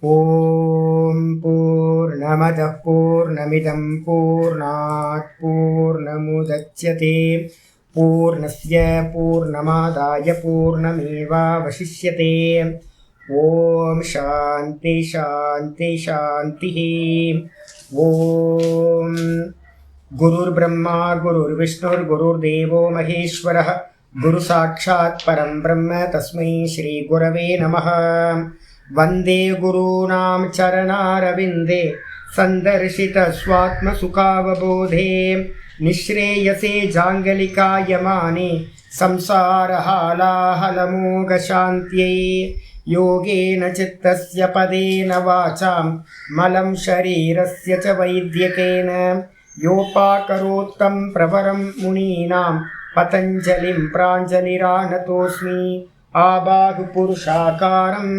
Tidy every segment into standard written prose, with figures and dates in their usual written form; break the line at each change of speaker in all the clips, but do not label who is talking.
ஓம் பூர்ணமதః பூர்ணமிதம் பூர்ணாத் பூர்ணமுதச்யதே பூர்ணஸ்ய பூர்ணமாதாய பூர்ணமேவாவசிஷ்யதே. ஓம் சாந்தி சாந்தி சாந்தி. ஓம் குருர் பிரம்மா குருர் விஷ்ணுர் குருர் தேவோ மகேஸ்வரः குரு சாட்சாத் பரம் பிரம்ம தஸ்மை ஸ்ரீ குரவே நமः. வந்தே குருநாம் சரணாரவிந்தே சந்தர்ஷித ஸ்வாத்ம சுகாவபோதே நிஸ்ரேயசே ஜாங்கலிகாயமானே சம்சாரஹாலாஹலமோக சாந்த்யை யோகேன சித்தஸ்ய பதேன வாசாம் மலம் ஷரீரஸ்ய ச வைத்யகேன யோபாகரோத்தம் பிரவரம் முனீனாம் பதஞ்சலிம் பிராஞ்சலிரானதோஸ்மி. ஆபாகு புருஷாகாரம்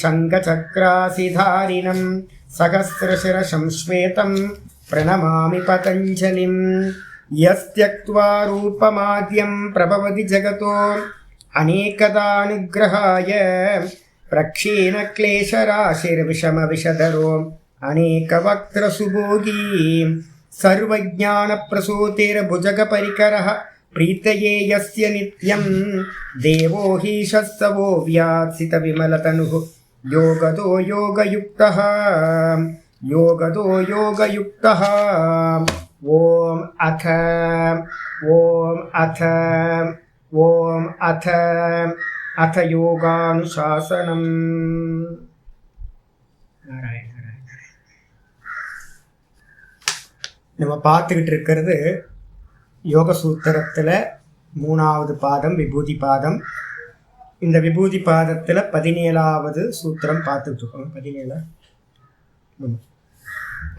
சங்கசக்ராசிதாரிணம் சகஸ்ரசிரசம் ஸ்வேதம் பிரணமாமி பதஞ்சலிம். யஸ்த்யக்த்வா ரூபமாத்யம் பிரபவதி ஜகதோ அநேகதானுக்ரஹாய பிரக்ஷீண க்லேஷராசிர்விஷம விஷதரோ அநேகவக்த்ரசுபோகி சர்வஜான பிரசூதிர்புஜக பரிகரः प्रीतये यस्य नित्यं देवो हि शस्सवो व्यात्सित विमलतनुः योगदो योगयुक्तः योगदो योगयुक्तः. ॐ अथ अथ योगानुशासनम्. नारायण नारायण. நம்ம பார்த்துக்கிட்டு இருக்கிறது யோக சூத்திரத்தில் 3வது பாதம் விபூதி பாதம். இந்த விபூதி பாதத்தில் 17வது சூத்திரம் பார்த்துக்கிட்டு இருக்கோம்.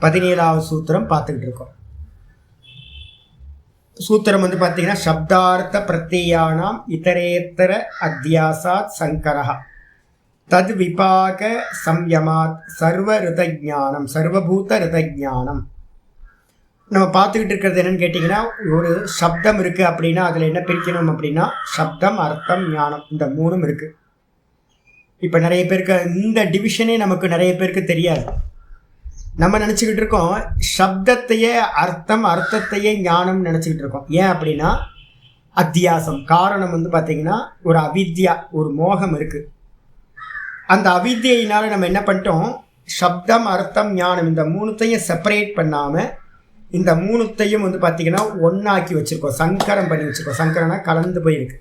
17வது சூத்திரம் பார்த்துக்கிட்டு இருக்கோம். சூத்திரம் பார்த்தீங்கன்னா சப்தார்த்த பிரத்யானாம் இதரேத்தர அத்தியாசாத் சங்கரஹ தத் விபாக சம்யமாத் சர்வ ரிதஜானம் சர்வபூத ரிதஜானம். நம்ம பார்த்துக்கிட்டு இருக்கிறது என்னன்னு கேட்டிங்கன்னா, ஒரு சப்தம் இருக்குது அப்படின்னா அதில் என்ன பிரிக்கணும் அப்படின்னா சப்தம் அர்த்தம் ஞானம், இந்த 3ம் இருக்குது. இப்போ நிறைய பேருக்கு இந்த டிவிஷனே நமக்கு நிறைய பேருக்கு தெரியாது. நம்ம நினச்சிக்கிட்டு இருக்கோம் சப்தத்தையே அர்த்தம், அர்த்தத்தையே ஞானம் நினச்சிக்கிட்டு இருக்கோம். ஏன் அப்படின்னா அத்தியாசம். காரணம் பார்த்திங்கன்னா ஒரு அவித்யா, ஒரு மோகம் இருக்குது. அந்த அவித்யினால் நம்ம என்ன பண்ணிட்டோம், சப்தம் அர்த்தம் ஞானம் இந்த 3த்தையும் செப்பரேட் பண்ணாமல் இந்த 3த்தையும் பார்த்திங்கன்னா ஒன்றாக்கி வச்சுருக்கோம், சங்கரம் பண்ணி வச்சுருக்கோம். சங்கரனா கலந்து போயிருக்கு.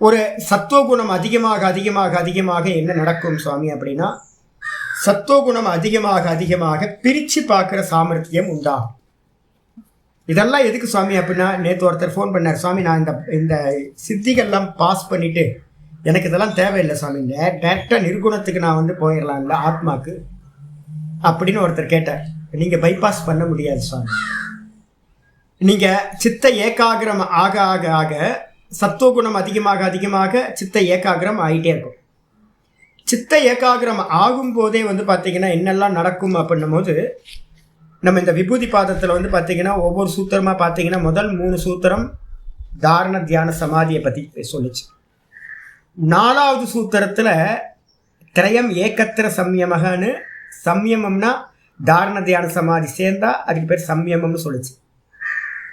ஒரு சத்துவகுணம் அதிகமாக அதிகமாக அதிகமாக என்ன நடக்கும் சுவாமி அப்படின்னா, சத்துவகுணம் அதிகமாக அதிகமாக பிரித்து பார்க்குற சாமர்த்தியம் உண்டாகும். இதெல்லாம் எதுக்கு சுவாமி அப்படின்னா, நேற்று ஒருத்தர் ஃபோன் பண்ணார், சுவாமி நான் இந்த சித்திகள்லாம் பாஸ் பண்ணிவிட்டு எனக்கு இதெல்லாம் தேவையில்லை சுவாமி, டேரெக்டாக நிர்குணத்துக்கு நான் போயிடலாம்ல ஆத்மாக்கு அப்படின்னு ஒருத்தர் கேட்டார். நீங்கள் பைபாஸ் பண்ண முடியாது சுவாமி. நீங்கள் சித்த ஏகாகிரம் ஆக ஆக ஆக சத்துவகுணம் அதிகமாக அதிகமாக சித்த ஏகாகிரம் ஆகிட்டே இருக்கும். சித்த ஏகாகிரம் ஆகும்போதே பார்த்தீங்கன்னா என்னெல்லாம் நடக்கும் அப்படின்னும் போது, நம்ம இந்த விபூதி பாதத்தில் பார்த்தீங்கன்னா ஒவ்வொரு சூத்திரமாக பார்த்தீங்கன்னா முதல் 3 சூத்திரம் தாரண தியான சமாதியை பற்றி சொல்லிச்சு. 4வது சூத்திரத்தில் திரயம் ஏகத்திர சம்யமகன்னு, சம்யமம்னா தாரண தியான சமாதி சேர்ந்தா அதுக்கு பேர் சம்யமம்னு சொல்லிச்சு.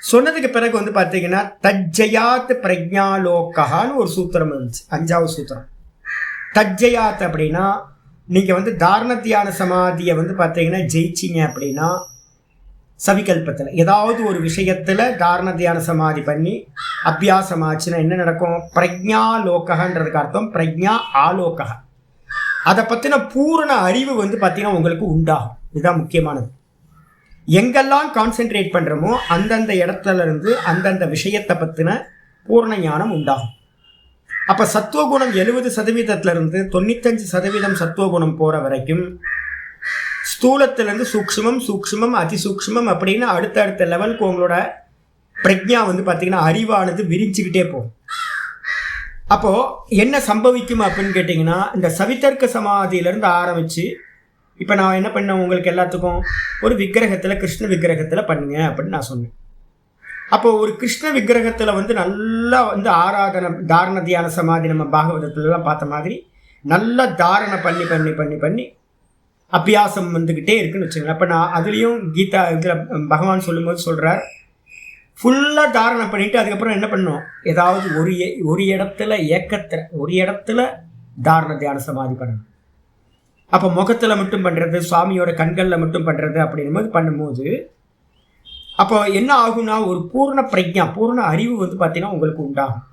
சொன்னதுக்கு பிறகு பார்த்தீங்கன்னா தஜ்ஜயாத் பிரஜாலோக்கான்னு ஒரு சூத்திரம் இருந்துச்சு, 5வது சூத்திரம். தஜ்ஜயாத் அப்படின்னா நீங்கள் தாரண தியான சமாதியை பார்த்தீங்கன்னா ஜெயிச்சிங்க அப்படின்னா, சவிகல்பத்தில் ஏதாவது ஒரு விஷயத்தில் தாரண தியான சமாதி பண்ணி அபியாசமாச்சுன்னா என்ன நடக்கும், பிரஜாலோக்கன்றதுக்கு அர்த்தம் பிரஜா ஆலோக்கா. அதை பற்றின பூரண அறிவு பார்த்தீங்கன்னா உங்களுக்கு உண்டாகும். இதுதான் முக்கியமானது. எங்கெல்லாம் கான்சென்ட்ரேட் பண்ணுறோமோ அந்தந்த இடத்துல இருந்து அந்தந்த விஷயத்தை பற்றின பூர்ண ஞானம் உண்டாகும். அப்போ சத்துவகுணம் 70%இருந்து 95% சத்துவகுணம் போகிற வரைக்கும் ஸ்தூலத்திலேருந்து சூக்ஷ்மம், சூக்ஷ்மம் அதிசூக்ஷ்மம் அப்படின்னு அடுத்தடுத்த லெவலுக்கு உங்களோட பிரஜா பார்த்தீங்கன்னா அறிவானது விரிச்சுக்கிட்டே போகும். அப்போது என்ன சம்பவிக்கும் அப்படின்னு கேட்டிங்கன்னா, இந்த சவிதர்க்க சமாதியிலேருந்து ஆரம்பித்து இப்போ நான் என்ன பண்ணேன், உங்களுக்கு எல்லாத்துக்கும் ஒரு விக்கிரகத்தில் கிருஷ்ண விக்கிரகத்தில் பண்ணுங்க அப்படின்னு நான் சொன்னேன். அப்போ ஒரு கிருஷ்ண விக்கிரகத்தில் நல்லா ஆராதனை தாரண தியான சமாதி நம்ம பாகவதத்துலலாம் பார்த்த மாதிரி நல்லா தாரணை பண்ணி பண்ணி பண்ணி பண்ணி அபியாசம் வந்துக்கிட்டே இருக்குன்னு வச்சுக்கோங்க. அப்போ நான் அதுலேயும் கீதா இதில் பகவான் சொல்லும்போது சொல்கிறார், ஃபுல்லாக தாரணை பண்ணிவிட்டு அதுக்கப்புறம் என்ன பண்ணணும், ஏதாவது ஒரு இடத்துல ஏக்கத்தில் ஒரு இடத்துல தாரண தியான சமாதி பண்ணணும். அப்போ முகத்தில் மட்டும் பண்ணுறது, சுவாமியோட கண்களில் மட்டும் பண்ணுறது அப்படின்னும்போது பண்ணும்போது அப்போ என்ன ஆகும்னா ஒரு பூர்ண பிரஜா, பூர்ண அறிவு வந்து பார்த்தீங்கன்னா உங்களுக்கு உண்டாகும்.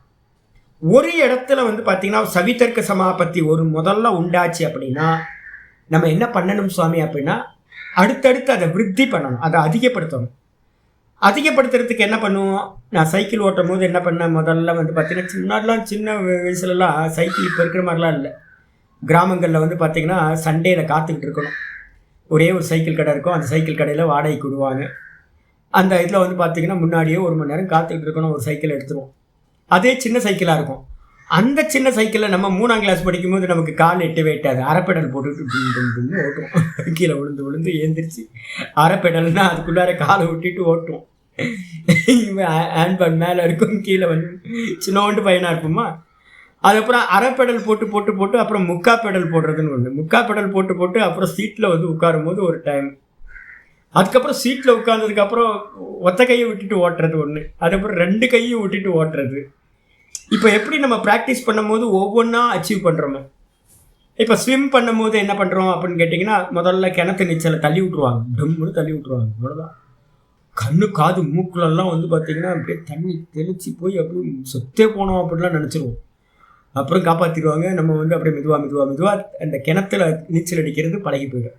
ஒரு இடத்துல வந்து பார்த்தீங்கன்னா சவிதர்க்க சமாபத்தி ஒரு முதல்ல உண்டாச்சு அப்படின்னா நம்ம என்ன பண்ணணும் சுவாமி அப்படின்னா, அடுத்தடுத்து அதை விருத்தி பண்ணணும், அதை அதிகப்படுத்தணும். அதிகப்படுத்துறதுக்கு என்ன பண்ணுவோம், நான் சைக்கிள் ஓட்டும் போது என்ன பண்ணேன், முதல்ல வந்து பார்த்தீங்கன்னா முன்னாடிலாம் சின்ன வயசுலலாம் சைக்கிள் இப்போ இருக்கிற மாதிரிலாம் இல்லை. கிராமங்களில் வந்து பார்த்திங்கன்னா சண்டேயில் காத்துக்கிட்டு இருக்கணும். ஒரே ஒரு சைக்கிள் கடை இருக்கும், அந்த சைக்கிள் கடையில் வாடகைக்கு விடுவாங்க. அந்த இதில் வந்து பார்த்திங்கன்னா முன்னாடியே 1 மணி நேரம் காத்துக்கிட்டு இருக்கணும், ஒரு சைக்கிள் எடுத்துருவோம். அதே சின்ன சைக்கிளாக இருக்கும். அந்த சின்ன சைக்கிளில் நம்ம 3ஆம் கிளாஸ் படிக்கும்போது நமக்கு கால் எட்டவே எட்டாது. அரைப்பெடல் போட்டுட்டு ஓட்டுவோம். கீழே விழுந்து ஏந்திரிச்சு அரைப்பெடல்னா அதுக்குள்ளார காலை விட்டுட்டு ஓட்டுவோம். ஹேண்ட்பேக் மேலே இருக்கும், கீழே வந்து சின்னோண்டு பையனாக இருப்போமா. அதுக்கப்புறம் அரைப்பெடல் போட்டு அப்புறம் முக்கா பெடல் போடுறதுன்னு ஒன்று. முக்கா பெடல் போட்டு அப்புறம் சீட்டில் வந்து உட்காரும் போது ஒரு டைம். அதுக்கப்புறம் சீட்டில் உட்கார்ந்ததுக்கப்புறம் ஒத்த கையை விட்டுட்டு ஓட்டுறது ஒன்று. அதுக்கப்புறம் 2 கையும் விட்டுட்டு ஓட்டுறது. இப்போ எப்படி நம்ம ப்ராக்டிஸ் பண்ணும்போது ஒவ்வொன்றா அச்சீவ் பண்ணுறோமோ, இப்போ ஸ்விம் பண்ணும்போது என்ன பண்ணுறோம் அப்படின்னு கேட்டிங்கன்னா, முதல்ல கிணத்து நீச்சலை தள்ளி விட்ருவாங்க, டம்முன்னு தள்ளி விட்ருவாங்க. அவ்வளோதான். கண்ணு காது மூக்குலெல்லாம் வந்து பார்த்திங்கன்னா அப்படியே தண்ணி தெளிச்சு போய் அப்படியே சொத்தே போனோம் அப்படின்லாம் நினச்சிருவோம். அப்புறம் காப்பாற்றிடுவாங்க. நம்ம வந்து அப்படியே மெதுவாக அந்த கிணத்துல நீச்சல் அடிக்கிறது பழகி போயிடும்.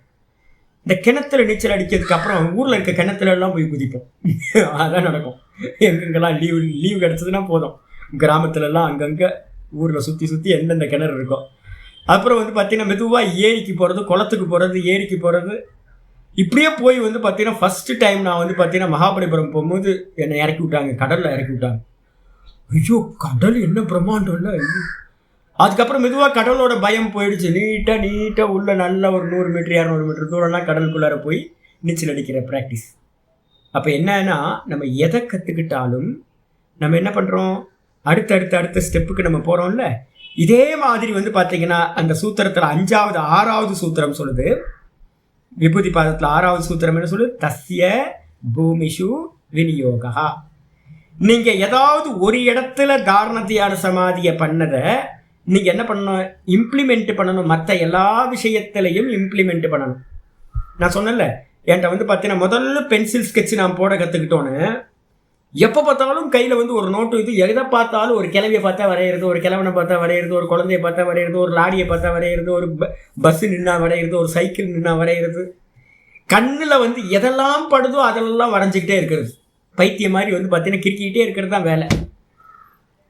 இந்த கிணத்துல நீச்சல் அடிக்கிறதுக்கு அப்புறம் ஊரில் இருக்க கிணத்துலலாம் போய் குதிப்போம். அதான் நடக்கும். எங்கெங்கெல்லாம் லீவு கிடச்சதுன்னா போதும், கிராமத்துலலாம் அங்கங்கே ஊரில் சுற்றி எந்தெந்த கிணறு இருக்கும். அப்புறம் வந்து பார்த்திங்கன்னா மெதுவாக ஏரிக்கு போகிறது, குளத்துக்கு போகிறது, ஏரிக்கு போகிறது, இப்படியே போய் வந்து பார்த்திங்கன்னா ஃபஸ்ட்டு டைம் நான் வந்து பார்த்திங்கன்னா மகாபலிபுரம் போகும்போது என்னை இறக்கி விட்டாங்க, கடலில் இறக்கி விட்டாங்க. ஐயோ கடல் என்ன பிரம்மாண்டம் இல்லை. அதுக்கப்புறம் மெதுவாக கடலோட பயம் போயிடுச்சு. நீட்டாக உள்ள நல்ல ஒரு 100 மீட்டர் 200 மீட்டர் தூரம்லாம் கடலுக்குள்ளார போய் நீச்சல் அடிக்கிற ப்ராக்டிஸ். அப்போ என்னன்னா நம்ம எதை கற்றுக்கிட்டாலும் நம்ம என்ன பண்ணுறோம், அடுத்த ஸ்டெப்புக்கு நம்ம போகிறோம்ல. இதே மாதிரி வந்து பார்த்தீங்கன்னா அந்த சூத்திரத்தில் 5வது 6வது சூத்திரம் சொல்லுது, விபூதி பாதத்தில் 6வது சூத்திரம் என்ன சொல்லுது, தஸ்ய பூமிஷு விநியோகா. நீங்கள் ஏதாவது ஒரு இடத்துல தாரண தியான சமாதியை பண்ணதை நீங்கள் என்ன பண்ணணும், இம்ப்ளிமெண்ட் பண்ணணும். மற்ற எல்லா விஷயத்திலையும் இம்ப்ளிமெண்ட் பண்ணணும். நான் சொன்னேன்ல, என்கிட்ட வந்து பார்த்தீங்கன்னா முதல்ல பென்சில் ஸ்கெட்ச் நான் போட கற்றுக்கிட்டோன்னு, எப்போ பார்த்தாலும் கையில் வந்து ஒரு நோட்டு, இது எதை பார்த்தாலும் ஒரு கிளவியை பார்த்தா வரைகிறது, ஒரு கிழவனை பார்த்தா வரைகிறது, ஒரு குழந்தைய பார்த்தா வரைகிறது, ஒரு லாரியை பார்த்தா வரைகிறது, ஒரு பஸ்ஸு நின்னா வரைகிறது, ஒரு சைக்கிள் நின்னா வரைகிறது. கண்ணில் வந்து எதெல்லாம் படுதோ அதெல்லாம் வரைஞ்சிக்கிட்டே இருக்கிறது. பைத்தியம் மாதிரி வந்து பார்த்தீங்கன்னா கிறுக்கிக்கிட்டே இருக்கிறது தான் வேலை.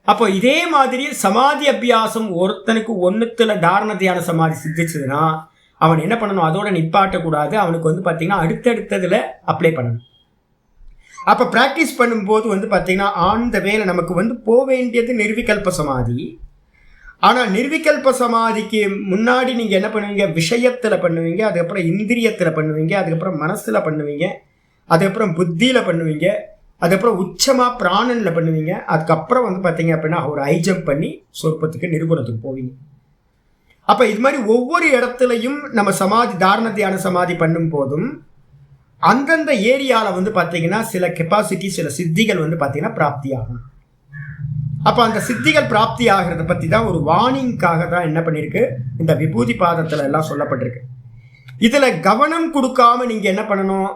அப்போ இதே மாதிரி சமாதி அபியாசம் ஒருத்தனுக்கு ஒன்றுத்துல தாரண தியான சமாதி சித்திச்சதுன்னா அவன் என்ன பண்ணணும், அதோட நிப்பாட்டக்கூடாது. அவனுக்கு வந்து பார்த்தீங்கன்னா அடுத்தடுத்ததில் அப்ளை பண்ணணும். அப்போ ப்ராக்டிஸ் பண்ணும்போது வந்து பார்த்தீங்கன்னா ஆன் த வேலை நமக்கு வந்து போக வேண்டியது நிர்விகல்ப சமாதி. ஆனால் நிர்விகல்ப சமாதிக்கு முன்னாடி நீங்கள் என்ன பண்ணுவீங்க, விஷயத்தில் பண்ணுவீங்க, அதுக்கப்புறம் இந்திரியத்தில் பண்ணுவீங்க, அதுக்கப்புறம் மனசில் பண்ணுவீங்க, அதுக்கப்புறம் புத்தியில் பண்ணுவீங்க, அதுக்கப்புறம் உச்சமாக பிராணனில் பண்ணுவீங்க. அதுக்கப்புறம் வந்து பார்த்தீங்க அப்படின்னா ஒரு ஹை ஜம்ப் பண்ணி சொற்பத்துக்கு நிரூபணத்துக்கு போவீங்க. அப்போ இது மாதிரி ஒவ்வொரு இடத்துலையும் நம்ம சமாதி தாரண தியான சமாதி பண்ணும் போதும் அந்தந்த ஏரியாவில் வந்து பார்த்தீங்கன்னா சில கெப்பாசிட்டி, சில சித்திகள் வந்து பார்த்தீங்கன்னா பிராப்தி ஆகும். அப்போ அந்த சித்திகள் பிராப்தி ஆகிறத பற்றி தான் ஒரு வார்னிங்காக தான் என்ன பண்ணியிருக்கு, இந்த விபூதி பாதத்தில் எல்லாம் சொல்லப்பட்டிருக்கு. இதில் கவனம் கொடுக்காம நீங்கள் என்ன பண்ணணும்,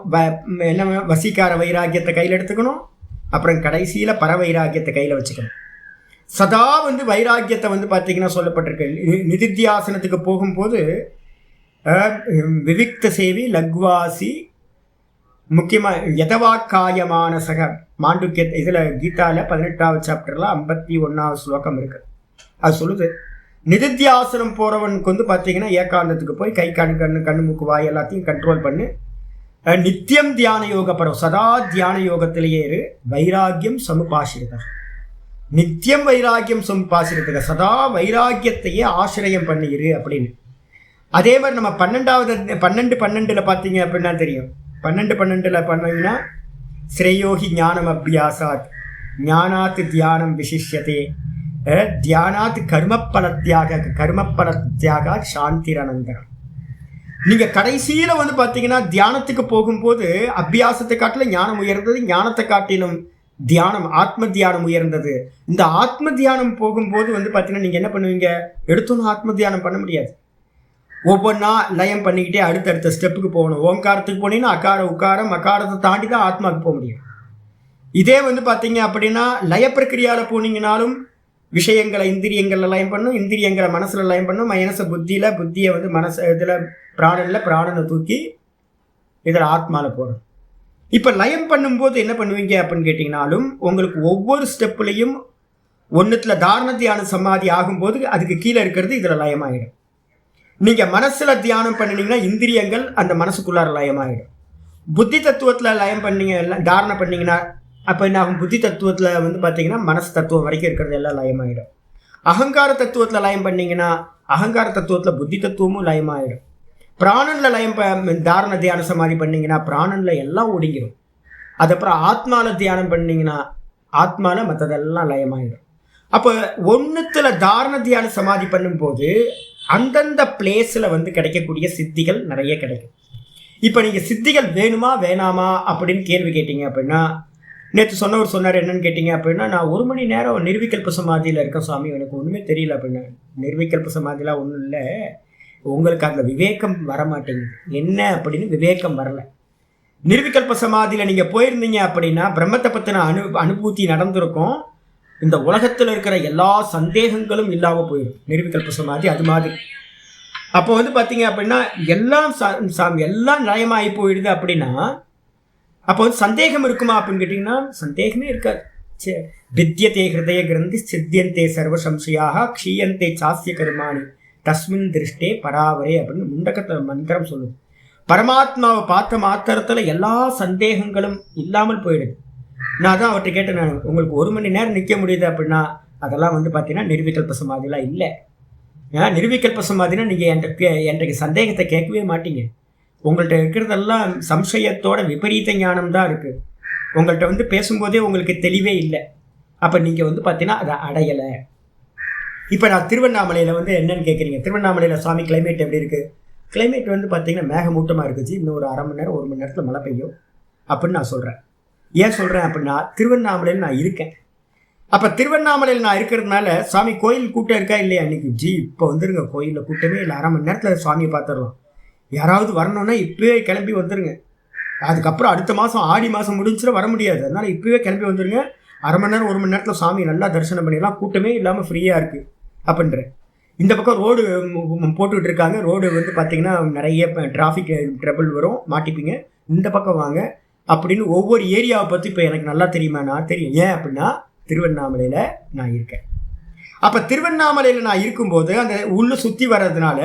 என்ன வசீகார வைராக்கியத்தை கையில் எடுத்துக்கணும், அப்புறம் கடைசியில் பர வைராக்கியத்தை கையில் வச்சுக்கணும். சதா வந்து வைராக்கியத்தை வந்து பார்த்தீங்கன்னா சொல்லப்பட்டிருக்கு. நிதித்தியாசனத்துக்கு போகும்போது விவிக்த சேவி லக்வாசி முக்கியமாக எதவாக்காயமான சக மாண்டுக்கிய இதில் கீதாவில் 18வது சாப்டரில் 51வது ஸ்லோகம் இருக்குது. அது சொல்லுது, நிதித்தியாசனம் போகிறவனுக்கு வந்து பார்த்தீங்கன்னா ஏகாந்தத்துக்கு போய் கை கண்ணு மூக்கு வாய் எல்லாத்தையும் கண்ட்ரோல் பண்ணு, நித்தியம் தியான யோக பரம், சதா தியான யோகத்திலேயே இரு, வைராக்கியம் சமுபாசிரித, நித்தியம் வைராக்கியம் சமுபாசிரித, சதா வைராக்கியத்தையே ஆசிரியம் பண்ணிரு அப்படின்னு. அதே மாதிரி நம்ம 12 பார்த்தீங்க அப்படின்னா தெரியும். 12 பண்ணீங்கன்னா ஸ்ரேயோகி ஞானம் அபியாசாத் ஞானாத்து தியானம் விசிஷ்யதே தியானாத் கர்மப்பலத்தியாக சாந்திரனந்தரம். நீங்க கடைசியில வந்து பாத்தீங்கன்னா தியானத்துக்கு போகும்போது அபியாசத்தை காட்டிலும் ஞானம் உயர்ந்தது, ஞானத்தை காட்டிலும் தியானம் ஆத்ம தியானம் உயர்ந்தது. இந்த ஆத்ம தியானம் போகும்போது வந்து பாத்தீங்கன்னா நீங்க என்ன பண்ணுவீங்க, எடுத்தோன்னு ஆத்ம தியானம் பண்ண முடியாது. ஒவ்வொன்றா லயம் பண்ணிக்கிட்டே அடுத்தடுத்த ஸ்டெப்புக்கு போகணும். ஓங்காரத்துக்கு போனீங்கன்னா அகார உக்காரம், அகாரத்தை தாண்டி தான் ஆத்மாவுக்கு போக முடியும். இதே வந்து பார்த்தீங்க அப்படின்னா லய பிரக்கிரியாவில் போனீங்கனாலும் விஷயங்களை இந்திரியங்களில் லயம் பண்ணணும், இந்திரியங்களை மனசில் லயம் பண்ணணும், மனசை புத்தியில், புத்தியை வந்து மனசு இதில் பிராணனில், பிராணனை தூக்கி இதில் ஆத்மாவில் போடணும். இப்போ லயம் பண்ணும்போது என்ன பண்ணுவீங்க அப்படின்னு கேட்டிங்கனாலும் உங்களுக்கு ஒவ்வொரு ஸ்டெப்புலையும் ஒன்றுத்தில் தாரண தியான சமாதி ஆகும்போது அதுக்கு கீழே இருக்கிறது இதில் லயமாகிடும். நீங்கள் மனசில் தியானம் பண்ணினீங்கன்னா இந்திரியங்கள் அந்த மனசுக்குள்ளார லயமாகிடும். புத்தி தத்துவத்தில் லயம் பண்ணீங்க, தாரணை பண்ணிங்கன்னா அப்போ என்ன ஆகும், புத்தி தத்துவத்தில் வந்து பார்த்தீங்கன்னா மனசு தத்துவம் வரைக்கும் இருக்கிறது எல்லாம் லயமாகிடும். அகங்கார தத்துவத்தில் லயம் பண்ணிங்கன்னா அகங்கார தத்துவத்தில் புத்தி தத்துவமும் லயமாகிடும். பிராணனில் லயம் தாரண தியான சமாதி பண்ணிங்கன்னா பிராணனில் எல்லாம் ஒடுங்கிடும். அதுக்கப்புறம் ஆத்மாவில் தியானம் பண்ணிங்கன்னா ஆத்மாவில் மற்றதெல்லாம் லயமாகிடும். அப்போ ஒன்றுத்தில் தாரண தியான சமாதி பண்ணும்போது அந்தந்த பிளேஸில் வந்து கிடைக்கக்கூடிய சித்திகள் நிறைய கிடைக்கும். இப்போ நீங்கள் சித்திகள் வேணுமா வேணாமா அப்படின்னு கேள்வி கேட்டீங்க அப்படின்னா, நேற்று சொன்னவர் சொன்னார் என்னன்னு கேட்டிங்க அப்படின்னா, நான் 1 மணி நேரம் நிர்விகல்ப சமாதியில் இருக்கேன் சுவாமி, எனக்கு ஒன்றுமே தெரியல அப்படின்னா. நிர்விகல்ப சமாதிலாம் ஒன்றும் இல்லை, உங்களுக்கு அந்த விவேகம் வரமாட்டேங்குது. என்ன அப்படின்னு விவேகம் வரல. நிர்விகல்ப சமாதியில் நீங்கள் போயிருந்தீங்க அப்படின்னா பிரம்மத்தை பற்றின அனுபூதி நடந்திருக்கும். இந்த உலகத்தில் இருக்கிற எல்லா சந்தேகங்களும் இல்லாமல் போயிடும் நிர்விகல்ப சமாதி. அது மாதிரி அப்போ வந்து பார்த்தீங்க அப்படின்னா எல்லாம் நியாயமாகி போயிடுது. அப்படின்னா அப்போ வந்து சந்தேகம் இருக்குமா அப்படின்னு கேட்டிங்கன்னா சந்தேகமே இருக்காது. வித்யதே ஹிருதய கிரந்தி சித்தியந்தே சர்வ சம்சயாக க்ஷீயந்தே சாஸ்ய கர்மாணி தஸ்மின் திருஷ்டே பராவரே அப்படின்னு முண்டக்கத்தை மந்திரம் சொல்லுது. பரமாத்மாவை பார்த்த மாத்திரத்தில் எல்லா சந்தேகங்களும் இல்லாமல் போயிடுது. நான் தான் அவர்கிட்ட கேட்டேன், நான் உங்களுக்கு 1 மணி நேரம் நிற்க முடியுது அப்படின்னா அதெல்லாம் வந்து பார்த்தீங்கன்னா நிர்விகல்ப சமாதிலாம் இல்லை. ஏன்னா நிர்விகல்ப சமாதினா நீங்கள் என்கிட்ட சந்தேகத்தை கேட்கவே மாட்டீங்க. உங்கள்கிட்ட இருக்கிறதெல்லாம் சம்சயத்தோட விபரீத ஞானம் தான் இருக்குது. உங்கள்கிட்ட வந்து பேசும்போதே உங்களுக்கு தெளிவே இல்லை. அப்போ நீங்கள் வந்து பார்த்தீங்கன்னா அதை அடையலை. இப்போ நான் திருவண்ணாமலையில் வந்து என்னென்னு கேட்குறீங்க, திருவண்ணாமலையில் சுவாமி கிளைமேட் எப்படி இருக்குது? கிளைமேட் வந்து பார்த்தீங்கன்னா மேகமூட்டமாக இருக்குச்சு, இன்னும் ஒரு 1/2 மணி நேரம் 1 மணி நேரத்தில் மழை பெய்யும் அப்படின்னு நான் சொல்கிறேன். ஏன் சொல்கிறேன் அப்படின்னா திருவண்ணாமலையில் நான் இருக்கேன். அப்போ திருவண்ணாமலையில் நான் இருக்கிறதுனால சுவாமி கோயில் கூட்டம் இருக்கா இல்லையா? அன்றைக்கி இப்போ வந்துடுங்க, கோயிலில் கூட்டமே இல்லை, 1/2 மணி நேரத்தில் சுவாமியை பார்த்துடலாம். யாராவது வரணுன்னா இப்போவே கிளம்பி வந்துடுங்க. அதுக்கப்புறம் அடுத்த மாதம் ஆடி மாதம் முடிஞ்சுட வர முடியாது. அதனால் இப்போவே கிளம்பி வந்துடுங்க. 1/2 மணி நேரம் 1 மணி நேரத்தில் சாமி நல்லா தரிசனம் பண்ணிடலாம், கூட்டமே இல்லாமல் ஃப்ரீயாக இருக்குது அப்படின்ற. இந்த பக்கம் ரோடு போட்டுக்கிட்டு இருக்காங்க. ரோடு வந்து பார்த்திங்கன்னா நிறைய டிராஃபிக் ட்ரபிள் வரும், மாட்டிப்பீங்க. இந்த பக்கம் வாங்க அப்படின்னு ஒவ்வொரு ஏரியாவை பற்றி இப்போ எனக்கு நல்லா தெரியுமா? நான் தெரியும். ஏன் அப்படின்னா திருவண்ணாமலையில் நான் இருக்கேன். அப்போ திருவண்ணாமலையில் நான் இருக்கும்போது அந்த உள்ளே சுற்றி வர்றதுனால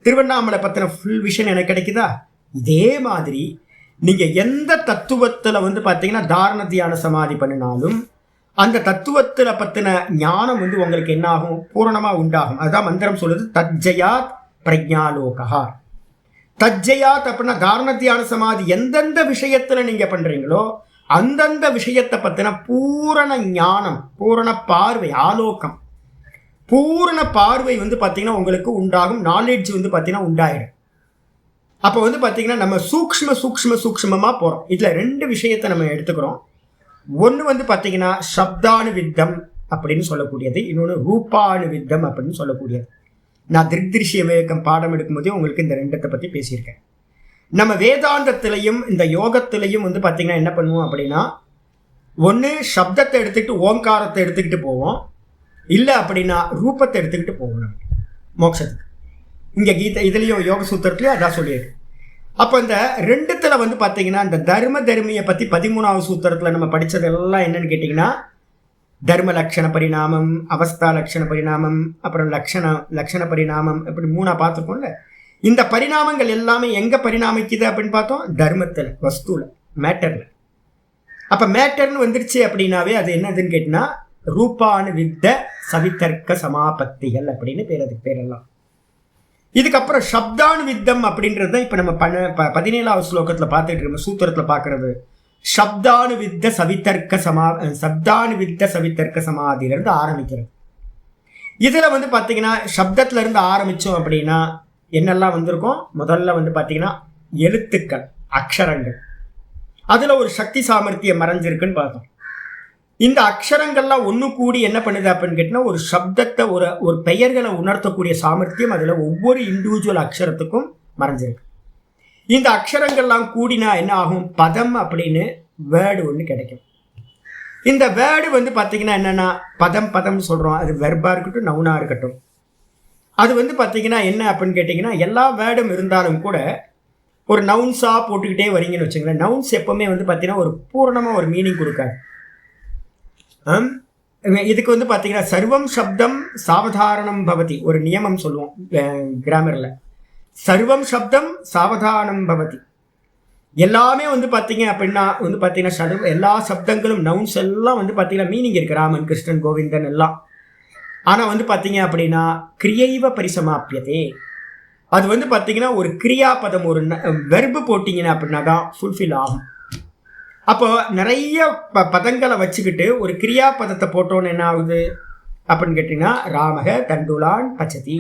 திருவண்ணாமலை பற்றின ஃபுல் விஷன் எனக்கு கிடைக்குதா? இதே மாதிரி நீங்கள் எந்த தத்துவத்தில் வந்து பார்த்தீங்கன்னா தாரண தியான சமாதி பண்ணினாலும் அந்த தத்துவத்தில் பற்றின ஞானம் வந்து உங்களுக்கு என்ன ஆகும்? பூரணமாக உண்டாகும். அதுதான் மந்திரம் சொல்லுது, தஜ்ஜயாத் பிரஜாலோகா. தஜ்ஜயாத் அப்படின்னா தாரண தியான சமாதி எந்தெந்த விஷயத்தில் நீங்கள் பண்ணுறீங்களோ அந்தந்த விஷயத்தை பற்றின பூரண ஞானம், பூரண பார்வை, ஆலோகம், பூரண பார்வை வந்து பார்த்தீங்கன்னா உங்களுக்கு உண்டாகும். நாலேஜ் வந்து பார்த்தீங்கன்னா உண்டாயிடும். அப்போ வந்து பார்த்தீங்கன்னா நம்ம சூக்ஷ்மமாக போகிறோம். இதில் 2 விஷயத்தை நம்ம எடுத்துக்கிறோம். ஒன்று வந்து பார்த்தீங்கன்னா சப்தானுவித்தம் அப்படின்னு சொல்லக்கூடியது, இன்னொன்று ரூபானுவித்தம் அப்படின்னு சொல்லக்கூடியது. நான் திருஷ்ய விவேகம் பாடம் எடுக்கும்போதே உங்களுக்கு இந்த 2 பற்றி பேசியிருக்கேன். நம்ம வேதாந்தத்திலையும் இந்த யோகத்திலையும் வந்து பார்த்தீங்கன்னா என்ன பண்ணுவோம் அப்படின்னா, ஒன்று சப்தத்தை எடுத்துக்கிட்டு ஓங்காரத்தை எடுத்துக்கிட்டு போவோம், இல்லை அப்படின்னா ரூபத்தை எடுத்துக்கிட்டு போவோம் நம்ம மோட்சத்துக்கு. இங்கே கீதை இதுலேயும் யோக சூத்திரத்துலையும் அதான் சொல்லியிருக்கு. அப்போ இந்த 2த்துல வந்து பார்த்தீங்கன்னா இந்த தர்மியை பற்றி 13வது சூத்திரத்தில் நம்ம படித்ததெல்லாம் என்னன்னு கேட்டிங்கன்னா தர்ம லக்ஷண பரிணாமம், அவஸ்தா லக்ஷண பரிணாமம், அப்புறம் லக்ஷண பரிணாமம், இப்படி 3 பார்த்துருக்கோம்ல. இந்த பரிணாமங்கள் எல்லாமே எங்கே பரிணாமிக்குது அப்படின்னு பார்த்தோம்? தர்மத்தில், வஸ்துவில், மேட்டரில். அப்போ மேட்டர்னு வந்துருச்சு அப்படின்னாவே அது என்னதுன்னு கேட்டிங்கன்னா ரூபானுவித்த சவிதர்க்க சமாபத்திகள் அப்படின்னு அதுக்கு பேரெல்லாம். இதுக்கப்புறம் சப்தானுவித்தம் அப்படின்றது தான் இப்போ நம்ம 17வது ஸ்லோகத்தில் பார்த்துட்டு இருக்கோம், சூத்திரத்தில் பார்க்கறது. சப்தானுவித்த சவிதர்க்க சப்தானுவித்த சவிதர்க்க சமாதியிலிருந்து ஆரம்பிக்கிறது. இதில் வந்து பார்த்தீங்கன்னா சப்தத்துல இருந்து ஆரம்பித்தோம் அப்படின்னா என்னெல்லாம் வந்திருக்கும்? முதல்ல வந்து பார்த்தீங்கன்னா எழுத்துக்கள், அக்ஷரங்கள், அதில் ஒரு சக்தி சாமர்த்தியம் மறைஞ்சிருக்குன்னு பார்த்தோம். இந்த அக்ஷரங்கள்லாம் ஒன்று கூடி என்ன பண்ணுது அப்படின்னு கேட்டிங்கன்னா ஒரு சப்தத்தை ஒரு பெயர்களை உணர்த்தக்கூடிய சாமர்த்தியம் அதில் ஒவ்வொரு இண்டிவிஜுவல் அக்ஷரத்துக்கும் மறைஞ்சிருக்கு. இந்த அக்ஷரங்கள்லாம் கூடினா என்ன ஆகும்? பதம் அப்படின்னு வேர்டு ஒன்று கிடைக்கும். இந்த வேர்டு வந்து பார்த்தீங்கன்னா என்னென்னா பதம்னு சொல்கிறோம். அது வெர்பாக இருக்கட்டும், நவுனாக இருக்கட்டும். அது வந்து பார்த்தீங்கன்னா என்ன அப்படின்னு கேட்டிங்கன்னா எல்லா வேர்டும் இருந்தாலும் கூட ஒரு நவுன்ஸாக போட்டுக்கிட்டே வரீங்கன்னு வச்சுங்களேன். நவுன்ஸ் எப்போவுமே வந்து பார்த்தீங்கன்னா ஒரு பூரணமாக ஒரு மீனிங் கொடுக்காது. இதுக்கு வந்து பார்த்தீங்கன்னா சர்வம் சப்தம் சாவதாரணம் பவதி ஒரு நியமம் சொல்லுவோம் கிராமரில். சர்வம் சப்தம் சாவதானம் பவதி. எல்லாமே வந்து பார்த்தீங்க அப்படின்னா வந்து பார்த்தீங்கன்னா எல்லா சப்தங்களும் நவுன்ஸ் எல்லாம் வந்து பார்த்தீங்கன்னா மீனிங் இருக்கு. ராமன், கிருஷ்ணன், கோவிந்தன் எல்லாம். ஆனால் வந்து பார்த்தீங்க அப்படின்னா கிரியைவ பரிசமாப்பியதே. அது வந்து பார்த்தீங்கன்னா ஒரு கிரியாபதம், ஒரு வெர்பு போட்டிங்கன்னா அப்படின்னா தான் ஃபுல்ஃபில் ஆகும். அப்போ நிறைய பதங்களை வச்சுக்கிட்டு ஒரு கிரியாபதத்தை போட்டோன்னு என்ன ஆகுது அப்படின்னு கேட்டிங்கன்னா ராமக தண்டுலான் பச்சதி,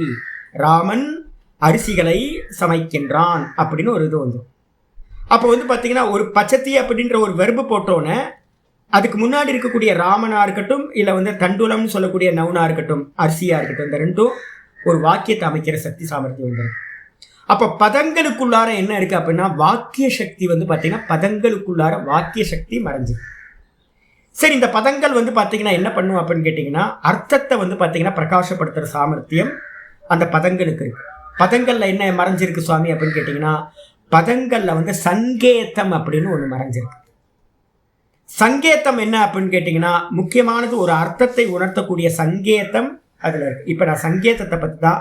ராமன் அரிசிகளை சமைக்கின்றான் அப்படின்னு ஒரு இது வந்துடும். அப்போ வந்து பார்த்தீங்கன்னா ஒரு பச்சத்தி அப்படின்ற ஒரு வெர்பு போட்டோன்னே அதுக்கு முன்னாடி இருக்கக்கூடிய ராமனாக இருக்கட்டும், இல்லை வந்து தண்டுலம்னு சொல்லக்கூடிய நவுனாக இருக்கட்டும், அரிசியாக இருக்கட்டும், இந்த ரெண்டும் ஒரு வாக்கியத்தை அமைக்கிற சக்தி சாமர்த்தியம் வந்துடும். அப்போ பதங்களுக்குள்ளார என்ன இருக்குது அப்படின்னா வாக்கிய சக்தி வந்து பார்த்தீங்கன்னா பதங்களுக்குள்ளார வாக்கிய சக்தி மறைஞ்சு. சரி, இந்த பதங்கள் வந்து பார்த்தீங்கன்னா என்ன பண்ணும் அப்படின்னு கேட்டிங்கன்னா அர்த்தத்தை வந்து பார்த்தீங்கன்னா பிரகாசப்படுத்துகிற சாமர்த்தியம் அந்த பதங்களுக்கு இருக்குது. பதங்களில் என்ன மறைஞ்சிருக்கு சுவாமி அப்படின்னு கேட்டிங்கன்னா பதங்களில் வந்து சங்கேதம் அப்படின்னு ஒன்று மறைஞ்சிருக்கு. சங்கேதம் என்ன அப்படின்னு கேட்டிங்கன்னா முக்கியமானது ஒரு அர்த்தத்தை உணர்த்தக்கூடிய சங்கேதம் அதில் இருக்குது. இப்போ நான் சங்கேதத்தை பற்றி தான்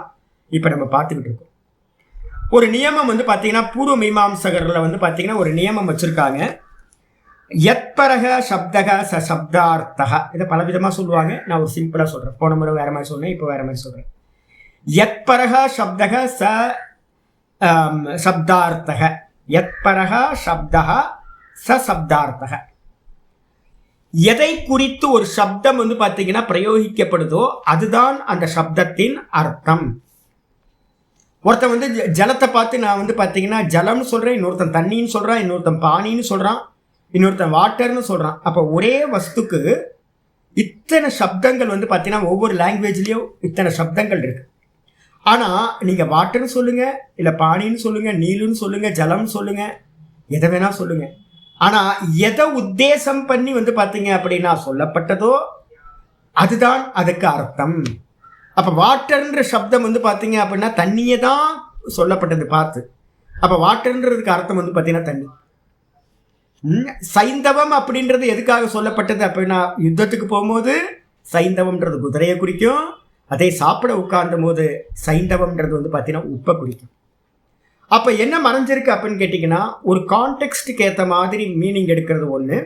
இப்போ நம்ம பார்த்துக்கிட்டு இருக்கோம். ஒரு நியமம் வந்து பார்த்தீங்கன்னா பூர்வ மீமாம்சகரில் வந்து பார்த்தீங்கன்னா ஒரு நியமம் வச்சுருக்காங்க. யத்பரக சப்தக ச சப்தார்த்தக. இதை பலவிதமாக சொல்லுவாங்க. நான் ஒரு சிம்பிளாக சொல்கிறேன். போன முறை வேறு மாதிரி சொன்னேன், இப்போ வேறு மாதிரி சொல்கிறேன். யத்பரக சப்தக ச சப்தார்த்தக. யத்பரக சப்தக ச சப்தார்த்தக. எதை குறித்து ஒரு சப்தம் வந்து பார்த்தீங்கன்னா பிரயோகிக்கப்படுதோ அதுதான் அந்த சப்தத்தின் அர்த்தம். ஒருத்தன் வந்து ஜலத்தை பார்த்து நான் வந்து பார்த்தீங்கன்னா ஜலம்னு சொல்கிறேன், இன்னொருத்தன் தண்ணின்னு சொல்கிறான், இன்னொருத்தன் பானின்னு சொல்கிறான், இன்னொருத்தன் வாட்டர்னு சொல்கிறான். அப்போ ஒரே வஸ்துக்கு இத்தனை சப்தங்கள் வந்து பார்த்தீங்கன்னா ஒவ்வொரு லாங்குவேஜ்லேயும் இத்தனை சப்தங்கள் இருக்குது. ஆனால் நீங்கள் வாட்டர்னு சொல்லுங்கள், இல்லை பானின்னு சொல்லுங்கள், நீலுன்னு சொல்லுங்கள், ஜலம்னு சொல்லுங்கள், எதை வேணால் சொல்லுங்கள். ஆனால் எதை உத்தேசம் பண்ணி வந்து பார்த்தீங்க அப்படின்னா சொல்லப்பட்டதோ அதுதான் அதுக்கு அர்த்தம். அப்போ வாட்டர்ன்ற சப்தம் வந்து பார்த்தீங்க அப்படின்னா தண்ணியை தான் சொல்லப்பட்டது பார்த்து. அப்போ வாட்டர்ன்றதுக்கு அர்த்தம் வந்து பார்த்தீங்கன்னா தண்ணி. சைந்தவம் அப்படின்றது எதுக்காக சொல்லப்பட்டது அப்படின்னா யுத்தத்துக்கு போகும்போது சைந்தவம்ன்றது குதிரையை குறிக்கும். அதை சாப்பிட உட்கார்ந்த போது சைந்தவம்ன்றது வந்து பார்த்தீங்கன்னா உப்பை குறிக்கும். அப்போ என்ன மறைஞ்சிருக்கு அப்படின்னு கேட்டிங்கன்னா ஒரு கான்டெக்ஸ்டுக்கு ஏற்ற மாதிரி மீனிங் எடுக்கிறது ஒன்று.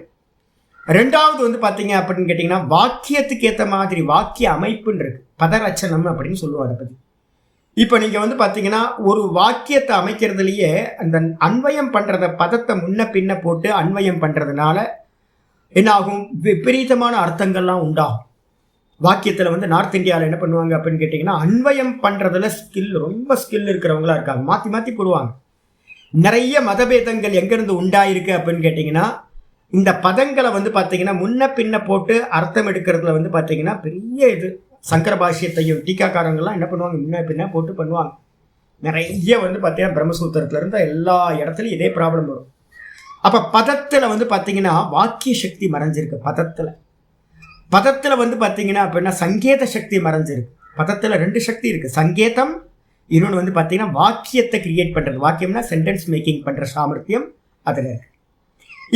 ரெண்டாவது வந்து பார்த்தீங்க அப்படின்னு கேட்டிங்கன்னா வாக்கியத்துக்கு ஏற்ற மாதிரி வாக்கிய அமைப்புன்னு இருக்குது. பதரச்சனம் அப்படின்னு சொல்லுவோம் அதை பற்றி. இப்போ நீங்கள் வந்து பார்த்தீங்கன்னா ஒரு வாக்கியத்தை அமைக்கிறதுலையே அந்த அன்வயம் பண்ணுறத பதத்தை முன்ன பின்ன போட்டு அன்வயம் பண்ணுறதுனால என்னாகும்? விபரீதமான அர்த்தங்கள்லாம் உண்டாகும். வாக்கியத்தில் வந்து நார்த் இந்தியாவில் என்ன பண்ணுவாங்க அப்படின்னு கேட்டிங்கன்னா அன்வயம் பண்ணுறதுல ரொம்ப ஸ்கில் இருக்கிறவங்களா இருக்காங்க. மாற்றி மாற்றி போடுவாங்க. நிறைய மதபேதங்கள் எங்கேருந்து உண்டாயிருக்கு அப்படின்னு கேட்டிங்கன்னா இந்த பதங்களை வந்து பார்த்தீங்கன்னா முன்ன பின்ன போட்டு அர்த்தம் எடுக்கிறதுல வந்து பார்த்தீங்கன்னா பெரிய இது. சங்கர பாஷ்யத்தையும் டீக்காக்காரங்கள்லாம் என்ன பண்ணுவாங்க? முன்ன பின்ன போட்டு பண்ணுவாங்க. நிறைய வந்து பார்த்தீங்கன்னா பிரம்மசூத்திரத்துலேருந்து எல்லா இடத்துலையும் இதே ப்ராப்ளம் வரும். அப்போ பதத்தில் வந்து பார்த்தீங்கன்னா வாக்கிய சக்தி மறைஞ்சிருக்கு. பதத்தில் வந்து பார்த்தீங்கன்னா அப்படின்னா சங்கேத சக்தி மறைஞ்சிருக்கு. பதத்தில் 2 சக்தி இருக்குது. சங்கேதம், இன்னொன்று வந்து பார்த்தீங்கன்னா வாக்கியத்தை கிரியேட் பண்ணுறது. வாக்கியம்னா சென்டென்ஸ் மேக்கிங் பண்ணுற சாமர்த்தியம் அதில் இருக்குது.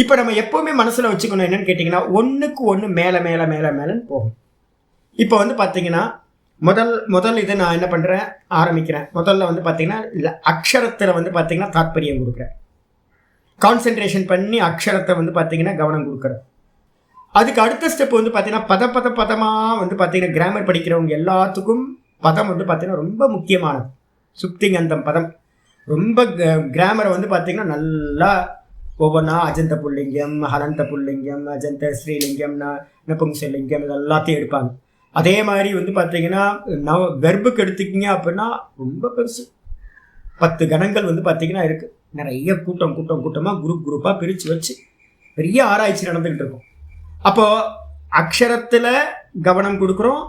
இப்போ நம்ம எப்போவுமே மனசில் வச்சுக்கணும் என்னன்னு கேட்டிங்கன்னா ஒன்றுக்கு ஒன்று மேலே மேலே மேலே மேலேன்னு போகும். இப்போ வந்து பார்த்தீங்கன்னா முதல் இது நான் என்ன பண்ணுறேன் ஆரம்பிக்கிறேன். முதல்ல வந்து பார்த்தீங்கன்னா அக்ஷரத்தில் வந்து பார்த்தீங்கன்னா தாற்பயம் கொடுக்குறேன். கான்சென்ட்ரேஷன் பண்ணி அக்ஷரத்தை வந்து பார்த்தீங்கன்னா கவனம் கொடுக்குறேன். அதுக்கு அடுத்த ஸ்டெப் வந்து பார்த்தீங்கன்னா பதமாக வந்து பார்த்தீங்கன்னா கிராமர் படிக்கிறவங்க எல்லாத்துக்கும் பதம் வந்து பார்த்தீங்கன்னா ரொம்ப முக்கியமானது. சுப்திங்கந்தம் பதம் ரொம்ப கிராமரை வந்து பார்த்தீங்கன்னா நல்லா ஒவ்வொன்றா அஜந்த புல்லிங்கம், ஹலந்த புல்லிங்கம், அஜந்த ஸ்ரீலிங்கம், நபும்சலிங்கம் இது எல்லாத்தையும் எடுப்பாங்க. அதே மாதிரி வந்து பார்த்தீங்கன்னா வெர்புக்கு எடுத்துக்கிங்க அப்படின்னா ரொம்ப பெருசு. 10 கணங்கள் வந்து பார்த்தீங்கன்னா இருக்குது. நிறைய கூட்டமாக குரூப்பாக பிரித்து வச்சு பெரிய ஆராய்ச்சி நடந்துக்கிட்டு இருக்கும். அப்போது அக்ஷரத்தில் கவனம் கொடுக்குறோம்.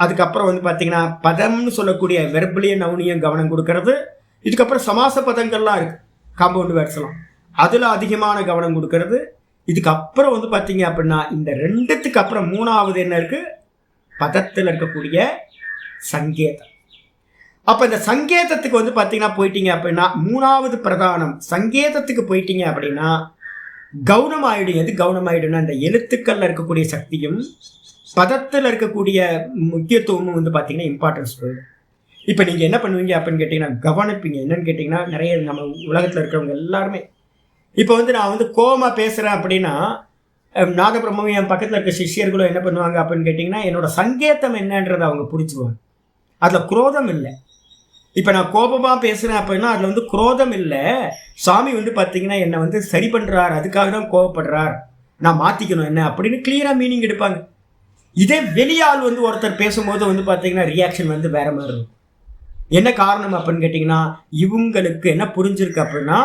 அதுக்கப்புறம் வந்து பார்த்தீங்கன்னா பதம்னு சொல்லக்கூடிய வெர்பலிய நவுனியம் கவனம் கொடுக்கறது. இதுக்கப்புறம் சமாச பதங்கள்லாம் இருக்குது, காம்பவுண்ட் வேர்ட்ஸ்லாம், அதில் அதிகமான கவனம் கொடுக்கறது. இதுக்கப்புறம் வந்து பார்த்தீங்க அப்படின்னா இந்த 2த்துக்கு அப்புறம் 3வது என்ன இருக்குது, பதத்தில் இருக்கக்கூடிய சங்கேதம். அப்போ இந்த சங்கேதத்துக்கு வந்து பார்த்தீங்கன்னா போயிட்டீங்க அப்படின்னா 3வது பிரதானம் சங்கேதத்துக்கு போயிட்டீங்க அப்படின்னா கவனம் ஆயிடும். எது கவனம் ஆயிடும்னா இந்த எழுத்துக்கள்ல இருக்கக்கூடிய சக்தியும் பதத்தில் இருக்கக்கூடிய முக்கியத்துவமும் வந்து பார்த்தீங்கன்னா இம்பார்ட்டன்ஸ் போயிடும். இப்போ நீங்கள் என்ன பண்ணுவீங்க அப்படின்னு கேட்டிங்கன்னா கவனிப்பீங்க. என்னன்னு கேட்டிங்கன்னா நிறைய நம்ம உலகத்தில் இருக்கிறவங்க எல்லாருமே இப்போ வந்து நான் வந்து கோவமாக பேசுகிறேன் அப்படின்னா நாதபிரம்மும் என் பக்கத்தில் இருக்க சிஷ்யர்களும் என்ன பண்ணுவாங்க அப்படின்னு கேட்டிங்கன்னா என்னோட சங்கேதம் என்னன்றதை அவங்க புரிஞ்சுக்குவாங்க. அதில் குரோதம் இல்லை. இப்போ நான் கோபமாக பேசுகிறேன் அப்படின்னா அதில் வந்து குரோதம் இல்லை. சுவாமி வந்து பார்த்தீங்கன்னா என்னை வந்து சரி பண்ணுறார், அதுக்காக தான் கோவப்படுறார், நான் மாற்றிக்கணும் என்ன அப்படின்னு கிளியராக மீனிங் எடுப்பாங்க. இதே வெளியால் வந்து ஒருத்தர் பேசும்போது வந்து பார்த்தீங்கன்னா ரியாக்ஷன் வந்து வேற மாதிரி இருக்கும். என்ன காரணம் அப்படின்னு கேட்டிங்கன்னா இவங்களுக்கு என்ன புரிஞ்சிருக்கு அப்படின்னா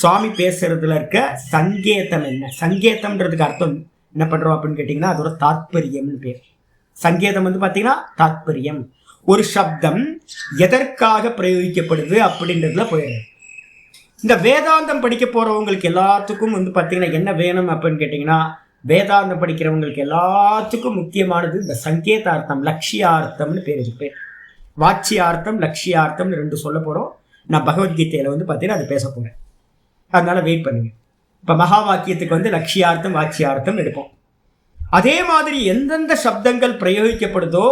சுவாமி பேசுறதுல இருக்க சங்கேதம் என்ன. சங்கேதம்ன்றதுக்கு அர்த்தம் என்ன பண்ணுறோம் அப்படின்னு கேட்டிங்கன்னா அதோட தாத்பரியம்னு பேர். சங்கேதம் வந்து பார்த்தீங்கன்னா தாத்பரியம். ஒரு சப்தம் எதற்காக பிரயோகிக்கப்படுது அப்படின்றதுல போயிடுது. இந்த வேதாந்தம் படிக்க போகிறவங்களுக்கு எல்லாத்துக்கும் வந்து பார்த்தீங்கன்னா என்ன வேணும் அப்படின்னு கேட்டிங்கன்னா வேதாந்தம் படிக்கிறவங்களுக்கு எல்லாத்துக்கும் முக்கியமானது இந்த சங்கேதார்த்தம், லட்சியார்த்தம்னு பேர். இது பேர் வாட்சியார்த்தம், லட்சியார்த்தம்னு 2 சொல்ல போகிறோம். நான் பகவத்கீதையில் வந்து பார்த்தீங்கன்னா அது பேச போகிறேன், அதனால வெயிட் பண்ணுங்க. இப்போ மகா வாக்கியத்துக்கு வந்து லட்சியார்த்தம் வாட்சியார்த்தம் எடுப்போம். அதே மாதிரி எந்தெந்த சப்தங்கள் பிரயோகிக்கப்படுதோ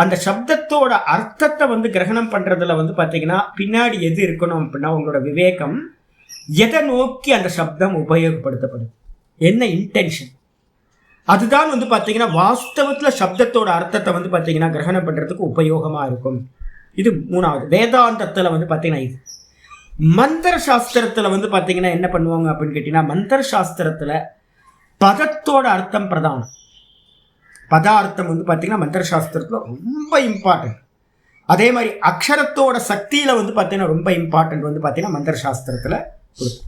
அந்த சப்தத்தோட அர்த்தத்தை வந்து கிரகணம் பண்ணுறதுல வந்து பார்த்தீங்கன்னா பின்னாடி எது இருக்கணும் அப்படின்னா உங்களோட விவேகம், எதை நோக்கி அந்த சப்தம் உபயோகப்படுத்தப்படுது, என்ன இன்டென்ஷன், அதுதான் வந்து பார்த்தீங்கன்னா வாஸ்தவத்தில் சப்தத்தோட அர்த்தத்தை வந்து பார்த்தீங்கன்னா கிரகணம் பண்ணுறதுக்கு உபயோகமாக இருக்கும். இது 3வது. வேதாந்தத்தில் வந்து பார்த்தீங்கன்னா இது. மந்திர சாஸ்திரத்தில் வந்து பார்த்தீங்கன்னா என்ன பண்ணுவாங்க அப்படின்னு கேட்டிங்கன்னா மந்திர சாஸ்திரத்தில் பதத்தோட அர்த்தம் பிரதானம். பதார்த்தம் வந்து பார்த்தீங்கன்னா மந்திர சாஸ்திரத்தில் ரொம்ப இம்பார்ட்டன்ட். அதே மாதிரி அக்ஷரத்தோட சக்தியில் வந்து பார்த்தீங்கன்னா ரொம்ப இம்பார்ட்டன்ட் வந்து பார்த்தீங்கன்னா மந்திர சாஸ்திரத்தில் கொடுக்கும்.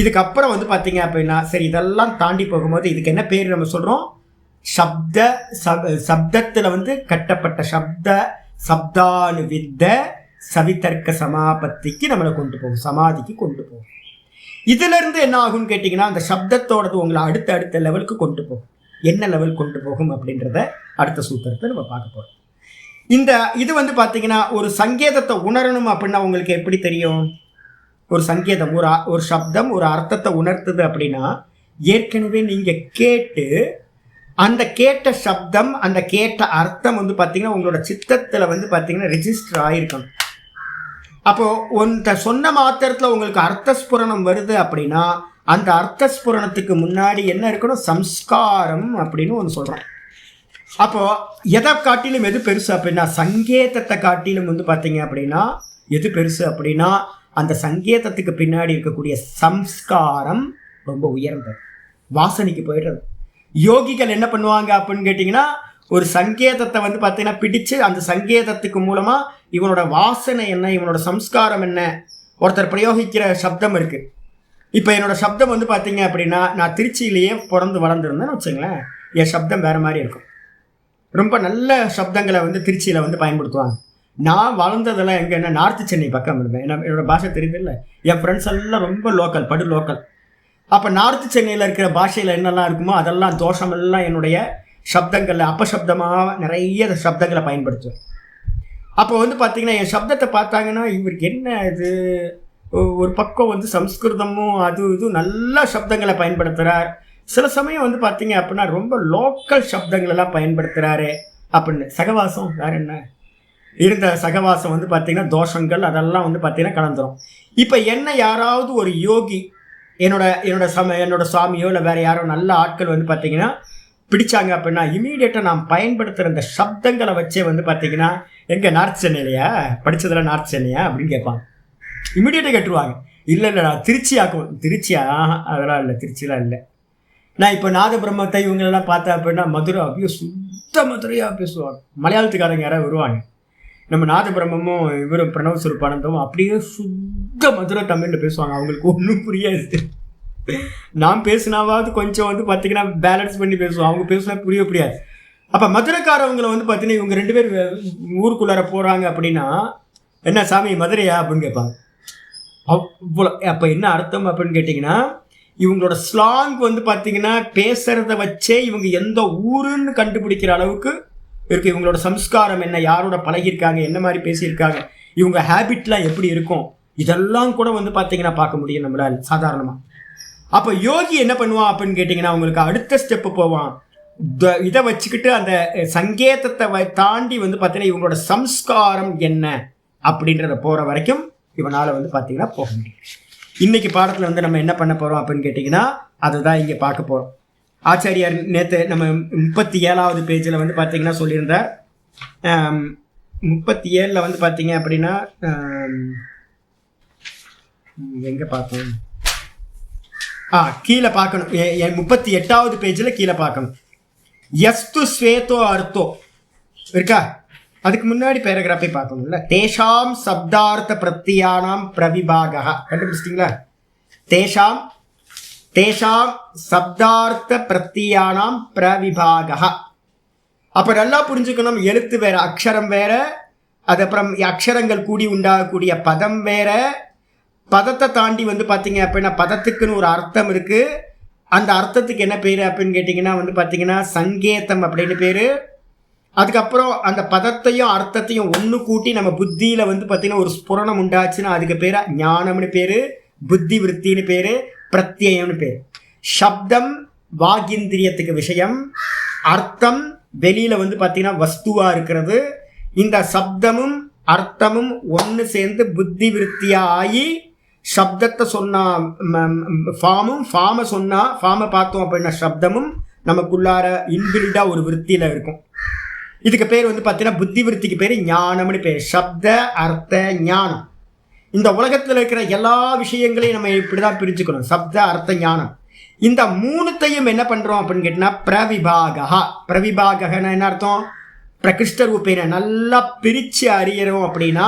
இதுக்கப்புறம் வந்து பார்த்தீங்க அப்படின்னா சரி இதெல்லாம் தாண்டி போகும்போது இதுக்கு என்ன பேர் நம்ம சொல்கிறோம், சப்தத்தில் வந்து கட்டப்பட்ட சப்தானுவித்த சவிதர்க்க சமாபத்திக்கு நம்மளை கொண்டு போகும், சமாதிக்கு கொண்டு போகும். இதிலிருந்து என்ன ஆகும்னு கேட்டிங்கன்னா அந்த சப்தத்தோடது உங்களை அடுத்த லெவலுக்கு கொண்டு போகும். என்ன லெவல் கொண்டு போகும் அப்படின்றத அடுத்த சூத்திரத்தை நம்ம பார்க்க போகிறோம். இது வந்து பார்த்தீங்கன்னா ஒரு சங்கேதத்தை உணரணும் அப்படின்னா உங்களுக்கு எப்படி தெரியும்? ஒரு சங்கேதம், ஒரு சப்தம் ஒரு அர்த்தத்தை உணர்த்துது அப்படின்னா ஏற்கனவே நீங்கள் கேட்டு அந்த கேட்ட சப்தம் அந்த கேட்ட அர்த்தம் வந்து பார்த்தீங்கன்னா உங்களோட சித்தத்தில் வந்து பார்த்தீங்கன்னா ரெஜிஸ்டர் ஆகிருக்கணும். அப்போது ஒன்றை சொன்ன மாத்திரத்தில் உங்களுக்கு அர்த்தஸ்புரணம் வருது அப்படின்னா அந்த அர்த்தஸ்புரணத்துக்கு முன்னாடி என்ன இருக்கணும், சம்ஸ்காரம் அப்படின்னு ஒன்று சொல்கிறோம். அப்போது எதை காட்டிலும் எது பெருசு அப்படின்னா சங்கேதத்தை காட்டிலும் வந்து பார்த்தீங்க அப்படின்னா எது பெருசு அப்படின்னா அந்த சங்கேதத்துக்கு பின்னாடி இருக்கக்கூடிய சம்ஸ்காரம் ரொம்ப உயர்ந்தது, வாசனைக்கு போயிடுறது. யோகிகள் என்ன பண்ணுவாங்க அப்படின்னு கேட்டிங்கன்னா ஒரு சங்கேதத்தை வந்து பார்த்தீங்கன்னா பிடிச்சு அந்த சங்கேதத்துக்கு மூலமாக இவனோட வாசனை என்ன, இவனோட சம்ஸ்காரம் என்ன. ஒருத்தர் பிரயோகிக்கிற சப்தம் இருக்குது. இப்போ என்னோட சப்தம் வந்து பார்த்தீங்க அப்படின்னா நான் திருச்சியிலேயே பிறந்து வளர்ந்துருந்தேன்னு வச்சுங்களேன், என் சப்தம் வேறு மாதிரி இருக்கும். ரொம்ப நல்ல சப்தங்களை வந்து திருச்சியில் வந்து பயன்படுத்துவாங்க. நான் வளர்ந்ததெல்லாம் எங்கன்னா நார்த்து சென்னை பக்கம் இருந்தேன். என்னோடய பாஷை தெரியுதில்ல, என் ஃப்ரெண்ட்ஸ் எல்லாம் ரொம்ப லோக்கல், படு லோக்கல். அப்போ நார்த்து சென்னையில் இருக்கிற பாஷையில் என்னெல்லாம் இருக்குமோ அதெல்லாம் தோஷமெல்லாம் என்னுடைய சப்தங்களில் அபசப்தமாக நிறைய சப்தங்களை பயன்படுத்துவேன். அப்போ வந்து பார்த்திங்கன்னா என் சப்தத்தை பார்த்தாங்கன்னா இவருக்கு என்ன இது, ஒரு பக்கம் வந்து சம்ஸ்கிருதமும் இதுவும் நல்ல சப்தங்களை பயன்படுத்துகிறார், சில சமயம் வந்து பார்த்தீங்க அப்படின்னா ரொம்ப லோக்கல் சப்தங்களெல்லாம் பயன்படுத்துகிறாரு அப்படின்னு. சகவாசம் வேறு என்ன, இருந்த சகவாசம் வந்து பார்த்திங்கன்னா தோஷங்கள் அதெல்லாம் வந்து பார்த்திங்கன்னா கலந்துரும். இப்போ என்ன யாராவது ஒரு யோகி என்னோட சுவாமியோ இல்லை வேறு யாரோ நல்ல ஆட்கள் வந்து பார்த்திங்கன்னா பிடிச்சாங்க அப்படின்னா இமீடியட்டாக நான் பயன்படுத்துகிற இந்த சப்தங்களை வச்சே வந்து பார்த்திங்கன்னா எங்கே நார்த் சென்னையிலையா படித்ததெல்லாம் நார்த் சென்னையா அப்படின்னு கேட்பாங்க. இமீடியட்டாக கேட்டுருவாங்க. இல்லை நான் திருச்சியா அதெல்லாம் இல்லை, திருச்சிலாம் இல்லை. நான் இப்போ நாத பிரம்மத்தை இவங்களெல்லாம் பார்த்தேன் அப்படின்னா மதுரை அப்படியே சுத்த மதுரையாக பேசுவாங்க. மலையாளத்துக்காரங்க யாராவது வருவாங்க, நம்ம நாதபிரமும் இவரும் பிரணவ சுரூபானந்தமும் அப்படியே சுத்த மதுரை தமிழில் பேசுவாங்க. அவங்களுக்கு ஒன்றும் புரியாது. நான் பேசினாவது கொஞ்சம் வந்து பார்த்தீங்கன்னா பேலன்ஸ் பண்ணி பேசுவோம், அவங்க பேசினா புரியாது. அப்போ மதுரைக்காரவங்களை வந்து பார்த்தீங்கன்னா இவங்க 2 பேர் ஊருக்குள்ளார போகிறாங்க அப்படின்னா, என்ன சாமி மதுரையா அப்படின்னு கேட்பாங்க. அவ்வளோ அப்போ என்ன அர்த்தம் அப்படின்னு கேட்டிங்கன்னா, இவங்களோட ஸ்லாங் வந்து பார்த்தீங்கன்னா பேசுகிறத வச்சே இவங்க எந்த ஊருன்னு கண்டுபிடிக்கிற அளவுக்கு இருக்குது. இவங்களோட சம்ஸ்காரம் என்ன, யாரோட பழகியிருக்காங்க, என்ன மாதிரி பேசியிருக்காங்க, இவங்க ஹேபிட்லாம் எப்படி இருக்கும், இதெல்லாம் கூட வந்து பார்த்தீங்கன்னா பார்க்க முடியும் நம்மளால் சாதாரணமாக. அப்போ யோகி என்ன பண்ணுவான் அப்படின்னு கேட்டிங்கன்னா, அவங்களுக்கு அடுத்த ஸ்டெப்பு போவான். இதை வச்சுக்கிட்டு அந்த சங்கேதத்தை தாண்டி வந்து பார்த்தீங்கன்னா இவங்களோட சம்ஸ்காரம் என்ன அப்படின்றத போகிற வரைக்கும் இவனால் வந்து பார்த்தீங்கன்னா போக முடியும். இன்னைக்கு பாடத்தில் வந்து நம்ம என்ன பண்ண போகிறோம் அப்படின்னு கேட்டிங்கன்னா, அதை தான் இங்கே பார்க்க போகிறோம். ஆச்சாரியார் நேற்று நம்ம 37வது பேஜில் வந்து பார்த்தீங்கன்னா சொல்லியிருந்தார். 37ல் வந்து பார்த்தீங்க அப்படின்னா எங்கே பார்த்தோம், கீழே பார்க்கணும். 38வது பேஜில் கீழே பார்க்கணும். எஸ்து ஸ்வேதோ அர்த்தோ இருக்கா, அதுக்கு முன்னாடி பேராகிராஃபை பார்க்கணும்ல. தேஷாம் சப்தார்த்த பிரத்தியானாம் பிரவிபாகா, கண்டுபிடிச்சிட்டிங்களா? தேஷாம் சப்தார்த்த பிரத்தியானாம் பிரவிபாகா. அப்போ நல்லா புரிஞ்சுக்கணும், எழுத்து வேற, அக்ஷரம் வேற, அதுக்கப்புறம் அக்ஷரங்கள் கூடி உண்டாகக்கூடிய பதம் வேற. பதத்தை தாண்டி வந்து பார்த்தீங்க அப்படின்னா பதத்துக்குன்னு ஒரு அர்த்தம் இருக்குது. அந்த அர்த்தத்துக்கு என்ன பேர் அப்படின்னு கேட்டிங்கன்னா வந்து பார்த்தீங்கன்னா சங்கேதம் அப்படின்னு பேர். அதுக்கப்புறம் அந்த பதத்தையும் அர்த்தத்தையும் ஒன்று கூட்டி நம்ம புத்தியில் வந்து பார்த்தீங்கன்னா ஒரு ஸ்புரணம் உண்டாச்சுன்னா அதுக்கு பேர் ஞானம்னு பேர், புத்தி விருத்தின்னு பேர், பிரத்யம்னு பேர். சப்தம் வாகிந்திரியத்துக்கு விஷயம், அர்த்தம் வெளியில் வந்து பார்த்தீங்கன்னா வஸ்துவாக இருக்கிறது. இந்த சப்தமும் அர்த்தமும் ஒன்று சேர்ந்து புத்தி விருத்தியாக ஆகி சப்தத்தை சொன்னால் ஃபார்மை சொன்னால் ஃபார்மை பார்த்தோம் அப்படின்னா சப்தமும் நமக்குள்ளார இன்பில்டாக ஒரு விருத்தியில் இருக்கும். இதுக்கு பேர் வந்து பார்த்தீங்கன்னா புத்தி விருத்திக்கு பேர் ஞானம்னு பேர். சப்த அர்த்த ஞானம். இந்த உலகத்தில் இருக்கிற எல்லா விஷயங்களையும் நம்ம இப்படி தான் பிரிச்சுக்கணும், சப்த அர்த்த ஞானம். இந்த மூணுத்தையும் என்ன பண்ணுறோம் அப்படின்னு கேட்டிங்கன்னா பிரவிபாகா. பிரவிபாகனா என்ன அர்த்தம்? பிரகிருஷ்ட ரூபேன நல்லா பிரித்து அறியறோம் அப்படின்னா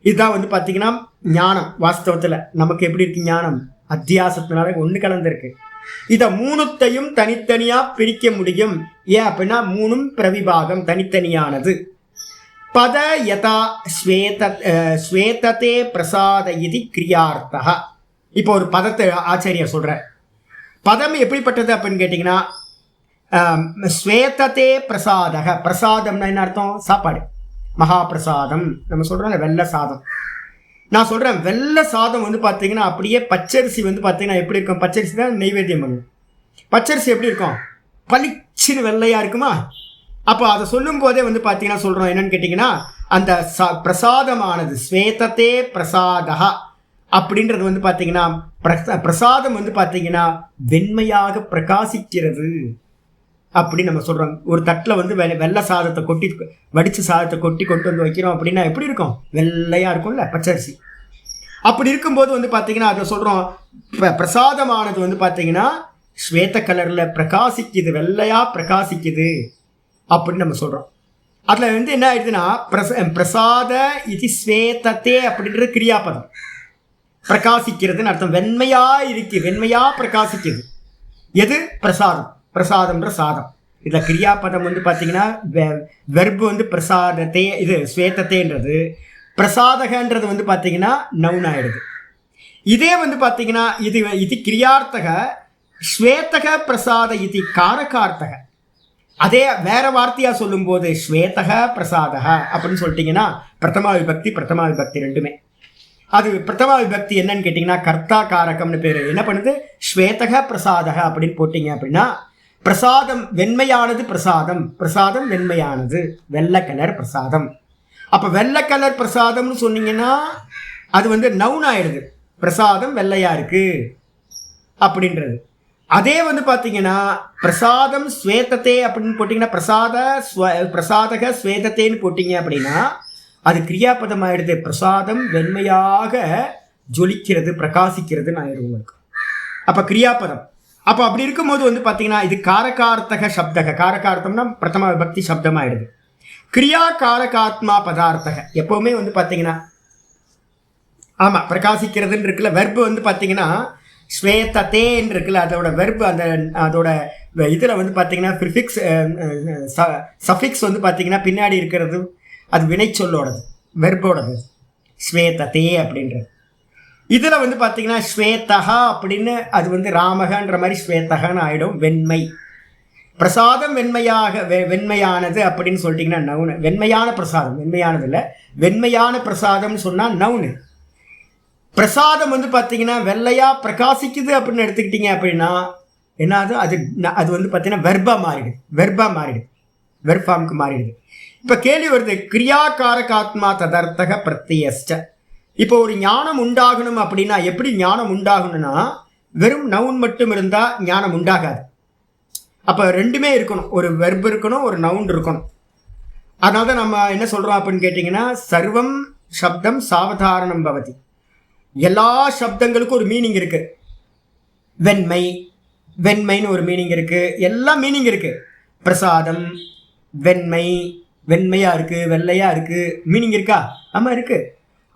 இதுதான் வந்து பார்த்தீங்கன்னா ஞானம். வாஸ்தவத்தில் நமக்கு எப்படி இருக்கு ஞானம்? அத்தியாசத்தினால ஒன்று கலந்துருக்கு. இதை மூணுத்தையும் தனித்தனியாக பிரிக்க முடியும். ஏன் அப்படின்னா மூணும் பிரவிபாகம், தனித்தனியானது. பத யதா ஸ்வேததே பிரசாத இது கிரியார்த்தா. இப்போ ஒரு பதத்தை ஆச்சாரியார் சொல்கிறார். பதம் எப்படிப்பட்டது அப்படின்னு கேட்டிங்கன்னா ஸ்வேததே பிரசாதக. பிரசாதம்னா என்ன அர்த்தம்? சாப்பாடு, மகாபிரசாதம். நம்ம சொல்கிறோம் வெள்ளை சாதம். நான் சொல்கிறேன் வெள்ளை சாதம் வந்து பார்த்தீங்கன்னா அப்படியே பச்சரிசி வந்து பார்த்தீங்கன்னா எப்படி இருக்கும்? பச்சரிசி தான் நெய்வேத்தியம் பண்ணும். பச்சரிசி எப்படி இருக்கும்? பளிச்சுன்னு வெள்ளையாக இருக்குமா? அப்போ அதை சொல்லும் போதே வந்து பார்த்தீங்கன்னா சொல்கிறோம் என்னன்னு கேட்டிங்கன்னா அந்த பிரசாதமானது ஸ்வேதத்தே பிரசாதா அப்படின்றது வந்து பார்த்தீங்கன்னா பிரசாதம் வந்து பார்த்தீங்கன்னா வெண்மையாக பிரகாசிக்கிறது அப்படி நம்ம சொல்கிறோம். ஒரு தட்டில் வந்து வெள்ளை சாதத்தை கொட்டி வடித்து சாதத்தை கொண்டு வந்து வைக்கிறோம் அப்படின்னா எப்படி இருக்கும்? வெள்ளையாக இருக்கும்ல பச்சரிசி. அப்படி இருக்கும்போது வந்து பார்த்தீங்கன்னா அதை சொல்கிறோம் பிரசாதமானது வந்து பார்த்தீங்கன்னா ஸ்வேத கலரில் பிரகாசிக்குது, வெள்ளையாக பிரகாசிக்குது அப்படின்னு நம்ம சொல்கிறோம். அதில் வந்து என்ன ஆயிடுதுன்னா பிரசாத இது ஸ்வேதத்தே அப்படின்றது கிரியாபதம். பிரகாசிக்கிறதுன்னு அர்த்தம். வெண்மையாக இருக்குது, வெண்மையாக பிரகாசிக்குது. எது? பிரசாதம். பிரசாதம்ன்ற சாதம். இதில் கிரியாபதம் வந்து பார்த்தீங்கன்னா வெர்பு வந்து பிரசாதத்தே, இது ஸ்வேதத்தேன்றது. பிரசாதகன்றது வந்து பார்த்தீங்கன்னா நவுன் ஆயிடுது. இதே வந்து பார்த்தீங்கன்னா இது கிரியார்த்தக. ஸ்வேதக பிரசாத இது காரகார்த்தக. அதே வேற வார்த்தையாக சொல்லும்போது ஸ்வேதக பிரசாதக அப்படின்னு சொல்லிட்டீங்கன்னா பிரதமா விபக்தி ரெண்டுமே. அது பிரதமா விபக்தி என்னன்னு கேட்டிங்கன்னா கர்த்தா காரகம்னு பேர். என்ன பண்ணுது? ஸ்வேதக பிரசாதக அப்படின்னு போட்டிங்க அப்படின்னா பிரசாதம் வெண்மையானது, பிரசாதம் வெண்மையானது, வெள்ளை கலர் பிரசாதம். அப்போ வெள்ளை கலர் பிரசாதம்னு சொன்னீங்கன்னா அது வந்து நவுன் ஆயிடுது. பிரசாதம் வெள்ளையா இருக்கு அப்படின்றது. அதே வந்து பார்த்தீங்கன்னா பிரசாதம் ஸ்வேதத்தே அப்படின்னு போட்டிங்கன்னா பிரசாதக ஸ்வேதத்தேன்னு போட்டிங்க அப்படின்னா அது கிரியாபதம் ஆயிடுது. பிரசாதம் வெண்மையாக ஜொலிக்கிறது, பிரகாசிக்கிறதுன்னு ஆயிடும் உங்களுக்கு. அப்போ கிரியாபதம். அப்போ அப்படி இருக்கும்போது வந்து பார்த்தீங்கன்னா இது காரகார்த்தக சப்தக, காரகார்த்தம்னா பிரதம விபக்தி சப்தமாயிடுது. கிரியா காரகாத்மா பதார்த்தக எப்பவுமே வந்து பார்த்தீங்கன்னா ஆமாம் பிரகாசிக்கிறதுன்னு இருக்குல்ல, வெர்பு வந்து பார்த்தீங்கன்னா ஸ்வேதத்தேன்னு இருக்குல்ல, அதோட வெர்பு அந்த அதோட இதில் வந்து பார்த்தீங்கன்னா ப்ரிஃபிக்ஸ் சஃபிக்ஸ் வந்து பார்த்தீங்கன்னா பின்னாடி இருக்கிறது அது வினைச்சொல்லோடது, வெர்போடது ஸ்வேதத்தே அப்படின்றது. இதில் வந்து பார்த்தீங்கன்னா ஸ்வேதகா அப்படின்னு அது வந்து ராமகன்ற மாதிரி ஸ்வேதகான்னு ஆகிடும். வெண்மை பிரசாதம் வெண்மையானது அப்படின்னு சொல்லிட்டிங்கன்னா நவுனு. வெண்மையான பிரசாதம், வெண்மையானது இல்லை, வெண்மையான பிரசாதம்னு சொன்னால் நவுனு. பிரசாதம் வந்து பார்த்தீங்கன்னா வெள்ளையாக பிரகாசிக்குது அப்படின்னு எடுத்துக்கிட்டீங்க அப்படின்னா என்னது, அது வந்து பார்த்தீங்கன்னா வெர்பா மாறிடுது, வெர்ஃபார்முக்கு மாறிடுது. இப்போ கேள்வி வருது, கிரியாகாரகாத்மா ததர்த்தக பிரத்யஸ்ட. இப்போ ஒரு ஞானம் உண்டாகணும் அப்படின்னா எப்படி ஞானம் உண்டாகணும்னா வெறும் நவுன் மட்டும் இருந்தால் ஞானம் உண்டாகாது. அப்போ ரெண்டுமே இருக்கணும், ஒரு வெர்பு இருக்கணும், ஒரு நவுன் இருக்கணும். அதனால தான் நம்ம என்ன சொல்கிறோம் அப்படின்னு கேட்டிங்கன்னா சர்வம் சப்தம் சாவதாரணம் பவதி. எல்லா சப்தங்களுக்கும் ஒரு மீனிங் இருக்குது. வெண்மைன்னு ஒரு மீனிங் இருக்குது, எல்லா மீனிங் இருக்குது. பிரசாதம் வெண்மையாக இருக்குது, வெள்ளையாக இருக்குது, மீனிங் இருக்கா? ஆமாம் இருக்குது.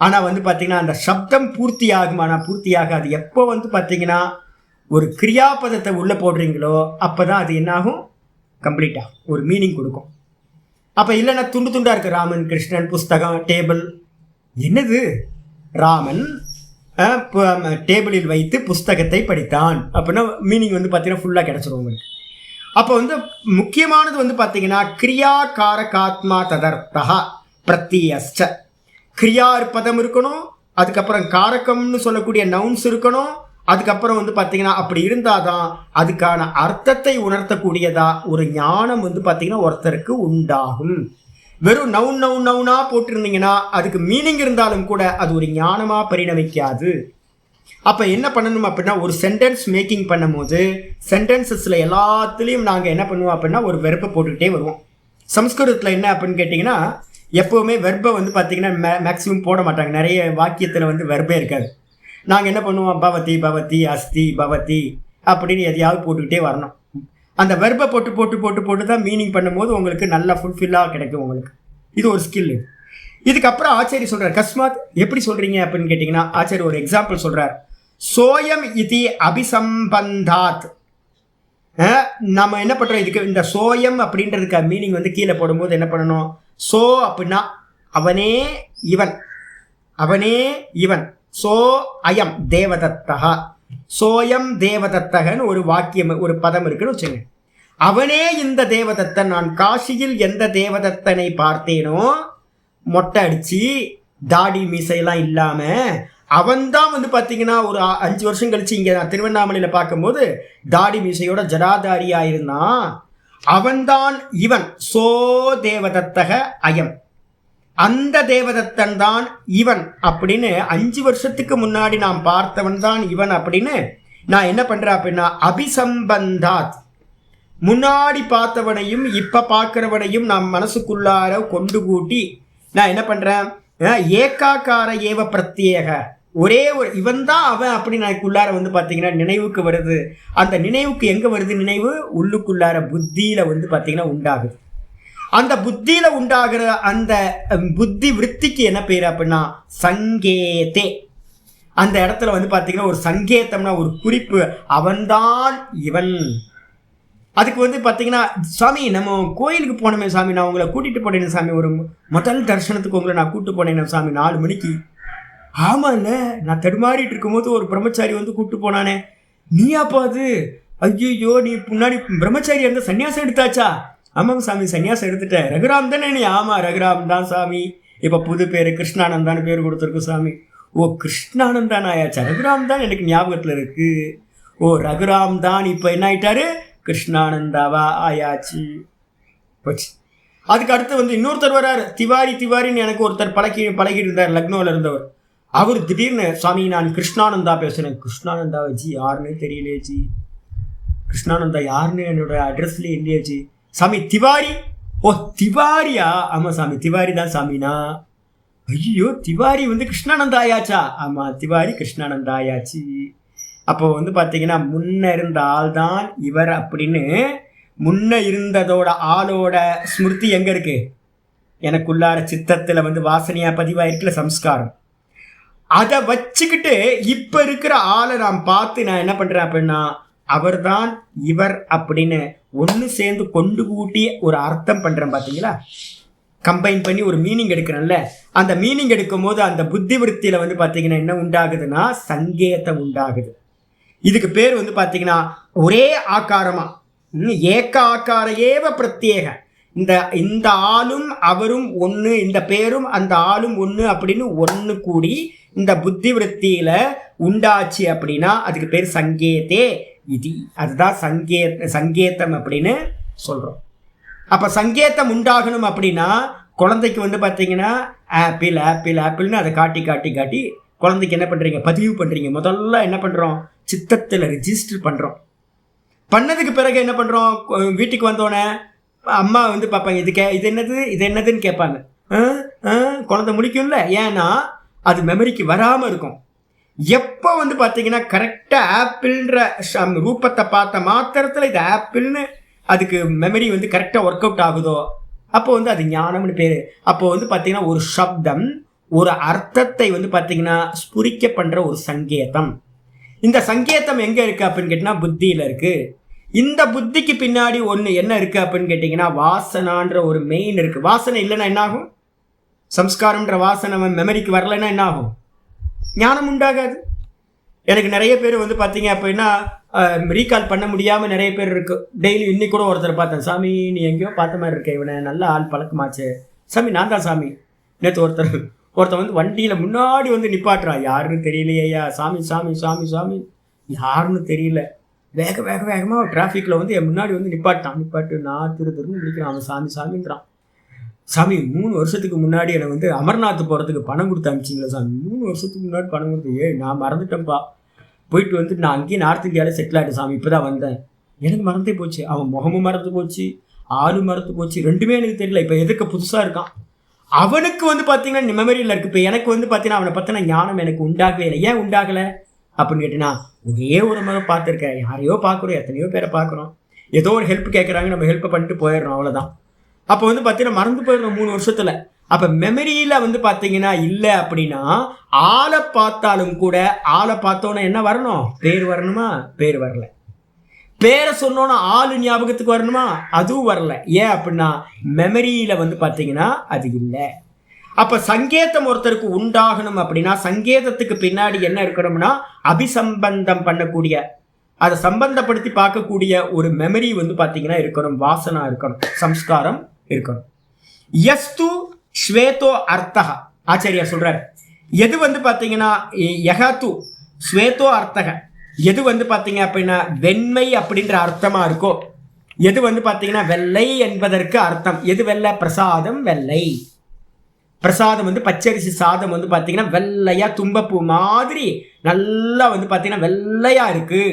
ஆனால் வந்து பார்த்திங்கன்னா அந்த சப்தம் பூர்த்தி ஆகும், ஆனால் பூர்த்தியாகாது. எப்போ வந்து பார்த்திங்கன்னா ஒரு கிரியாபதத்தை உள்ளே போடுறீங்களோ அப்போ தான் அது என்னாகும், கம்ப்ளீட்டாக ஒரு மீனிங் கொடுக்கும். அப்போ இல்லைன்னா துண்டு துண்டாக இருக்குது, ராமன் கிருஷ்ணன் புஸ்தகம் டேபிள். என்னது ராமன் டேபிளில் வைத்து புஸ்தகத்தை படித்தான் அப்படின்னா மீனிங் வந்து பார்த்தீங்கன்னா ஃபுல்லாக கிடச்சிரும் உங்களுக்கு. அப்போ வந்து முக்கியமானது வந்து பார்த்தீங்கன்னா கிரியா காரகாத்மா ததர்த்தா பிரத்யஸ்ச. கிரியா பதம் இருக்கணும், அதுக்கப்புறம் காரகம்னு சொல்லக்கூடிய நவுன்ஸ் இருக்கணும், அதுக்கப்புறம் வந்து பார்த்தீங்கன்னா அப்படி இருந்தால் தான் அதுக்கான அர்த்தத்தை உணர்த்தக்கூடியதா ஒரு ஞானம் வந்து பார்த்தீங்கன்னா ஒருத்தருக்கு உண்டாகும். வெறும் நவுனா போட்டிருந்தீங்கன்னா அதுக்கு மீனிங் இருந்தாலும் கூட அது ஒரு ஞானமாக பரிணமிக்காது. அப்போ என்ன பண்ணணும் அப்படின்னா ஒரு சென்டென்ஸ் மேக்கிங் பண்ணும்போது சென்டென்சஸில் எல்லாத்துலேயும் நாங்கள் என்ன பண்ணுவோம் அப்படின்னா ஒரு வெர்பை போட்டுக்கிட்டே வருவோம். சம்ஸ்கிருதத்தில் என்ன அப்படின்னு கேட்டிங்கன்னா எப்போவுமே வெர்பை வந்து பார்த்திங்கன்னா மேக்ஸிமம் போட மாட்டாங்க. நிறைய வாக்கியத்தில் வந்து வெர்பே இருக்காது. நாங்கள் என்ன பண்ணுவோம், பவதி அஸ்தி பவதி அப்படின்னு எதையாவது போட்டுக்கிட்டே வரணும். அந்த வெர்பை போட்டு தான் மீனிங் பண்ணும்போது உங்களுக்கு நல்லா ஃபுல்ஃபில்லாக கிடைக்கும் உங்களுக்கு. இது ஒரு ஸ்கில். இதுக்கப்புறம் ஆச்சாரி சொல்கிறார் கஸ்மாத் எப்படி சொல்கிறீங்க அப்படின்னு கேட்டிங்கன்னா ஆச்சாரி ஒரு எக்ஸாம்பிள் சொல்கிறார். சோயம் இது அபிசம்பந்தாத். நம்ம என்ன பண்ணுறோம், இதுக்கு இந்த சோயம் அப்படின்றதுக்கு மீனிங் வந்து கீழே போடும்போது என்ன பண்ணணும், சோ அப்படின்னா அவனே இவன் சோ அயம் தேவதத்தகா. சோயம் தேவதத்தகன்னு ஒரு வாக்கியம் ஒரு பதம் இருக்குன்னு வச்சுங்க. அவனே இந்த தேவதத்தன், நான் காசியில் எந்த தேவதத்தனை பார்த்தேனோ மொட்டை அடிச்சு தாடி மீசையெல்லாம் இல்லாம அவன்தான் வந்து பார்த்தீங்கன்னா ஒரு 5 வருஷம் கழிச்சு இங்கே நான் திருவண்ணாமலையில் பார்க்கும்போது தாடி மீசையோட ஜடாதாரியா இருந்தான். அவன்தான் இவன். சோ தேவதத்தக அயம், அந்த தேவதத்தன் தான் இவன் அப்படின்னு 5 வருஷத்துக்கு முன்னாடி நான் பார்த்தவன் தான் இவன் அப்படின்னு நான் என்ன பண்றேன் அப்படின்னா அபிசம்பந்தாத், முன்னாடி பார்த்தவனையும் இப்ப பார்க்கிறவனையும் நான் மனசுக்குள்ளார கொண்டு கூட்டி நான் என்ன பண்றேன், ஏகாக்கார ஏவ பிரத்யேக, ஒரே ஒரு இவன் தான் அவன் அப்படின்னு எனக்குள்ளார வந்து பார்த்தீங்கன்னா நினைவுக்கு வருது. அந்த நினைவுக்கு எங்க வருது, நினைவு உள்ளுக்குள்ளார புத்தியில வந்து பார்த்தீங்கன்னா உண்டாகுது. அந்த புத்தியில உண்டாகிற அந்த புத்தி விருத்திக்கு என்ன பேர் அப்படின்னா சங்கேதே. அந்த இடத்துல வந்து பார்த்தீங்கன்னா ஒரு சங்கேதம்னா ஒரு குறிப்பு, அவன்தான் இவன். அதுக்கு வந்து பார்த்தீங்கன்னா சாமி நம்ம கோயிலுக்கு போனோமே சாமி, நான் உங்களை கூட்டிகிட்டு போனேன் சாமி, ஒரு முதல் தரிசனத்துக்கு உங்களை நான் கூப்பிட்டு போனேன் சாமி 4 மணிக்கு. ஆமாம் இல்லை, நான் தடுமாறிட்டு இருக்கும்போது ஒரு பிரம்மச்சாரி வந்து கூப்பிட்டு போனானே, நீயாப்பா அது? ஐயோ நீ முன்னாடி பிரம்மச்சாரி இருந்தால் சன்னியாசம் எடுத்தாச்சா? ஆமாங்க சாமி சன்னியாசம் எடுத்துட்டேன். ரகுராம் தானே நீ? ஆமாம் ரகுராம் தான் சாமி. இப்போ புது பேர் கிருஷ்ணானந்தான்னு பேர் கொடுத்துருக்கு சாமி. ஓ கிருஷ்ணானந்தான் ஆயாச்சா? ரகுராம் தான் எனக்கு ஞாபகத்தில் இருக்கு. ஓ ரகுராம் தான் இப்போ என்ன ஆயிட்டாரு, கிருஷ்ணானந்தாவா ஆயாச்சு போச்சு. அதுக்கு அடுத்து வந்து இன்னொருத்தர் வர்றாரு, திவாரின்னு எனக்கு ஒருத்தர் பழகி இருந்தார், லக்னோவில் இருந்தவர். அவர் திடீர்னு சாமி நான் கிருஷ்ணானந்தா பேசுகிறேன். கிருஷ்ணானந்தா ஜி யாருன்னே தெரியலையே ஜி, கிருஷ்ணானந்தா யாருன்னு என்னோட அட்ரஸ்லேயே இல்லையே ஜி. சாமி திவாரி? ஓ திவாரியா? ஆமாம் சாமி திவாரி தான் சாமினா. ஐயோ திவாரி வந்து கிருஷ்ணானந்தா ஆயாச்சா? ஆமாம் திவாரி கிருஷ்ணானந்தா ஆயாச்சு. அப்போ வந்து பார்த்தீங்கன்னா முன்ன இருந்த ஆள் தான் இவர் அப்படின்னு முன்ன இருந்ததோட ஆளோட ஸ்மிருதி எங்கே இருக்கு? எனக்குள்ளார சித்தத்தில் வந்து வாசனையா பதிவாயிருக்குல சம்ஸ்காரம். அதை வச்சுக்கிட்டு இப்போ இருக்கிற ஆளை நான் பார்த்து நான் என்ன பண்ணுறேன் அப்படின்னா அவர் தான் இவர் அப்படின்னு ஒன்று சேர்ந்து கொண்டு கூட்டி ஒரு அர்த்தம் பண்ணுறேன். பார்த்தீங்களா? கம்பைன் பண்ணி ஒரு மீனிங் எடுக்கிறேன்ல, அந்த மீனிங் எடுக்கும் போது அந்த புத்தி விருத்தியில் வந்து பார்த்தீங்கன்னா என்ன உண்டாகுதுன்னா சங்கேதம் உண்டாகுது. இதுக்கு பேர் வந்து பார்த்தீங்கன்னா ஒரே ஆக்காரமா ஏக்க ஆக்கார ஏவ பிரத்யேக. இந்த ஆளும் அவரும் ஒன்று, இந்த பேரும் அந்த ஆளும் ஒன்று அப்படின்னு ஒன்று கூடி இந்த புத்தி விருத்தியில உண்டாச்சு அப்படின்னா அதுக்கு பேர் சங்கேதே இது. அதுதான் சங்கேதம் அப்படின்னு சொல்றோம். அப்ப சங்கேதம் உண்டாகணும் அப்படின்னா குழந்தைக்கு வந்து பார்த்தீங்கன்னா ஆப்பிள் ஆப்பிள் ஆப்பிள்னு அதை காட்டி காட்டி காட்டி குழந்தைக்கு என்ன பண்றீங்க? பதிவு பண்றீங்க. முதல்ல என்ன பண்றோம்? சித்தத்தில் ரிஜிஸ்டர் பண்றோம். பண்ணதுக்கு பிறகு என்ன பண்றோம்? வீட்டுக்கு வந்தோடனே அம்மா வந்து பார்ப்பாங்க, இது என்னதுன்னு கேட்பாங்க. குழந்தை முடிக்கும்ல, ஏன்னா அது மெமரிக்கு வராமல் இருக்கும். எப்போ வந்து பார்த்தீங்கன்னா கரெக்டாக ஆப்பிள்ன்ற ரூபத்தை பார்த்த மாத்திரத்தில் இது ஆப்பிள்னு அதுக்கு மெமரி வந்து கரெக்டாக ஒர்க் அவுட் ஆகுதோ அப்போ வந்து அது ஞானம்னு பேர். அப்போ வந்து பார்த்தீங்கன்னா ஒரு சப்தம் ஒரு அர்த்தத்தை வந்து பார்த்தீங்கன்னா ஸ்புரிக்க பண்ணுற ஒரு சங்கேதம். இந்த சங்கேதம் எங்கே இருக்குது அப்படின்னு கேட்டிங்கன்னா புத்தியில் இருக்குது. இந்த புத்திக்கு பின்னாடி ஒன்று என்ன இருக்குது அப்படின்னு கேட்டிங்கன்னா வாசனான்ற ஒரு மெயின் இருக்குது. வாசனை இல்லைன்னா என்ன ஆகும்? சம்ஸ்காரம்ன்ற வாசனை மெமரிக்கு வரலைன்னா என்ன ஆகும்? ஞானம் உண்டாகாது. எனக்கு நிறைய பேர் வந்து பார்த்தீங்க அப்படின்னா ரீகால் பண்ண முடியாமல் நிறைய பேர் இருக்கு. டெய்லி இன்னைக்கு கூட ஒருத்தர் பார்த்தேன், சாமி நீ எங்கேயோ பார்த்த மாதிரி இருக்க, இவனை நல்ல ஆள் பழக்கமாச்சு. சாமி நான் தான் சாமி. நேற்று ஒருத்தர் வந்து வண்டியில் முன்னாடி வந்து நிப்பாட்டுறான், யாருன்னு தெரியலையா, சாமி சாமி சாமி சாமி யாருன்னு தெரியல, வேகமாக டிராஃபிக்கில் வந்து என் முன்னாடி வந்து நிப்பாட்டு நான் திருன்னு பிடிக்கிறான், அவன் சாமி சாமின்றான். சாமி 3 வருஷத்துக்கு முன்னாடி எனக்கு வந்து அமர்நாத் போகிறதுக்கு பணம் கொடுத்து அனுப்பிச்சிங்களா சாமி? 3 வருஷத்துக்கு முன்னாடி பணம் கொடுத்து நான் மறந்துட்டேன்ப்பா. போயிட்டு வந்து நான் அங்கேயும் நார்த் இந்தியாவில் செட்டில் ஆகிட்டேன் சாமி, இப்போ தான் வந்தேன். எனக்கு மறந்தே போச்சு. அவன் முகமும் மறந்து போச்சு, ஆளும் மறந்து போச்சு, ரெண்டுமே எனக்கு தெரியல. இப்போ எதுக்கு புதுசாக இருக்கான். அவனுக்கு வந்து பார்த்தீங்கன்னா மெமரியில் இருக்குது. இப்போ எனக்கு வந்து பார்த்தீங்கன்னா அவனை பற்றின ஞானம் எனக்கு உண்டாகவே இல்லை. ஏன் உண்டாகலை அப்படின்னு கேட்டிங்கன்னா ஒரே ஒரு முறை பார்த்துருக்கேன். யாரையோ பார்க்குறோம், எத்தனையோ பேரை பார்க்குறோம், ஏதோ ஒரு ஹெல்ப் கேட்குறாங்க, நம்ம ஹெல்ப் பண்ணிட்டு போயிடுறோம், அவ்வளோதான். அப்போ வந்து பார்த்தீங்கன்னா மறந்து போயிடுறோம் 3 வருஷத்தில். அப்போ மெமரியில் வந்து பார்த்தீங்கன்னா இல்லை அப்படின்னா ஆளை பார்த்தாலும் கூட ஆளை பார்த்தோன்னே என்ன வரணும்? பேர் வரணுமா? பேர் வரல. பேரை சொன்னோன்னா ஆளு ஞாபகத்துக்கு வரணுமா? அதுவும் வரல. ஏன் அப்படின்னா மெமரியில் வந்து பார்த்தீங்கன்னா அது இல்லை. அப்போ சங்கேதம் ஒருத்தருக்கு உண்டாகணும் அப்படின்னா சங்கேதத்துக்கு பின்னாடி என்ன இருக்கணும்னா அபிசம்பந்தம் பண்ணக்கூடிய, அதை சம்பந்தப்படுத்தி பார்க்கக்கூடிய ஒரு மெமரி வந்து பார்த்தீங்கன்னா இருக்கணும், வாசனா இருக்கணும், சம்ஸ்காரம் இருக்கணும். யஸ்து ஸ்வேதோ அர்த்தக. ஆச்சாரியா சொல்றார், எது வந்து பார்த்தீங்கன்னா யகத்து ஸ்வேதோ அர்த்தக, எது வந்து பார்த்தீங்க அப்படின்னா வெண்மை அப்படின்ற அர்த்தமா இருக்கோ, எது வந்து பார்த்தீங்கன்னா வெள்ளை என்பதற்கு அர்த்தம், எது வெள்ளை? பிரசாதம் வெள்ளை. பிரசாதம் வந்து பச்சரிசி சாதம் வந்து பார்த்தீங்கன்னா வெள்ளையா தும்பப்பூ மாதிரி நல்லா வந்து பார்த்தீங்கன்னா வெள்ளையா இருக்கு.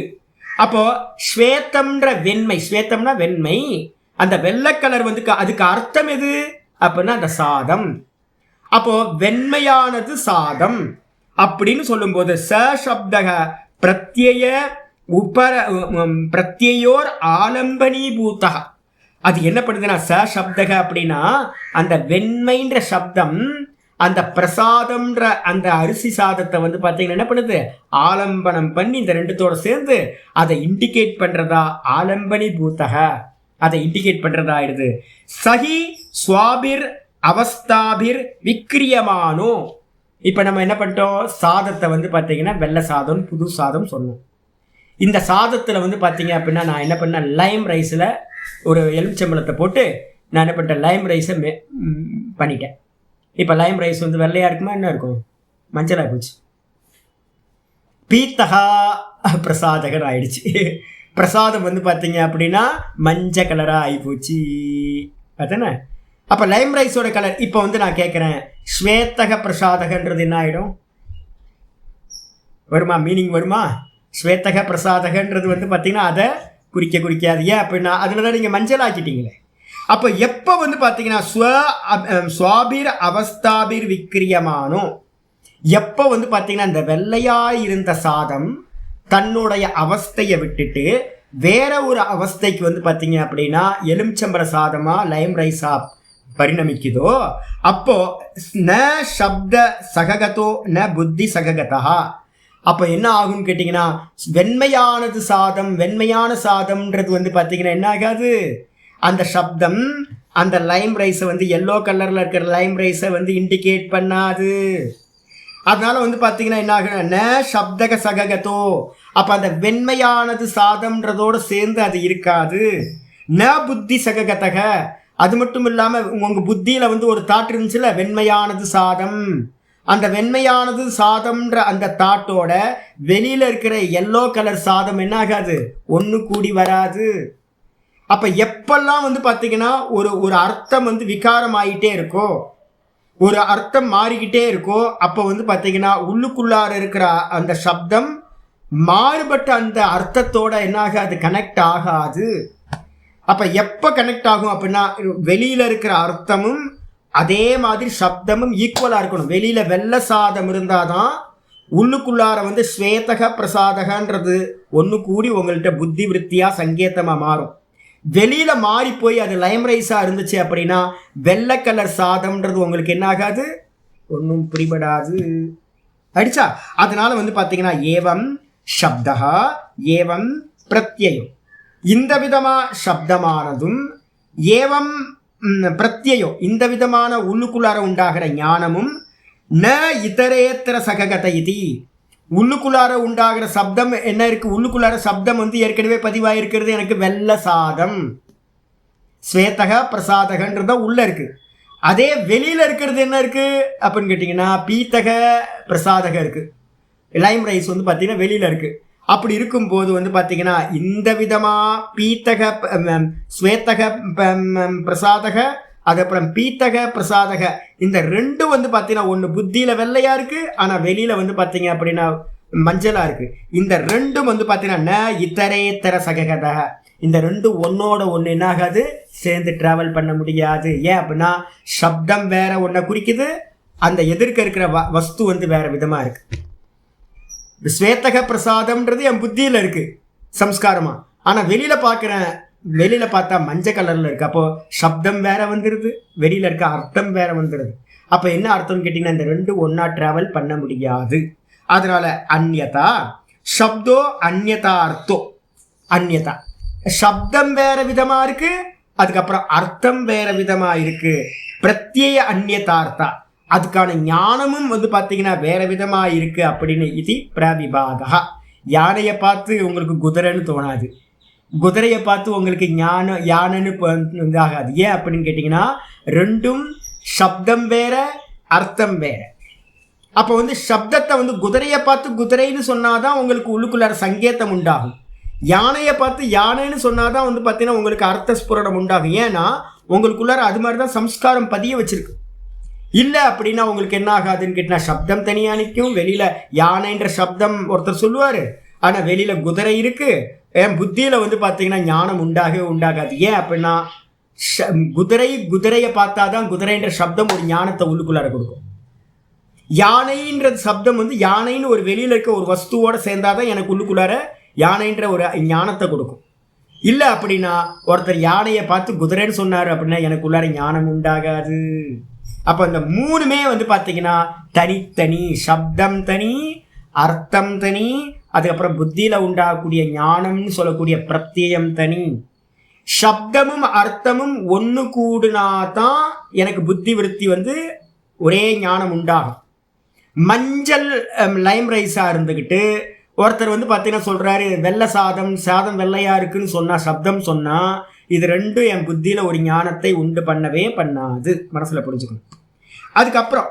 அப்போ ஸ்வேதம்ன்ற வெண்மை, ஸ்வேதம்னா வெண்மை, அந்த வெள்ளை கலர் வந்து அதுக்கு அர்த்தம் எது அப்படின்னா அந்த சாதம். அப்போ வெண்மையானது சாதம் அப்படின்னு சொல்லும்போது சப்தக பிரத்யய பிரத்யோர் ஆலம்பனீபூதக. அது என்ன பண்ணுதுன்னா சப்தக அப்படின்னா அந்த வெண்மைன்ற சப்தம் அந்த பிரசாதம்ன்ற அந்த அரிசி சாதத்தை வந்து பார்த்தீங்கன்னா என்ன பண்ணுது? ஆலம்பனம் பண்ணி இந்த ரெண்டுத்தோட சேர்ந்து அதை இண்டிகேட் பண்ணுறதா ஆலம்பனி பூத்தக, அதை இண்டிகேட் பண்ணுறதா ஆயிடுது. சஹி ஸ்வாபிர் அவஸ்தாபிர் விக்ரியமானோ. இப்போ நம்ம என்ன பண்ணிட்டோம்? சாதத்தை வந்து பார்த்தீங்கன்னா வெள்ளை சாதம் புது சாதம் சொன்னோம். இந்த சாதத்தில் வந்து பார்த்தீங்க அப்படின்னா நான் என்ன பண்ணேன்? லைம் ரைஸில் ஒரு எலுமிச்சம்பழத்தை போட்டு நான் என்ன பண்ணிட்டேன்? லைம் ரைஸை பண்ணிட்டேன். இப்போ லைம் ரைஸ் வந்து வெள்ளையாக இருக்குமா? என்ன இருக்கும்? மஞ்சளாக போச்சு. பீத்தகா பிரசாதகர் ஆயிடுச்சு. பிரசாதம் வந்து பார்த்தீங்க அப்படின்னா மஞ்சள் கலராக ஆகிப்போச்சு. அதானே? அப்போ லைம் ரைஸோட கலர். இப்போ வந்து நான் கேட்குறேன், ஸ்வேத்தக பிரசாதகன்றது என்ன ஆகிடும்? வருமா? மீனிங் வருமா? ஸ்வேத்தக பிரசாதகன்றது வந்து பார்த்தீங்கன்னா அதை குறிக்காது. ஏன் அப்படின்னா அதில் தான் நீங்கள் மஞ்சள் ஆக்கிட்டீங்களே. அப்போ எப்போ வந்து பார்த்தீங்கன்னா ஸ்வாபிர் அவஸ்தாபிர் விக்ரியமானோ, எப்போ வந்து பார்த்தீங்கன்னா இந்த வெள்ளையாக இருந்த சாதம் தன்னுடைய அவஸ்தையை விட்டுட்டு வேற ஒரு அவஸ்தைக்கு வந்து பார்த்தீங்க அப்படின்னா எலுமிச்சம்பர சாதமா லைம் ரைஸா பரிணமிக்குதோ அப்போ ந சப்த சககதோ ந புத்தி சககதா. அப்போ என்ன ஆகும்னு கேட்டிங்கன்னா வெண்மையான சாதம்ன்றது வந்து பார்த்தீங்கன்னா என்ன ஆகாது, அந்த சப்தம் அந்த லைம் ரைஸை வந்து எல்லோ கலரில் இருக்கிற லைம் ரைஸை வந்து இண்டிகேட் பண்ணாது. அதனால வந்து பார்த்தீங்கன்னா என்ன ஆகுனா ந சப்தக சககதோ, அப்போ அந்த வெண்மையானது சாதம்ன்றதோடு சேர்ந்து அது இருக்காது. ந புத்தி சககதக, அது மட்டும் இல்லாமல் உங்கள் புத்தியில் வந்து ஒரு தாட் இருந்துச்சுல வெண்மையானது சாதம், அந்த வெண்மையானது சாதம்ன்ற அந்த தாட்டோட வெளியில் இருக்கிற எல்லோ கலர் சாதம் என்ன ஆகாது, ஒன்று கூடி வராது. அப்போ எப்பெல்லாம் வந்து பார்த்தீங்கன்னா ஒரு அர்த்தம் வந்து விகாரம் ஆகிட்டே இருக்கோ, ஒரு அர்த்தம் மாறிக்கிட்டே இருக்கோ, அப்போ வந்து பார்த்தீங்கன்னா உள்ளுக்குள்ளார இருக்கிற அந்த சப்தம் மாறுபட்ட அந்த அர்த்தத்தோட என்ன ஆகாது, கனெக்ட் ஆகாது. அப்போ எப்போ கனெக்ட் ஆகும் அப்படின்னா வெளியில் இருக்கிற அர்த்தமும் அதே மாதிரி சப்தமும் ஈக்குவலாக இருக்கணும். வெளியில் வெள்ளை சாதம் இருந்தால் தான் உள்ளுக்குள்ளார வந்து ஸ்வேதக பிரசாதகன்றது ஒன்று கூடி உங்கள்கிட்ட புத்தி விருத்தியாக சங்கேதமாக மாறும். வெளியில் மாறி போய் அது லைம் ரைஸாக இருந்துச்சு அப்படின்னா வெள்ளை கலர் சாதம்ன்றது உங்களுக்கு என்ன ஆகாது, ஒன்றும் புரிபடாது. அடிச்சா அதனால வந்து பார்த்தீங்கன்னா ஏவம் சப்தா ஏவம் பிரத்யம், இந்த விதமாக சப்தமானதும் ஏவம் பிரத்யம் இந்த விதமான உள்ளுக்குள்ளார உண்டாகிற ஞானமும் ந இதரேத்தர சககத இது, உள்ளுக்குள்ளார உண்டாகிற சப்தம் என்ன இருக்கு, உள்ளுக்குள்ளார சப்தம் வந்து ஏற்கனவே பதிவாயிருக்கிறது எனக்கு வெள்ள சாதம் ஸ்வேதக பிரசாதகன்றத உள்ள இருக்கு. அதே வெளியில இருக்கிறது என்ன இருக்கு அப்படின்னு கேட்டிங்கன்னா பீத்தக பிரசாதக இருக்கு. லைம் ரைஸ் வந்து பார்த்தீங்கன்னா வெளியில இருக்கு. அப்படி இருக்கும்போது வந்து பார்த்தீங்கன்னா இந்த விதமாக பீத்தக ஸ்வேத்தக பிரசாதக அதுக்கப்புறம் பீத்தக பிரசாதக இந்த ரெண்டும் வந்து பார்த்தீங்கன்னா ஒன்று புத்தியில் வெள்ளையாக இருக்குது, ஆனால் வெளியில் வந்து பார்த்தீங்க அப்படின்னா மஞ்சளாக இருக்குது. இந்த ரெண்டும் வந்து பார்த்தீங்கன்னா ந இதரேத்தர சககத, இந்த ரெண்டும் ஒன்னோட ஒன்று என்ன ஆகாது, சேர்ந்து ட்ராவல் பண்ண முடியாது. ஏன் அப்படின்னா சப்தம் வேற ஒன்றை குறிக்குது, அந்த எதிர்க்க இருக்கிற வஸ்து வந்து வேற விதமாக இருக்குது. ஸ்வேத்தக பிரசாதம்ன்றது என் புத்தியில் இருக்குது சம்ஸ்காரமாக, ஆனால் வெளியில் பார்த்தா மஞ்சள் கலரில் இருக்குது. அப்போது சப்தம் வேற வந்துடுது, வெளியில் இருக்க அர்த்தம் வேற வந்துடுது. அப்போ என்ன அர்த்தம்னு கேட்டிங்கன்னா இந்த ரெண்டும் ஒன்றா ட்ராவல் பண்ண முடியாது. அதனால் அந்யதா சப்தோ அந்யதா அர்த்தோ, அந்யதா சப்தம் வேற விதமாக இருக்குது, அதுக்கப்புறம் அர்த்தம் வேற விதமாக இருக்குது. பிரத்யேய அந்யதார்த்தா, அதுக்கான ஞானமும் வந்து பார்த்தீங்கன்னா வேற விதமாக இருக்குது அப்படின்னு இது பிரவிபாகா. யானையை பார்த்து உங்களுக்கு குதிரைன்னு தோணாது, குதிரையை பார்த்து உங்களுக்கு யானைன்னு ஆகாது. ஏன் அப்படின்னு கேட்டிங்கன்னா ரெண்டும் சப்தம் வேற அர்த்தம் வேற. அப்போ வந்து சப்தத்தை வந்து குதிரையை பார்த்து குதிரைன்னு சொன்னாதான் உங்களுக்கு உள்ளுக்குள்ளார சங்கேதம் உண்டாகும், யானையை பார்த்து யானைன்னு சொன்னாதான் வந்து பார்த்தீங்கன்னா உங்களுக்கு அர்த்த ஸ்புரணம் உண்டாகும். ஏன்னா உங்களுக்குள்ளார அது மாதிரி தான் சம்ஸ்காரம் பதிய வச்சிருக்கு. இல்லை அப்படின்னா உங்களுக்கு என்ன ஆகாதுன்னு கேட்டால் சப்தம் தனியாக நிற்கும். வெளியில் யானைன்ற சப்தம் ஒருத்தர் சொல்லுவார், ஆனால் வெளியில் குதிரை இருக்குது. என் புத்தியில் வந்து பார்த்தீங்கன்னா ஞானம் உண்டாகாது. ஏன் அப்படின்னா குதிரையை பார்த்தா தான் குதிரைன்ற சப்தம் ஒரு ஞானத்தை உள்ளுக்குள்ளார கொடுக்கும். யானைன்ற சப்தம் வந்து யானைன்னு ஒரு வெளியில் இருக்க ஒரு வஸ்துவோடு சேர்ந்தாதான் எனக்கு உள்ளுக்குள்ளார யானைன்ற ஒரு ஞானத்தை கொடுக்கும். இல்லை அப்படின்னா ஒருத்தர் யானையை பார்த்து குதிரைன்னு சொன்னார் அப்படின்னா எனக்கு உள்ளார ஞானம் உண்டாகாது. அப்போ இந்த மூணுமே வந்து பார்த்தீங்கன்னா தனித்தனி, சப்தம் தனி, அர்த்தம் தனி, அதுக்கப்புறம் புத்தியில் உண்டாகக்கூடிய ஞானம்னு சொல்லக்கூடிய பிரத்யம் தனி. சப்தமும் அர்த்தமும் ஒன்று கூடுனா தான் எனக்கு புத்தி விருத்தி வந்து ஒரே ஞானம் உண்டாகும். மஞ்சள் லைம் ரைஸாக இருந்துக்கிட்டு ஒருத்தர் வந்து பார்த்தீங்கன்னா சொல்கிறாரு வெள்ளை சாதம் வெள்ளையாக இருக்குன்னு சொன்னால் சப்தம் சொன்னால் இது ரெண்டும் என் புத்தியில் ஒரு ஞானத்தை உண்டு பண்ணவே பண்ணாது, மனசில் புரிஞ்சுக்கணும். அதுக்கப்புறம்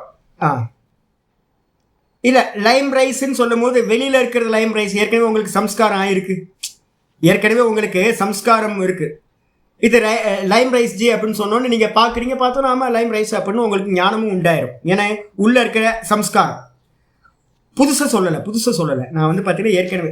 இல்லை லைம் ரைஸ்ன்னு சொல்லும் போது வெளியில் இருக்கிறது லைம் ரைஸ் ஏற்கனவே உங்களுக்கு சம்ஸ்காரம் ஆகிருக்கு, ஏற்கனவே உங்களுக்கு சம்ஸ்காரம் இருக்குது. இது லைம் ரைஸ் ஜி அப்படின்னு சொன்னோன்னு நீங்கள் பார்த்தோன்னா ஆமாம் லைம் ரைஸ் அப்படின்னு உங்களுக்கு ஞானமும் உண்டாயிரும். ஏன்னா உள்ளே இருக்கிற சம்ஸ்காரம் புதுசாக சொல்லலை. நான் வந்து பார்த்தீங்கன்னா ஏற்கனவே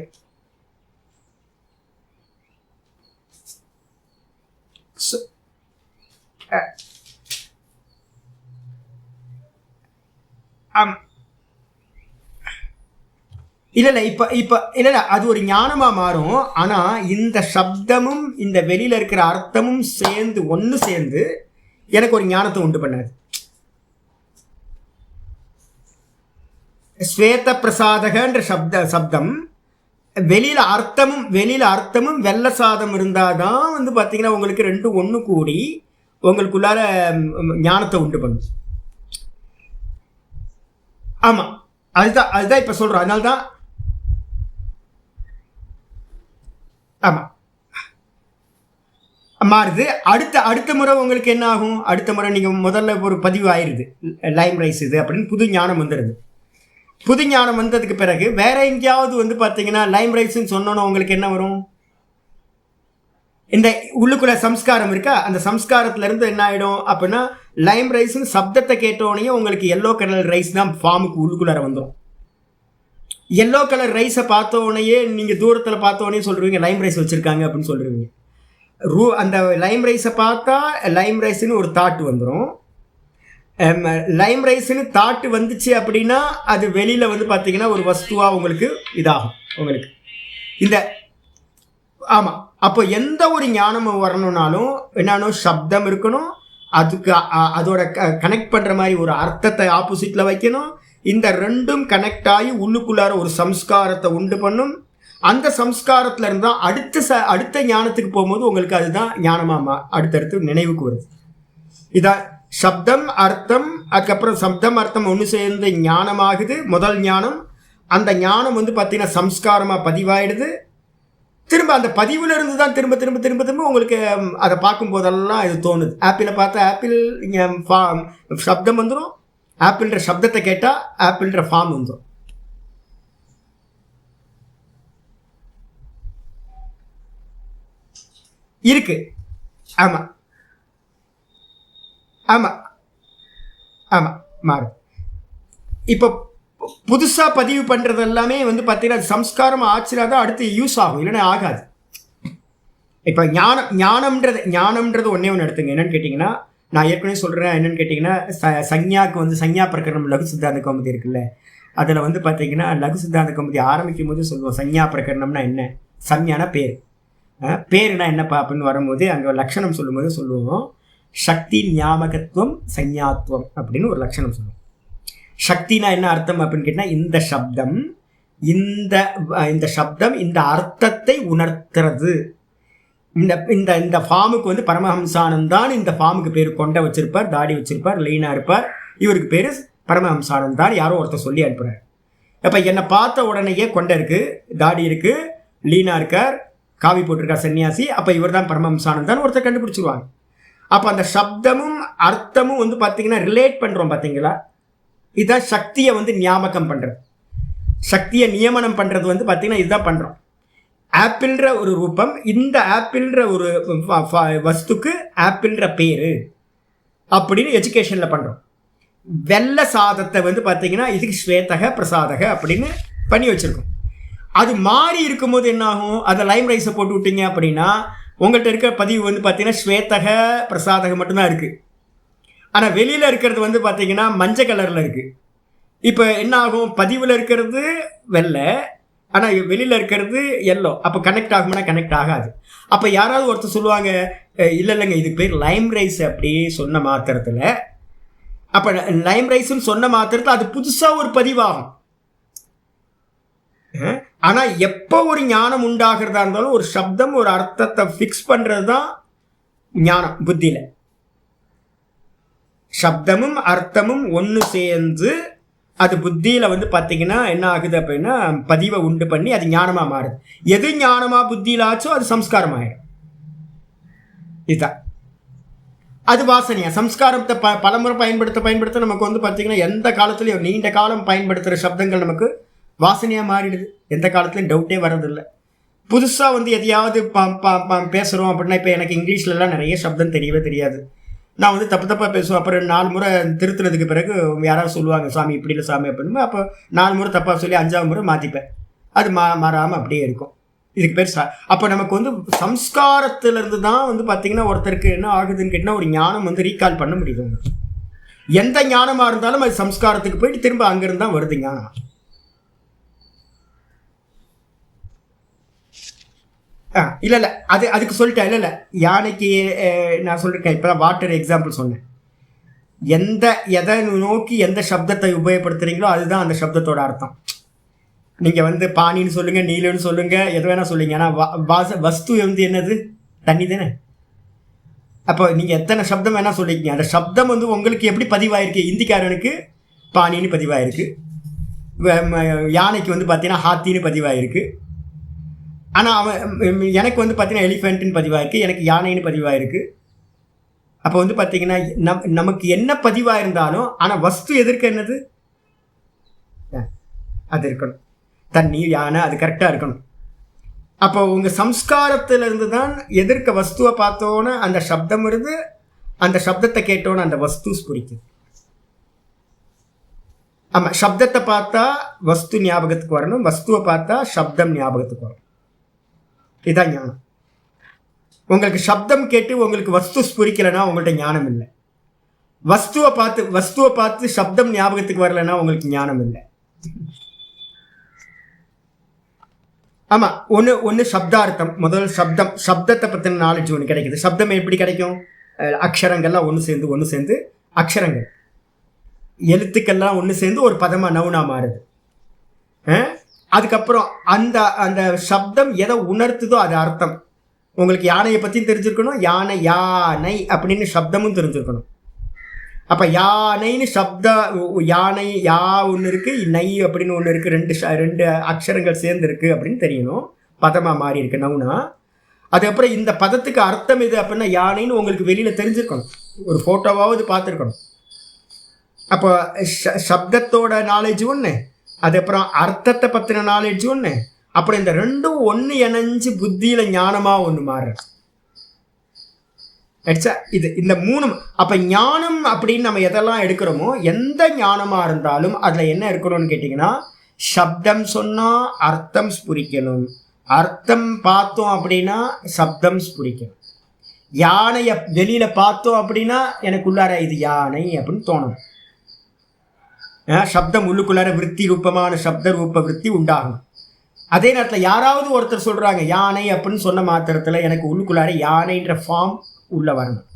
இல்லை இப்போ இல்லை அது ஒரு ஞானமாக மாறும். ஆனால் இந்த சப்தமும் இந்த வெளியில் இருக்கிற அர்த்தமும் சேர்ந்து ஒன்று சேர்ந்து எனக்கு ஒரு ஞானத்தை உண்டு பண்ணாது. ஸ்வேத பிரசாதகன்ற சப்தம் வெளியில் அர்த்தமும் வெள்ளை சாதம் இருந்தால் தான் வந்து பார்த்தீங்கன்னா உங்களுக்கு ரெண்டும் ஒன்று கூடி உங்களுக்குள்ளார ஞானத்தை உண்டு பண்ணும். ஆமாம், அதுதான் இப்போ சொல்கிறோம். அதனால தான் ஆமாம் மாறுது. அடுத்த முறை உங்களுக்கு என்ன ஆகும்? அடுத்த முறை நீங்கள் முதல்ல ஒரு பதிவு ஆயிடுது, லைம் ரைஸ் இது அப்படின்னு புது ஞானம் வந்துடுது. புது ஞானம் வந்ததுக்கு பிறகு வேற எங்கேயாவது வந்து பார்த்தீங்கன்னா லைம் ரைஸ்ன்னு சொன்னோன்னு உங்களுக்கு என்ன வரும்? இந்த உள்ளுக்குள்ள சம்ஸ்காரம் இருக்கா, அந்த சம்ஸ்காரத்துலேருந்து என்ன ஆகிடும் அப்படின்னா லைம் ரைஸ்ன்னு சப்தத்தை கேட்டோடனே உங்களுக்கு எல்லோ கலர் ரைஸ் தான் ஃபார்முக்கு உள்ளுக்குள்ளார வந்துடும். எல்லோ கலர் ரைஸை பார்த்தோடனேயே நீங்கள் தூரத்தில் பார்த்தோடனே சொல்லுவீங்க லைம் ரைஸ் வச்சுருக்காங்க அப்படின்னு சொல்லுவீங்க. அந்த லைம் ரைஸை பார்த்தா லைம் ரைஸ்ன்னு ஒரு தாட்டு வந்துடும். லைம் ரைஸ்ன்னு தாட்டு வந்துச்சு அப்படின்னா அது வெளியில் வந்து பார்த்தீங்கன்னா ஒரு வஸ்துவாக உங்களுக்கு இதாகும் உங்களுக்கு இந்த. ஆமாம், அப்போ எந்த ஒரு ஞானமும் வரணும்னாலும் என்னன்னா சப்தம் இருக்கணும், அதுக்கு அதோட கனெக்ட் பண்ணுற மாதிரி ஒரு அர்த்தத்தை ஆப்போசிட்டில் வைக்கணும். இந்த ரெண்டும் கனெக்ட் ஆகி உள்ளுக்குள்ளார ஒரு சம்ஸ்காரத்தை உண்டு பண்ணும். அந்த சம்ஸ்காரத்தில் இருந்தால் அடுத்த ஞானத்துக்கு போகும்போது உங்களுக்கு அதுதான் ஞானமாமா அடுத்தடுத்து நினைவுக்கு வருது. இதான் சப்தம் அர்த்தம், அதுக்கப்புறம் சப்தம் அர்த்தம் ஒன்று சேர்ந்து ஞானமாகுது, முதல் ஞானம். அந்த ஞானம் வந்து பார்த்தீங்கன்னா சம்ஸ்காரமாக பதிவாயிடுது. திரும்ப அந்த பதிவுல இருந்து தான் திரும்ப திரும்ப திரும்ப திரும்ப உங்களுக்கு அதை பார்க்கும் போதெல்லாம் இது தோணுது. ஆப்பிளை பார்த்தா ஆப்பிள் சப்தம் வந்துடும், ஆப்பிள்ன்ற சப்தத்தை கேட்டால் ஆப்பிள்ன்ற ஃபார்ம் வந்துடும். இருக்கு. ஆமாம் ஆமாம் ஆமாம் மாறும். இப்போ புதுசாக பதிவு பண்ணுறது எல்லாமே வந்து பார்த்தீங்கன்னா சம்ஸ்காரம் ஆச்சுனா தான் அடுத்து யூஸ் ஆகும், இல்லைன்னா ஆகாது. இப்போ ஞானம்ன்றது ஒன்றே ஒன்று எடுத்துங்க. என்னென்னு கேட்டிங்கன்னா நான் ஏற்கனவே சொல்கிறேன். என்னென்னு கேட்டிங்கன்னா சஞ்ஞாவுக்கு வந்து சஞ்ஞா பிரகரணம் லகு சித்தாந்த கௌமுதி இருக்குல்ல, அதில் வந்து பார்த்தீங்கன்னா லகு சித்தாந்த கௌமுதி ஆரம்பிக்கும் போது சொல்லுவோம் சஞ்ஞா பிரகரணம்னா என்ன, சஞ்ஞானா பேர், பேருனா என்னப்பா அப்படின்னு வரும்போது அங்கே லட்சணம் சொல்லும்போது சொல்லுவோம் சக்தி ஞாபகத்துவம் சஞ்ஞாத்துவம் அப்படின்னு ஒரு லட்சணம் சொல்லுவோம். சக்தினா என்ன அர்த்தம் அப்படின்னு கேட்டால் இந்த சப்தம் இந்த அர்த்தத்தை உணர்த்துறது. இந்த ஃபார்முக்கு வந்து பரமஹம்சானந்தான் இந்த ஃபார்முக்கு பேர் கொண்ட வச்சிருப்பார், தாடி வச்சிருப்பார், லீனா இருப்பார், இவருக்கு பேர் பரமஹம்சானந்தான் யாரோ ஒருத்தர் சொல்லி அனுப்புறாரு. அப்போ என்னை பார்த்த உடனேயே கொண்ட இருக்கு, தாடி இருக்கு, லீனா இருக்கார், காவி போட்டிருக்கார் சன்னியாசி, அப்போ இவர் தான் பரமஹம்சானந்தான் ஒருத்தர் கண்டுபிடிச்சிருவாங்க. அப்போ அந்த சப்தமும் அர்த்தமும் வந்து பார்த்தீங்கன்னா ரிலேட் பண்ணுறோம் பார்த்தீங்களா, இதுதான் சக்தியை வந்து ஞாபகம் பண்ணுறது, சக்தியை நியமனம் பண்ணுறது வந்து பார்த்தீங்கன்னா இதுதான் பண்ணுறோம். ஆப்பிள்ன்ற ஒரு ரூபம், இந்த ஆப்பிள்ன்ற ஒரு வஸ்துக்கு ஆப்பிள்ன்ற பேர் அப்படின்னு எஜுகேஷனில் பண்ணுறோம். வெள்ளை சாதத்தை வந்து பார்த்தீங்கன்னா இதுக்கு ஸ்வேதக பிரசாதக அப்படின்னு பண்ணி வச்சுருக்கோம். அது மாறி இருக்கும்போது என்ன ஆகும், அதை லைம் ரைஸை போட்டு விட்டீங்க அப்படின்னா உங்கள்கிட்ட இருக்கிற பதிவு வந்து பார்த்தீங்கன்னா ஸ்வேதக பிரசாதக மட்டும்தான் இருக்குது. ஆனால் வெளியில் இருக்கிறது வந்து பார்த்தீங்கன்னா மஞ்சள் கலரில் இருக்குது. இப்போ என்ன ஆகும், பதிவில் இருக்கிறது வெள்ளை, ஆனால் வெளியில் இருக்கிறது எல்லோ. அப்போ கனெக்ட் ஆகும்னா கனெக்ட் ஆகாது. அப்போ யாராவது ஒருத்தர் சொல்லுவாங்க இல்லைங்க இதுக்கு பேர் லைம் ரைஸ் அப்படி சொன்ன மாத்திரத்தில், அப்போ லைம் ரைஸ்ன்னு சொன்ன மாத்திரத்தில் அது புதுசாக ஒரு பதிவாகும். ஆனால் எப்போ ஒரு ஞானம் உண்டாகிறதா இருந்தாலும் ஒரு சப்தம் ஒரு அர்த்தத்தை ஃபிக்ஸ் பண்ணுறது தான் ஞானம் புத்தியில். சப்தமும் அர்த்தமும் ஒன்று சேர்ந்து அது புத்தியில் வந்து பார்த்தீங்கன்னா என்ன ஆகுது அப்படின்னா பதிவை உண்டு பண்ணி அது ஞானமாக மாறுது. எது ஞானமாக புத்தியில் ஆச்சோ அது சம்ஸ்காரமாயிடும். இதுதான் அது வாசனையா. சம்ஸ்காரத்தை பலமுறை பயன்படுத்த நமக்கு வந்து பார்த்தீங்கன்னா எந்த காலத்துலையும் நீண்ட காலம் பயன்படுத்துகிற சப்தங்கள் நமக்கு வாசனையாக மாறிடுது. எந்த காலத்துலையும் டவுட்டே வர்றதில்லை. புதுசாக வந்து எதையாவது பேசுகிறோம் அப்படின்னா இப்போ எனக்கு இங்கிலீஷ்லலாம் நிறைய சப்தம் தெரியவே தெரியாது. நான் வந்து தப்பாக பேசுவேன். அப்புறம் 4 முறை திருத்துறதுக்கு பிறகு யாராவது சொல்லுவாங்க சாமி இப்படி இல்லை சாமி அப்படின்னு, அப்போ 4 முறை தப்பாக சொல்லி 5ஆவது முறை மாற்றிப்பேன். அது மாறாமல் அப்படியே இருக்கும். இதுக்கு பேர் அப்போ நமக்கு வந்து சம்ஸ்காரத்திலேருந்து தான் வந்து பார்த்திங்கன்னா ஒருத்தருக்கு என்ன ஆகுதுன்னு கேட்டால் ஒரு ஞானம் வந்து ரீகால் பண்ண முடியுது. உங்களுக்கு எந்த ஞானமாக இருந்தாலும் அது சம்ஸ்காரத்துக்கு போயிட்டு திரும்ப அங்கேருந்து தான் வருது ஞானம். இல்லை இல்லை அதுக்கு சொல்லிட்டேன். இல்லை யானைக்கு நான் சொல்லியிருக்கேன். இப்போ தான் வாட்டர் எக்ஸாம்பிள் சொன்னேன். எதை நோக்கி எந்த சப்தத்தை உபயோகப்படுத்துறீங்களோ அதுதான் அந்த சப்தத்தோட அர்த்தம். நீங்கள் பானின்னு சொல்லுங்கள், நீலன்னு சொல்லுங்கள், எது வேணால் சொல்லுங்க. ஆனால் வஸ்து என்னது? தண்ணி தானே. அப்போ நீங்கள் எத்தனை சப்தம் வேணால் சொல்லிக்கிங்க. அந்த சப்தம் உங்களுக்கு எப்படி பதிவாயிருக்கு? இந்திக்காரனுக்கு பானின்னு பதிவாயிருக்கு, யானைக்கு பார்த்தீங்கன்னா ஹாத்தின்னு பதிவாயிருக்கு. ஆனால் எனக்கு பார்த்தீங்கன்னா எலிஃபெண்ட்டுன்னு பதிவாயிருக்கு, எனக்கு யானைன்னு பதிவாயிருக்கு. அப்போ பார்த்தீங்கன்னா நமக்கு என்ன பதிவாக இருந்தாலும் ஆனால் வஸ்து எதிர்க்க என்னது? அது இருக்கணும். தண்ணி, யானை, அது கரெக்டாக இருக்கணும். அப்போ உங்கள் சம்ஸ்காரத்திலிருந்து தான் எதிர்க்க வஸ்துவை பார்த்தோன்னே அந்த சப்தம் இருந்து, அந்த சப்தத்தை கேட்டோன்னு அந்த வஸ்து ஸ்புரிக்குது. ஆமாம், சப்தத்தை பார்த்தா வஸ்து ஞாபகத்துக்கு வரணும், வஸ்துவை பார்த்தா சப்தம் ஞாபகத்துக்கு வரும். இதுதான் ஞானம். உங்களுக்கு சப்தம் கேட்டு உங்களுக்கு வஸ்து ஸ்புரிக்கலைன்னா உங்கள்கிட்ட ஞானம் இல்லை. வஸ்துவை பார்த்து சப்தம் ஞாபகத்துக்கு வரலைன்னா உங்களுக்கு ஞானம் இல்லை. ஆமாம், ஒன்று சப்தார்த்தம். முதல் சப்தத்தை பற்றின நாலேஜ் ஒன்று கிடைக்குது. சப்தம் எப்படி கிடைக்கும்? அக்ஷரங்கள்லாம் ஒன்று சேர்ந்து அக்ஷரங்கள், எழுத்துக்கள்லாம் ஒன்று சேர்ந்து ஒரு பதமாக நவுனா மாறுது. அதுக்கப்புறம் அந்த சப்தம் எதை உணர்த்துதோ அது அர்த்தம். உங்களுக்கு யானையை பற்றியும் தெரிஞ்சிருக்கணும், யானை அப்படின்னு சப்தமும் தெரிஞ்சிருக்கணும். அப்போ யானைன்னு யானை ஒன்று இருக்குது, நை அப்படின்னு ஒன்று இருக்குது, ரெண்டு அக்ஷரங்கள் சேர்ந்துருக்கு அப்படின்னு தெரியணும், பதமாக மாறி இருக்கு நவுனா. அதுக்கப்புறம் இந்த பதத்துக்கு அர்த்தம் எது அப்படின்னா யானைன்னு உங்களுக்கு வெளியில் தெரிஞ்சிருக்கணும், ஒரு ஃபோட்டோவாவது பார்த்துருக்கணும். அப்போ சப்தத்தோட நாலேஜ் ஒன்று, அதுக்கப்புறம் அர்த்தத்தை பற்றின நாலேஜ் ஒன்று, அப்புறம் இந்த ரெண்டும் ஒன்று இணைஞ்சு புத்தியில் ஞானமாக ஒன்று மாறுறது. இந்த மூணு. அப்போ ஞானம் அப்படின்னு நம்ம எதெல்லாம் எடுக்கிறோமோ, எந்த ஞானமாக இருந்தாலும் அதில் என்ன இருக்கணும்னு கேட்டிங்கன்னா, சப்தம் சொன்னால் அர்த்தம் ஸ்புரிக்கணும், அர்த்தம் பார்த்தோம் அப்படின்னா சப்தம் ஸ்புரிக்கணும். யானையை வெளியில் பார்த்தோம் அப்படின்னா எனக்குள்ளார இது யானை அப்படின்னு தோணும். சப்தம் உள்ளுக்குள்ளார விற்பி ரூபமான சப்த ரூப விற்பி உண்டாகும். அதே நேரத்தில் யாராவது ஒருத்தர் சொல்கிறாங்க யானை அப்படின்னு சொன்ன மாத்திரத்தில் எனக்கு உள்ளுக்குள்ளார யானைன்ற ஃபார்ம் உள்ள வரணும்.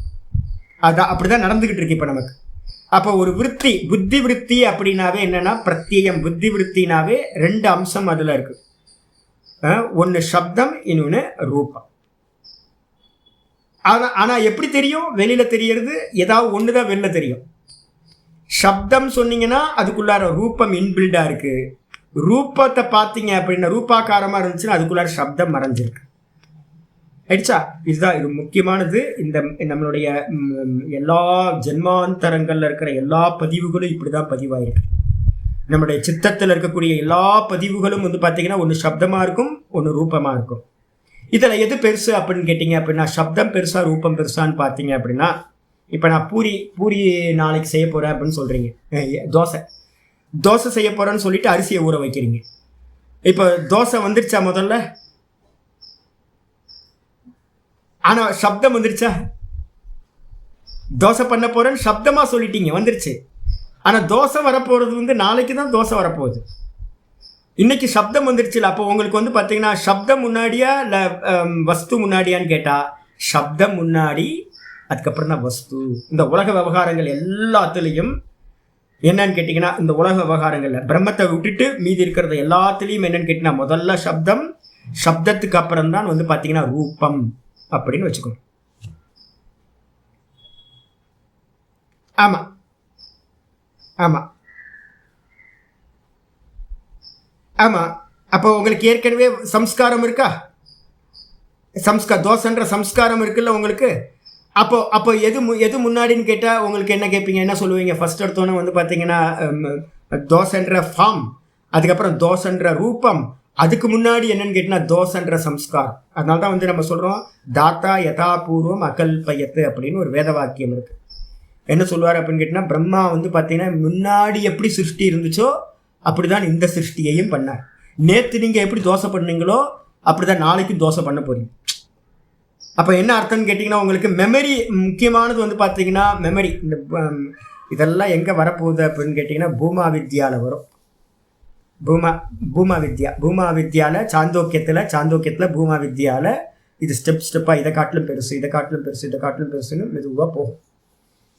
அதான் அப்படிதான் நடந்துகிட்டு இருக்கு இப்போ நமக்கு. அப்போ ஒரு விற்பி, புத்தி விற்பி அப்படின்னாவே என்னன்னா பிரத்யம். புத்தி விற்பினாவே ரெண்டு அம்சம் அதில் இருக்கு. ஒன்று சப்தம், இன்னொன்று ரூபம். ஆனால் எப்படி தெரியும்? வெளியில் தெரியறது ஏதாவது ஒன்று தான் வெளில தெரியும். சப்தம் சொன்னீங்கன்னா அதுக்குள்ளார ரூபம் இன்பில்டாக இருக்குது. ரூபத்தை பார்த்தீங்க அப்படின்னா ரூபாக்காரமாக இருந்துச்சுன்னா அதுக்குள்ளார சப்தம் மறைஞ்சிருக்கு. ஆயிடுச்சா? இதுதான் இது முக்கியமானது. இந்த நம்மளுடைய எல்லா ஜென்மாந்தரங்களில் இருக்கிற எல்லா பதிவுகளும் இப்படி தான் பதிவாயிருக்கு. நம்முடைய சித்தத்தில் இருக்கக்கூடிய எல்லா பதிவுகளும் பார்த்தீங்கன்னா ஒன்று சப்தமாக இருக்கும், ஒன்று ரூபமாக இருக்கும். இதில் எது பெருசு அப்படின்னு கேட்டிங்க அப்படின்னா, சப்தம் பெருசா ரூபம் பெருசான்னு பார்த்தீங்க அப்படின்னா, இப்போ நான் பூரி நாளைக்கு செய்ய போகிறேன் அப்படின்னு சொல்கிறீங்க. தோசை செய்ய போகிறேன்னு சொல்லிட்டு அரிசியை ஊற வைக்கிறீங்க. இப்போ தோசை வந்துருச்சா முதல்ல? ஆனால் சப்தம் வந்துருச்சா? தோசை பண்ண போகிறேன்னு சப்தமாக சொல்லிட்டீங்க, வந்துருச்சு. ஆனால் தோசை வரப்போகிறது நாளைக்கு தான் தோசை வரப்போகுது. இன்னைக்கு சப்தம் வந்துருச்சுல. அப்போ உங்களுக்கு பார்த்தீங்கன்னா சப்தம் முன்னாடியா இல்லை வஸ்து முன்னாடியான்னு கேட்டால் சப்தம் முன்னாடி, அதுக்கப்புறம் தான் வஸ்து. இந்த உலக விவகாரங்கள் எல்லாத்துலேயும் என்னன்னு கேட்டிங்கன்னா, இந்த உலக விவகாரங்களில் பிரம்மத்தை விட்டுட்டு மீதி இருக்கிறது எல்லாத்துலேயும் என்னன்னு கேட்டிங்கன்னா முதல்ல சப்தம், சப்தத்துக்கு அப்புறம் தான் பார்த்தீங்கன்னா ரூபம் அப்படின்னு வச்சுக்கணும். ஆமாம் ஆமாம் ஆமாம். அப்போ உங்களுக்கு ஏற்கனவே சம்ஸ்காரம் இருக்கா? தோசைன்ற சம்ஸ்காரம் இருக்குல்ல உங்களுக்கு. அப்போ எது முன்னாடின்னு கேட்டால் உங்களுக்கு என்ன கேட்பீங்க, என்ன சொல்லுவீங்க? ஃபர்ஸ்ட் எடுத்தோன்னே பார்த்தீங்கன்னா தோசைன்ற ஃபார்ம், அதுக்கப்புறம் தோசைன்ற ரூபம், அதுக்கு முன்னாடி என்னன்னு கேட்டிங்கன்னா தோசைன்ற சம்ஸ்காரம். அதனால தான் நம்ம சொல்கிறோம் தாத்தா யதாபூர்வம் அகல்பயத்து அப்படின்னு ஒரு வேத வாக்கியம் இருக்குது. என்ன சொல்லுவார் அப்படின்னு கேட்டிங்கன்னா, பிரம்மா பார்த்தீங்கன்னா முன்னாடி எப்படி சிருஷ்டி இருந்துச்சோ அப்படி தான் இந்த சிருஷ்டியையும் பண்ணார். நேற்று நீங்கள் எப்படி தோசை பண்ணீங்களோ அப்படி தான் நாளைக்கும் தோசை பண்ண போகிறீங்க. அப்போ என்ன அர்த்தம்னு கேட்டிங்கன்னா, உங்களுக்கு மெமரி முக்கியமானது பார்த்தீங்கன்னா மெமரி. இந்த இதெல்லாம் எங்கே வரப்போகுது அப்படின்னு கேட்டிங்கன்னா பூமா வித்யாவில் வரும். பூமா வித்யால சாந்தோக்கியத்தில் பூமா வித்யால இது ஸ்டெப்பாக இதை காட்டிலும் பெருசுன்னு மெதுவாக போகும்.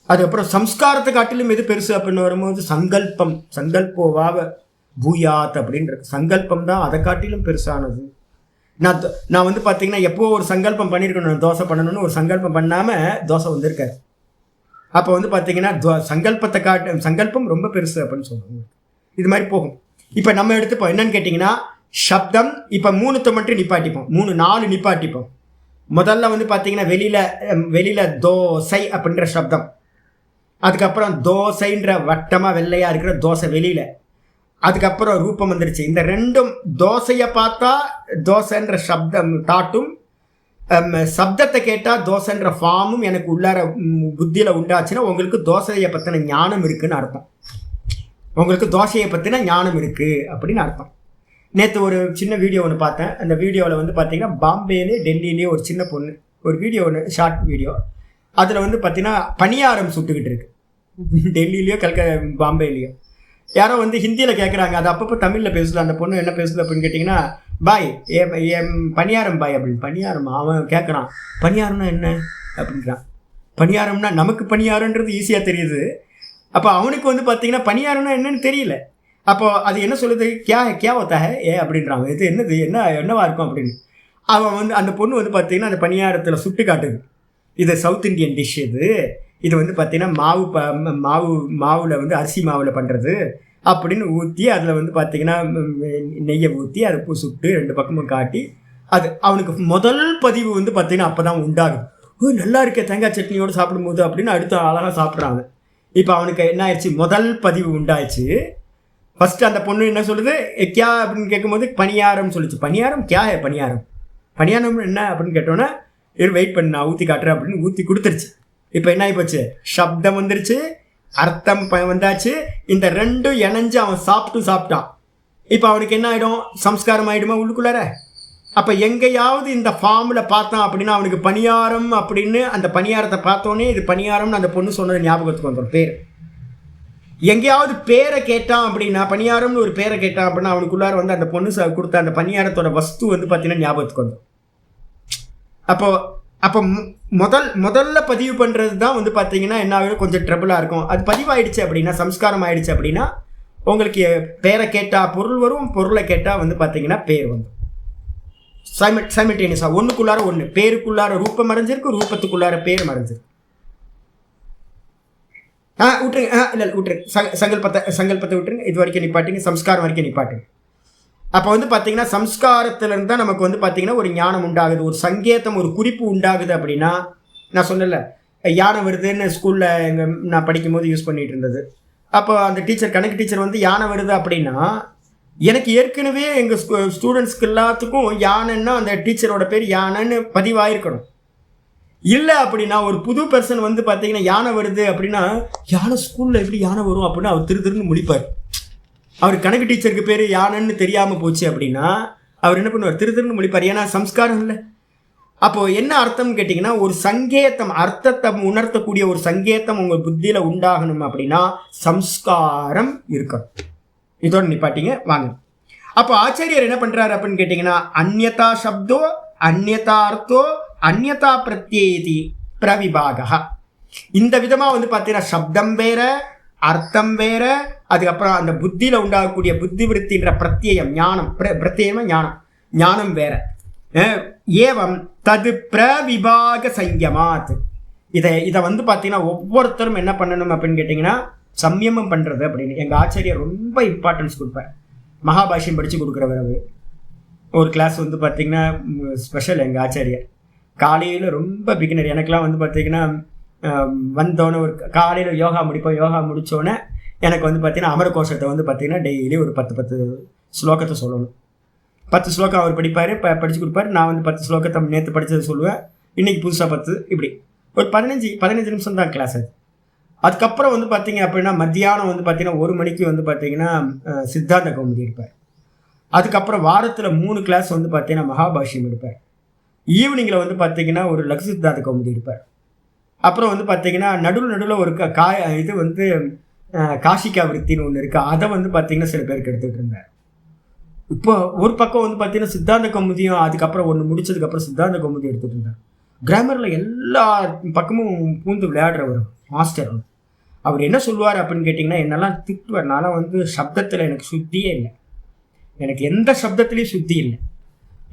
அதுக்கப்புறம் சம்ஸ்காரத்தை காட்டிலும் எது பெருசு அப்படின்னு வரும்போது சங்கல்போவாவ பூயாத் அப்படின்ற சங்கல்பம் தான் அதை காட்டிலும் பெருசானது. நான் வந்து பார்த்தீங்கன்னா எப்போ ஒரு சங்கல்பம் பண்ணியிருக்கணும், தோசை பண்ணணும்னு ஒரு சங்கல்பம் பண்ணாமல் தோசை வந்திருக்காரு. அப்போ வந்து பார்த்தீங்கன்னா சங்கல்பம் ரொம்ப பெருசு அப்படின்னு சொல்லுவாங்க. இது மாதிரி போகும். இப்போ நம்ம எடுத்துப்போம் என்னன்னு கேட்டிங்கன்னா சப்தம். இப்போ 3 மட்டும் நிப்பாட்டிப்போம், 4 நிப்பாட்டிப்போம். முதல்ல வந்து பார்த்தீங்கன்னா வெளியில் தோசை அப்படின்ற சப்தம், அதுக்கப்புறம் தோசைன்ற வட்டமாக வெள்ளையாக இருக்கிற தோசை வெளியில், அதுக்கப்புறம் ரூபம் வந்துருச்சு. இந்த ரெண்டும் தோசையை பார்த்தா தோசைன்ற சப்தம் தாட்டும், சப்தத்தை கேட்டால் தோசைன்ற ஃபார்மும் எனக்கு உள்ளார புத்தியில் உண்டாச்சுன்னா உங்களுக்கு தோசையை பற்றின ஞானம் இருக்குன்னு அர்த்தம். உங்களுக்கு தோசையை பற்றின ஞானம் இருக்குது அப்படின்னு அர்த்தம். நேற்று ஒரு சின்ன வீடியோ ஒன்று பார்த்தேன். அந்த வீடியோவில் வந்து பார்த்தீங்கன்னா பாம்பேலே டெல்லியிலே ஒரு சின்ன பொண்ணு ஒரு வீடியோ ஒன்று ஷார்ட் வீடியோ, அதில் வந்து பார்த்தீங்கன்னா பணியாரம் சுட்டுக்கிட்டு இருக்கு. டெல்லியிலையோ பாம்பேலேயோ யாரோ வந்து ஹிந்தியில் கேட்குறாங்க, அது அப்பப்போ தமிழில் பேசுது. அந்த பொண்ணு என்ன பேசுது அப்படின்னு கேட்டிங்கன்னா பாய் என் பணியாரம் பாய் அப்படின்னு. பணியாரம் அவன் கேட்குறான், பணியாரம்னா என்ன அப்படின்றான். பணியாரம்னா நமக்கு பணியாரன்றது ஈஸியாக தெரியுது, அப்போ அவனுக்கு வந்து பார்த்தீங்கன்னா பணியாரம்னா என்னன்னு தெரியல. அப்போ அது என்ன சொல்லுது, கே ஒத்தாக அப்படின்றாங்க. இது என்னவா இருக்கும் அப்படின்னு. அவன் வந்து அந்த பொண்ணு வந்து பார்த்தீங்கன்னா அந்த பணியாரத்தில் சுட்டு காட்டுது, இது சவுத் இண்டியன் டிஷ், இது வந்து பார்த்தீங்கன்னா மாவில் வந்து அரிசி மாவில் பண்ணுறது அப்படின்னு ஊற்றி அதில் வந்து பார்த்தீங்கன்னா நெய்யை ஊற்றி அதை சுட்டு 2 பக்கமும் காட்டி அது அவனுக்கு முதல் பதிவு வந்து பார்த்தீங்கன்னா அப்போ தான் உண்டாகும். நல்லா இருக்கே தேங்காய் சட்னியோடு சாப்பிடும்போது அப்படின்னு அடுத்த அழகாக சாப்பிட்றாங்க. இப்போ அவனுக்கு என்ன ஆயிடுச்சு, முதல் பதிவு உண்டாயிடுச்சு. ஃபஸ்ட்டு அந்த பொண்ணு என்ன சொல்லுது, கியா அப்படின்னு கேட்கும்போது பணியாரம் சொல்லிச்சு. பணியாரம் கியா பணியாரம் என்ன அப்படின்னு கேட்டோன்னே வெயிட் பண்ணி நான் ஊற்றி காட்டுறேன் அப்படின்னு ஊற்றி கொடுத்துருச்சு. இப்போ என்ன ஆகி போச்சு, சப்தம் வந்துருச்சு, அர்த்தம் வந்தாச்சு. இந்த ரெண்டும் இணைஞ்சு அவன் சாப்பிட்டான். இப்போ அவனுக்கு என்ன ஆகிடும், சம்ஸ்காரம் ஆகிடுமா உள்ளுக்குள்ளார. அப்போ எங்கேயாவது இந்த ஃபார்மில் பார்த்தான் அப்படின்னா அவனுக்கு பணியாரம் அப்படின்னு அந்த பணியாரத்தை பார்த்தோன்னே இது பணியாரம்னு அந்த பொண்ணு சொன்னது ஞாபகத்துக்கு வந்துடும் பேர். எங்கேயாவது பேரை கேட்டான் அப்படின்னா பணியாரம்னு ஒரு பேரை கேட்டான் அப்படின்னா அவனுக்குள்ளார வந்து அந்த பொண்ணு கொடுத்த அந்த பணியாரத்தோட வஸ்து வந்து பார்த்தீங்கன்னா ஞாபகத்துக்கு வந்துடும். அப்போ முதல்ல பதிவு பண்ணுறது தான் வந்து பார்த்தீங்கன்னா என்ன ஆகும், கொஞ்சம் ட்ரபிளாக இருக்கும். அது பதிவாயிடுச்சு அப்படின்னா சம்ஸ்காரம் ஆயிடுச்சு அப்படின்னா உங்களுக்கு பேரை கேட்டால் பொருள் வரும், பொருளை கேட்டால் வந்து பார்த்தீங்கன்னா பேர் வந்து சைமல்டேனியஸாக ஒன்றுக்குள்ளார ஒன்று, பேருக்குள்ளார ரூபம் மறைஞ்சிருக்கு, ரூபத்துக்குள்ளார பேர் மறைஞ்சிருக்கு. விட்டுருங்க, இல்லை விட்டுருங்க, சங்கல்பத்தை விட்டுருங்க, இது வரைக்கும் நிப்பாட்டுங்க, சம்ஸ்காரம் வரைக்கும் நிப்பாட்டுங்க. அப்போ வந்து பார்த்தீங்கன்னா சம்ஸ்காரத்திலிருந்து தான் நமக்கு வந்து பார்த்தீங்கன்னா ஒரு ஞானம் உண்டாகுது, ஒரு சங்கேதம், ஒரு குறிப்பு உண்டாகுது. அப்படின்னா நான் சொன்னல யானை வருதுன்னு ஸ்கூலில் நான் படிக்கும்போது யூஸ் பண்ணிகிட்டு இருந்தது. அப்போ அந்த கணக்கு டீச்சர் வந்து யானை வருது அப்படின்னா எனக்கு ஏற்கனவே எங்கள் ஸ்டூடெண்ட்ஸ்க்கு எல்லாத்துக்கும் யானைன்னா அந்த டீச்சரோட பேர் யானைன்னு பதிவாயிருக்கணும். இல்லை அப்படின்னா ஒரு புது பர்சன் வந்து பார்த்தீங்கன்னா யானை வருது அப்படின்னா யானை ஸ்கூலில் எப்படி யானை வரும் அப்படின்னு அவர் திருன்னு முடிப்பார். அவர் கணக்கு டீச்சருக்கு பேர் யானைன்னு தெரியாமல் போச்சு அப்படின்னா அவர் என்ன பண்ணுவார், திருன்னு முடிப்பார். ஏன்னா சம்ஸ்காரம் இல்லை. அப்போது என்ன அர்த்தம்னு கேட்டிங்கன்னா ஒரு சங்கேதம், அர்த்தத்தை உணர்த்தக்கூடிய ஒரு சங்கேதம் உங்கள் புத்தியில் உண்டாகணும் அப்படின்னா சம்ஸ்காரம் இருக்கணும். இதோட நிப்பாட்டிங்க வாங்க. அப்போ ஆச்சாரியர் என்ன பண்ணுறாரு அப்படின்னு கேட்டிங்கன்னா அந்யதா சப்தோ அந்யதா அர்த்தோ அந்யதா பிரத்யேதி பிரவிபாகா. இந்த விதமாக வந்து பார்த்தீங்கன்னா சப்தம் வேற, அர்த்தம் வேற, அதுக்கப்புறம் அந்த புத்தியில் உண்டாகக்கூடிய புத்தி விருத்தின்ற பிரத்யேயம் ஞானம், பிரத்யேகமாக ஞானம் வேற. ஏவம் தது பிரவிபாக சங்கமாத். இதை வந்து பார்த்தீங்கன்னா ஒவ்வொருத்தரும் என்ன பண்ணணும் அப்படின்னு கேட்டிங்கன்னா சம்யமம் பண்ணுறது அப்படின்னு. எங்கள் ஆச்சாரியர் ரொம்ப இம்பார்ட்டன்ஸ் கொடுப்பார். மகாபாஷ்யம் படித்து கொடுக்குறவர் அவர். ஒரு கிளாஸ் வந்து பார்த்திங்கன்னா ஸ்பெஷல். எங்கள் ஆச்சாரியர் காலையில் ரொம்ப பிகினர். எனக்கெலாம் வந்து பார்த்திங்கன்னா வந்தோன்னே ஒரு காலையில் யோகா முடித்தோன்னே எனக்கு வந்து பார்த்திங்கன்னா அமரகோஷத்தை வந்து பார்த்திங்கன்னா டெய்லி ஒரு 10 ஸ்லோகத்தை சொல்லணும். 10 ஸ்லோகம் அவர் படிப்பார், படித்து கொடுப்பார். நான் வந்து 10 ஸ்லோகத்தை நேற்று படித்ததை சொல்லுவேன், இன்றைக்கி புதுசாக 10, இப்படி ஒரு 15 நிமிஷம் தான் கிளாஸ் அது. அதுக்கப்புறம் வந்து பார்த்தீங்க அப்படின்னா மத்தியானம் வந்து பார்த்தீங்கன்னா 1 மணிக்கு வந்து பார்த்தீங்கன்னா சித்தாந்த கௌமுதி எடுப்பார். அதுக்கப்புறம் வாரத்தில் 3 கிளாஸ் வந்து பார்த்தீங்கன்னா மகாபாஷ்யம் எடுப்பார். ஈவினிங்கில் வந்து பார்த்தீங்கன்னா ஒரு லகு சித்தாந்த கௌமுதி எடுப்பார். அப்புறம் வந்து பார்த்தீங்கன்னா நடுவில் ஒரு இது வந்து காஷிகா விருத்தின்னு ஒன்று இருக்குது, அதை வந்து பார்த்தீங்கன்னா சில பேருக்கு எடுத்துகிட்டு இருந்தார். இப்போ ஒரு பக்கம் வந்து பார்த்தீங்கன்னா சித்தாந்த கௌமுதியும் அதுக்கப்புறம் ஒன்று முடிச்சதுக்கப்புறம் சித்தாந்த கௌமுதி எடுத்துகிட்டு இருந்தார். கிராமரில் எல்லா பக்கமும் பூந்து விளையாடுறவர் மாஸ்டர். அவர் என்ன சொல்லுவார் அப்படின்னு கேட்டிங்கன்னா, என்னெல்லாம் திட்டுவார். நான்லாம் வந்து சப்தத்தில் எனக்கு சுத்தியே இல்லை, எனக்கு எந்த சப்தத்துலேயும் சுத்தி இல்லை.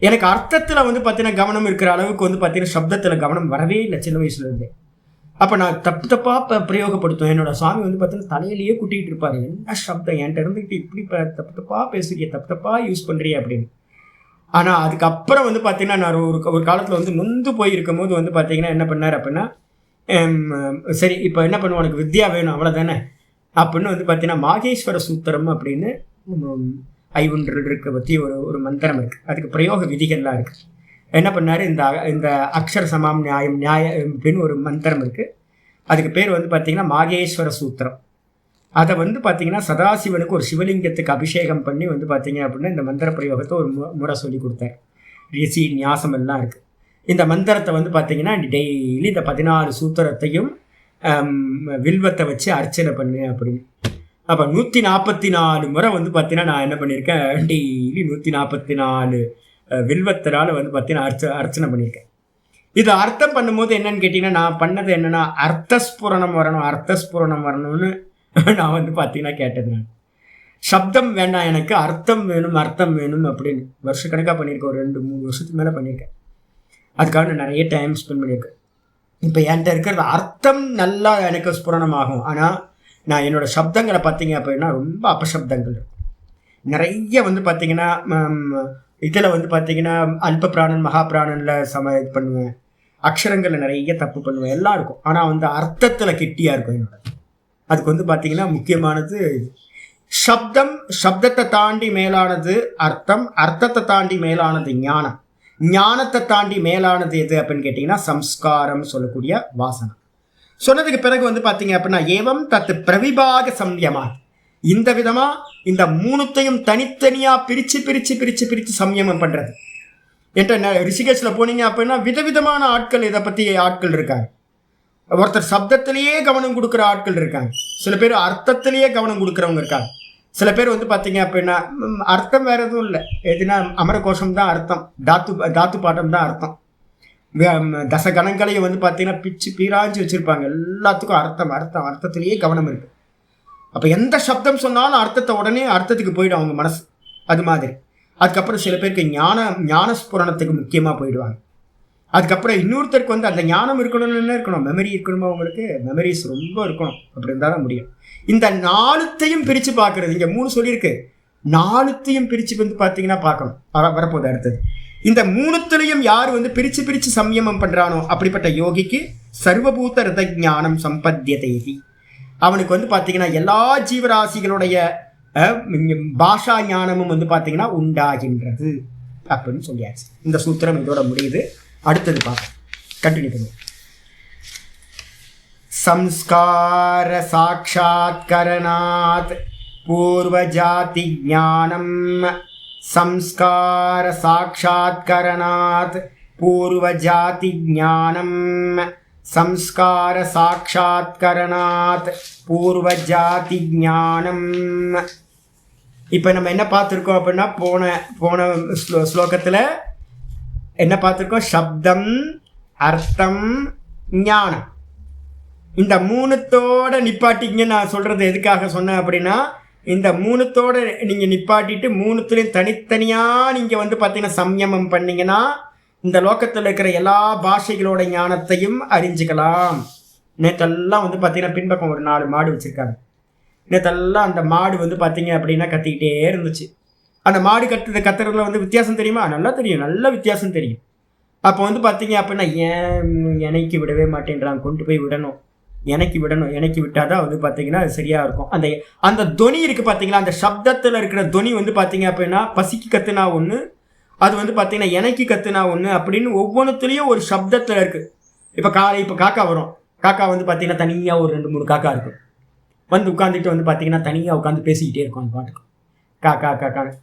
எனக்கு அர்த்தத்தில் வந்து பார்த்தீங்கன்னா கவனம் இருக்கிற அளவுக்கு வந்து பார்த்தீங்கன்னா சப்தத்தில் கவனம் வரவே இல்லை சின்ன வயசுலேருந்தே. அப்போ நான் தப்பு தப்பாக பிரயோகப்படுத்துவேன். என்னோட சுவாமி வந்து பார்த்தீங்கன்னா தலையிலேயே கூட்டிகிட்டு இருப்பார், என்ன சப்தம் என்கிட்ட இருந்துக்கிட்டு இப்படி தப்பு தப்பாக பேசுறிய, தப்பு தப்பாக யூஸ் பண்ணுறிய அப்படின்னு. ஆனால் அதுக்கப்புறம் வந்து பார்த்தீங்கன்னா நான் ஒரு காலத்தில் வந்து நொந்து போயிருக்கும் போது வந்து பார்த்தீங்கன்னா என்ன பண்ணார் அப்படின்னா, சரி இப்போ என்ன பண்ணுவோம், உனக்கு வித்யா வேணும் அவ்வளோதானே அப்படின்னு வந்து பார்த்தீங்கன்னா மாகேஸ்வர சூத்திரம் அப்படின்னு ஐவொன்றிற்கு பற்றி ஒரு மந்திரம் இருக்குது. அதுக்கு பிரயோக விதிகள்லாம் இருக்குது. என்ன பண்ணார், இந்த அக்ஷர சமாம் நியாயம் அப்படின்னு ஒரு மந்திரம் இருக்குது. அதுக்கு பேர் வந்து பார்த்திங்கன்னா மாகேஸ்வர சூத்திரம். அதை வந்து பார்த்திங்கன்னா சதாசிவனுக்கு ஒரு சிவலிங்கத்துக்கு அபிஷேகம் பண்ணி வந்து பார்த்திங்க அப்படின்னா இந்த மந்திர பிரயோகத்தை ஒரு முறை சொல்லி கொடுத்தார். ரிஷி நியாசம் எல்லாம் இருக்குது. இந்த மந்திரத்தை வந்து பார்த்திங்கன்னா டெய்லி இந்த 14 சூத்திரத்தையும் வில்வத்தை வச்சு அர்ச்சனை பண்ணு அப்படின்னு. அப்போ 144 முறை வந்து பார்த்தீங்கன்னா நான் என்ன பண்ணியிருக்கேன், டெய்லி 144 வில்வத்தினால் வந்து பார்த்தீங்கன்னா அர்ச்சனை பண்ணியிருக்கேன். இது அர்த்தம் பண்ணும்போது என்னன்னு கேட்டிங்கன்னா, நான் பண்ணது என்னென்னா அர்த்தஸ்புரணம் வரணும்னு நான் வந்து பார்த்தீங்கன்னா கேட்டது. நான் சப்தம் வேண்டாம், எனக்கு அர்த்தம் வேணும் அப்படின்னு வருஷக்கணக்காக பண்ணியிருக்கேன். ஒரு 2-3 வருஷத்துக்கு மேலே பண்ணியிருக்கேன். அதுக்காக நான் நிறைய டைம் ஸ்பெண்ட் பண்ணியிருக்கேன். இப்போ என்கிட்ட இருக்கிறது அர்த்தம் நல்லா எனக்கு ஸ்புரணமாகும். ஆனால் நான் என்னோடய சப்தங்களை பார்த்தீங்க அப்படின்னா ரொம்ப அபசப்தங்கள் நிறைய வந்து பார்த்தீங்கன்னா இதில் வந்து பார்த்தீங்கன்னா அல்ப பிராணன் மகா பிராணனில் இது பண்ணுவேன். அக்ஷரங்களில் நிறைய தப்பு பண்ணுவேன், எல்லாம் இருக்கும். ஆனால் வந்து அர்த்தத்தில் கெட்டியாக இருக்கும் என்னோட. அதுக்கு வந்து பார்த்தீங்கன்னா முக்கியமானது சப்தத்தை தாண்டி மேலானது அர்த்தம், அர்த்தத்தை தாண்டி மேலானது ஞானம், ஞானத்தை தாண்டி மேலானது எது அப்படின்னு கேட்டிங்கன்னா சம்ஸ்காரம் சொல்லக்கூடிய வாசனை. சொன்னதுக்கு பிறகு வந்து பார்த்தீங்க அப்படின்னா ஏவம் தத்து பிரவிபாக சம்யமா, இந்த விதமாக இந்த மூணுத்தையும் தனித்தனியாக பிரித்து சம்யமம் பண்ணுறது. என்கிட்ட ரிஷிகேஷில் போனீங்க அப்படின்னா விதவிதமான ஆட்கள், இதை பற்றி ஆட்கள் இருக்காங்க. ஒருத்தர் சப்தத்திலேயே கவனம் கொடுக்குற ஆட்கள் இருக்காங்க, சில பேர் அர்த்தத்திலேயே கவனம் கொடுக்குறவங்க இருக்காங்க, சில பேர் வந்து பார்த்தீங்க அப்படின்னா அர்த்தம் வேறு எதுவும் இல்லை, எதுனா அமரகோஷம் தான் அர்த்தம், தாத்து பாட்டம் தான் அர்த்தம். தசகணங்களையும் வந்து பார்த்தீங்கன்னா பிச்சு பீராஞ்சி வச்சுருப்பாங்க. எல்லாத்துக்கும் அர்த்தத்திலேயே கவனம் இருக்குது. அப்போ எந்த சப்தம் சொன்னாலும் அர்த்தத்தை உடனே அர்த்தத்துக்கு போயிடும் அவங்க மனசு. அது மாதிரி அதுக்கப்புறம் சில பேருக்கு ஞானஸ்புரணத்துக்கு முக்கியமாக போயிடுவாங்க. அதுக்கப்புறம் இன்னொருத்தருக்கு வந்து அந்த ஞானம் இருக்கணும்னு இருக்கணும், மெமரி இருக்கணுமா, அவங்களுக்கு மெமரிஸ் ரொம்ப இருக்கணும். அப்படி இருந்தால் தான் முடியும். இந்த 4த்தையும் பிரித்து பார்க்குறது, இங்கே 3 சொல்லியிருக்கு, 4த்தையும் பிரித்து வந்து பார்த்தீங்கன்னா பார்க்கணும். வரப்போகுது அடுத்தது. இந்த 3த்துலையும் யார் வந்து பிரித்து சம்யமம் பண்ணுறானோ அப்படிப்பட்ட யோகிக்கு சர்வபூத ரித ஞானம் சம்பத்தியதேதி. அவனுக்கு வந்து பார்த்தீங்கன்னா எல்லா ஜீவராசிகளுடைய பாஷா ஞானமும் வந்து பார்த்தீங்கன்னா உண்டாகின்றது அப்படின்னு சொல்லியாச்சு. இந்த சூத்திரம் இதோட முடியுது. அடுத்தது பார்ப்போம், கண்டினியூ பண்ணுவோம். சம்ஸ்கார சாட்சாத்கரணாத் பூர்வஜாதி ஞானம், संस्कार साक्षात्करणात् पूर्वजाति ज्ञानम, संस्कार साक्षात्करणात् पूर्वजाति ज्ञानम. இப்போ நம்ம என்ன பார்த்துருக்கோம் அப்படின்னா போன ஸ்லோகத்தில் என்ன பார்த்துருக்கோம், சப்தம், அர்த்தம், ஞானம். இந்த 3த்தோட நிப்பாட்டிங்க. நான் சொல்கிறது எதுக்காக சொன்னேன் அப்படின்னா, இந்த 3த்தோட நீங்கள் நிப்பாட்டிட்டு 3த்துலையும் தனித்தனியாக நீங்கள் வந்து பார்த்தீங்கன்னா சம்யமம் பண்ணிங்கன்னா இந்த லோகத்தில் இருக்கிற எல்லா பாஷைகளோட ஞானத்தையும் அறிஞ்சிக்கலாம். நேற்றெல்லாம் வந்து பார்த்தீங்கன்னா பின்பக்கம் ஒரு 4 மாடு வச்சுருக்காங்க. நேற்றெல்லாம் அந்த மாடு வந்து பார்த்தீங்க அப்படின்னா கத்திக்கிட்டே இருந்துச்சு. அந்த மாடு கத்துறதுல வந்து வித்தியாசம் தெரியுமா? நல்லா தெரியும், நல்ல வித்தியாசம் தெரியும். அப்போ வந்து பார்த்தீங்க அப்படின்னா எனக்கு விடவே மாட்டேன்றாங்க, கொண்டு போய் விடணும், எனக்கு விட்டால் தான் வந்து பார்த்தீங்கன்னா அது சரியாக இருக்கும். அந்த தொனி இருக்குது பார்த்தீங்களா, அந்த சப்தத்தில் இருக்கிற தொனி வந்து பார்த்தீங்க அப்படின்னா பசிக்கு கத்துனா ஒன்று, அது வந்து பார்த்தீங்கன்னா எனக்கு கத்துனா ஒன்று அப்படின்னு ஒவ்வொன்றுத்துலேயும் ஒரு சப்தத்தில் இருக்குது. இப்போ காக்கா வரும், காக்கா வந்து பார்த்தீங்கன்னா தனியாக ஒரு 2-3 காக்கா இருக்கும், வந்து உட்காந்துட்டு வந்து பார்த்தீங்கன்னா தனியாக உட்காந்து பேசிக்கிட்டே இருக்கும் அந்த பாட்டுக்கு, காக்கா காக்கான்னு.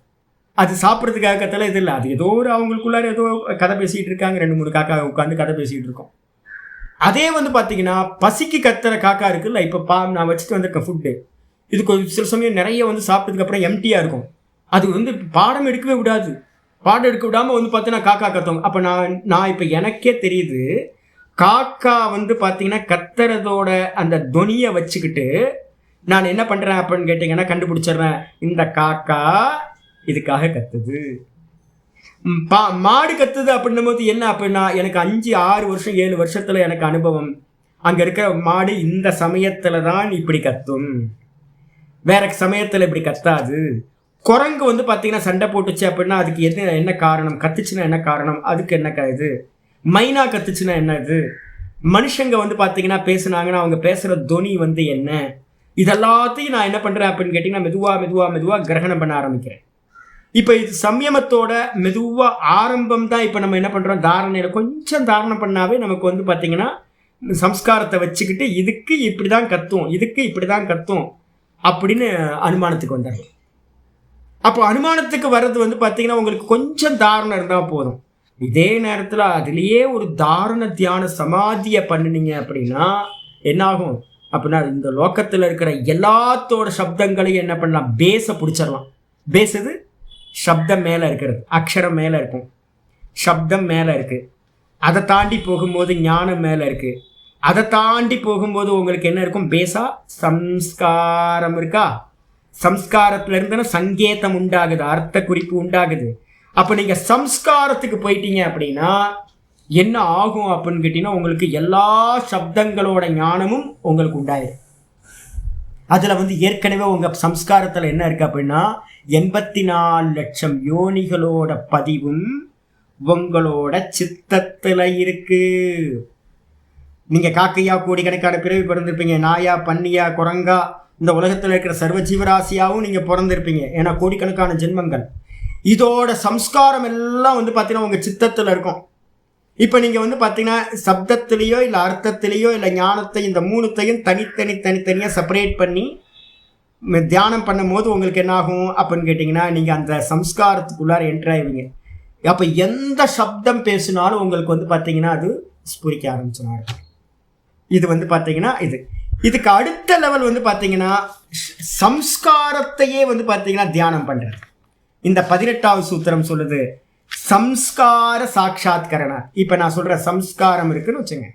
அது சாப்பிட்றதுக்காக கத்தல இது இல்லை, அது ஏதோ ஒரு அவங்களுக்குள்ளார ஏதோ கதை பேசிகிட்டு இருக்காங்க, 2-3 காக்கா உட்காந்து கதை பேசிக்கிட்டு இருக்கோம். அதே வந்து பார்த்தீங்கன்னா பசிக்கு கத்துற காக்கா இருக்குல்ல, இப்போ நான் வச்சுட்டு வந்திருக்கேன் ஃபுட்டு, இதுக்கு சில சமயம் நிறைய வந்து சாப்பிட்டதுக்கப்புறம் எம்டியாக இருக்கும், அது வந்து பாடம் எடுக்கவே விடாது. பாடம் எடுக்க விடாமல் வந்து பார்த்தீங்கன்னா காக்கா கத்தும். அப்போ நான் இப்போ எனக்கே தெரியுது, காக்கா வந்து பார்த்தீங்கன்னா கத்துறதோட அந்த தொனியை வச்சுக்கிட்டு நான் என்ன பண்ணுறேன் அப்படின்னு கேட்டிங்கன்னா கண்டுபிடிச்சிடுறேன், இந்த காக்கா இதுக்காக கத்துது. மாடு கத்துது அப்படின்னும் போது என்ன அப்படின்னா, எனக்கு 5, 6 வருஷம் 7 வருஷத்தில் எனக்கு அனுபவம். அங்கே இருக்கிற மாடு இந்த சமயத்தில் தான் இப்படி கத்தும், வேற சமயத்தில் இப்படி கத்தாது. குரங்கு வந்து பார்த்தீங்கன்னா சண்டை போட்டுச்சு அப்படின்னா அதுக்கு என்ன காரணம், கத்துச்சுன்னா என்ன காரணம், அதுக்கு என்ன இது. மைனா கத்துச்சுன்னா என்ன இது. மனுஷங்க வந்து பார்த்தீங்கன்னா பேசுனாங்கன்னா அவங்க பேசுகிற தொனி வந்து என்ன, இதெல்லாத்தையும் நான் என்ன பண்ணுறேன் அப்படின்னு கேட்டிங்கன்னா மெதுவாக கிரகணம் பண்ண ஆரம்பிக்கிறேன். இப்போ இது சம்யமத்தோட மெதுவாக ஆரம்பம் தான். இப்போ நம்ம என்ன பண்ணுறோம், தாரணையில் கொஞ்சம் தாரணம் பண்ணாவே நமக்கு வந்து பார்த்தீங்கன்னா சம்ஸ்காரத்தை வச்சுக்கிட்டு இதுக்கு இப்படி தான் கத்தும், இதுக்கு இப்படி தான் கத்தும் அப்படின்னு அனுமானத்துக்கு வந்துடுறோம். அப்போ அனுமானத்துக்கு வர்றது வந்து பார்த்தீங்கன்னா உங்களுக்கு கொஞ்சம் தாரணம் இருந்தால் போதும். இதே நேரத்தில் அதுலேயே ஒரு தாரண தியான சமாதியை பண்ணினீங்க அப்படின்னா என்னாகும் அப்படின்னா, இந்த லோக்கத்தில் இருக்கிற எல்லாத்தோட சப்தங்களையும் என்ன பண்ணலாம், பேஸை பிடிச்சிடலாம். பேஸ் இது சப்தம் மேலே இருக்கிறது, அக்ஷரம் மேலே இருக்கும், சப்தம் மேலே இருக்குது. அதை தாண்டி போகும்போது ஞானம் மேலே இருக்குது. அதை தாண்டி போகும்போது உங்களுக்கு என்ன இருக்கும், பேஸா சம்ஸ்காரம் இருக்கா. சம்ஸ்காரத்துல இருந்து சங்கேதம் உண்டாகுது, அர்த்த குறிப்பு உண்டாகுது. அப்போ நீங்கள் சம்ஸ்காரத்துக்கு போயிட்டீங்க அப்படின்னா என்ன ஆகும் அப்படின்னு கேட்டீங்கன்னா, உங்களுக்கு எல்லா சப்தங்களோட ஞானமும் உங்களுக்கு உண்டாயிடும். அதில் வந்து ஏற்கனவே உங்கள் சம்ஸ்காரத்தில் என்ன இருக்குது அப்படின்னா 84 லட்சம் யோனிகளோட பதிவும் உங்களோட சித்தத்தில் இருக்கு. நீங்கள் காக்கையா கோடிக்கணக்கான பிறவி பிறந்திருப்பீங்க, நாயா பன்னியா குரங்கா இந்த உலகத்தில் இருக்கிற சர்வ ஜீவராசியாகவும் நீங்கள் பிறந்திருப்பீங்க. ஏன்னா கோடிக்கணக்கான ஜென்மங்கள். இதோட சம்ஸ்காரம் எல்லாம் வந்து பார்த்தீங்கன்னா உங்கள் சித்தத்தில் இருக்கும். இப்போ நீங்கள் வந்து பார்த்தீங்கன்னா சப்தத்திலேயோ இல்லை அர்த்தத்திலேயோ இல்லை ஞானத்தை, இந்த மூணுத்தையும் தனித்தனியாக செப்பரேட் பண்ணி தியானம் பண்ணும் போது உங்களுக்கு என்ன ஆகும் அப்படின்னு கேட்டிங்கன்னா, நீங்கள் அந்த சம்ஸ்காரத்துக்குள்ளார என்ட்ரு ஆகிடுவீங்க. அப்போ எந்த சப்தம் பேசினாலும் உங்களுக்கு வந்து பார்த்தீங்கன்னா அது ஸ்புரிக்க ஆரம்பிச்சினாரு. இது வந்து பார்த்தீங்கன்னா இதுக்கு அடுத்த லெவல் வந்து பார்த்தீங்கன்னா சம்ஸ்காரத்தையே வந்து பார்த்தீங்கன்னா தியானம் பண்ணுறது. இந்த 18வது சூத்திரம் சொல்லுது சம்ஸ்கார சாட்சாத்கரண. இப்போ நான் சொல்கிற சம்ஸ்காரம் இருக்குன்னு வச்சுங்க.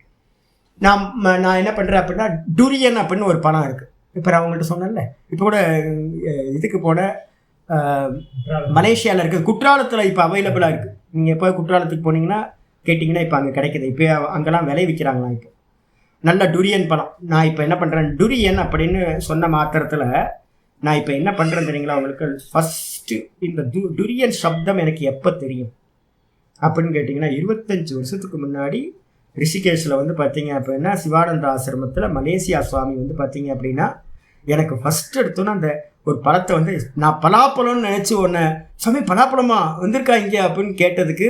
நான் என்ன பண்ணுறேன் அப்படின்னா, டுரியன் அப்படின்னு ஒரு படம் இருக்குது. இப்போ நான் அவங்கள்ட்ட சொன்னேன்ல, இப்போ கூட இதுக்கு போன மலேசியாவில் இருக்குது, குற்றாலத்தில் இப்போ அவைலபிளாக இருக்குது. நீங்கள் எப்போ குற்றாலத்துக்கு போனீங்கன்னா கேட்டிங்கன்னா இப்போ அங்கே கிடைக்கிது. இப்போ அங்கெல்லாம் விலை விற்கிறாங்களாம். இப்போ நல்ல டுரியன் பழம். நான் இப்போ என்ன பண்ணுறேன், டுரியன் அப்படின்னு சொன்ன மாத்திரத்தில் நான் இப்போ என்ன பண்ணுறேன்னு தெரியுங்களா உங்களுக்கு. ஃபஸ்ட்டு இந்த டுரியன் சப்தம் எனக்கு எப்போ தெரியும் அப்படின்னு கேட்டிங்கன்னா, 25 வருஷத்துக்கு முன்னாடி ரிஷிகேஷில் வந்து பார்த்தீங்க அப்படின்னா சிவானந்த ஆசிரமத்தில் மலேசியா சுவாமி வந்து பார்த்தீங்க அப்படின்னா எனக்கு ஃபஸ்ட் எடுத்தோன்னா அந்த ஒரு பழத்தை வந்து நான் பலாப்பழம்னு நினச்சி ஒன்று, சுவாமி பலாப்பழமா வந்திருக்கா இங்கே அப்படின்னு கேட்டதுக்கு,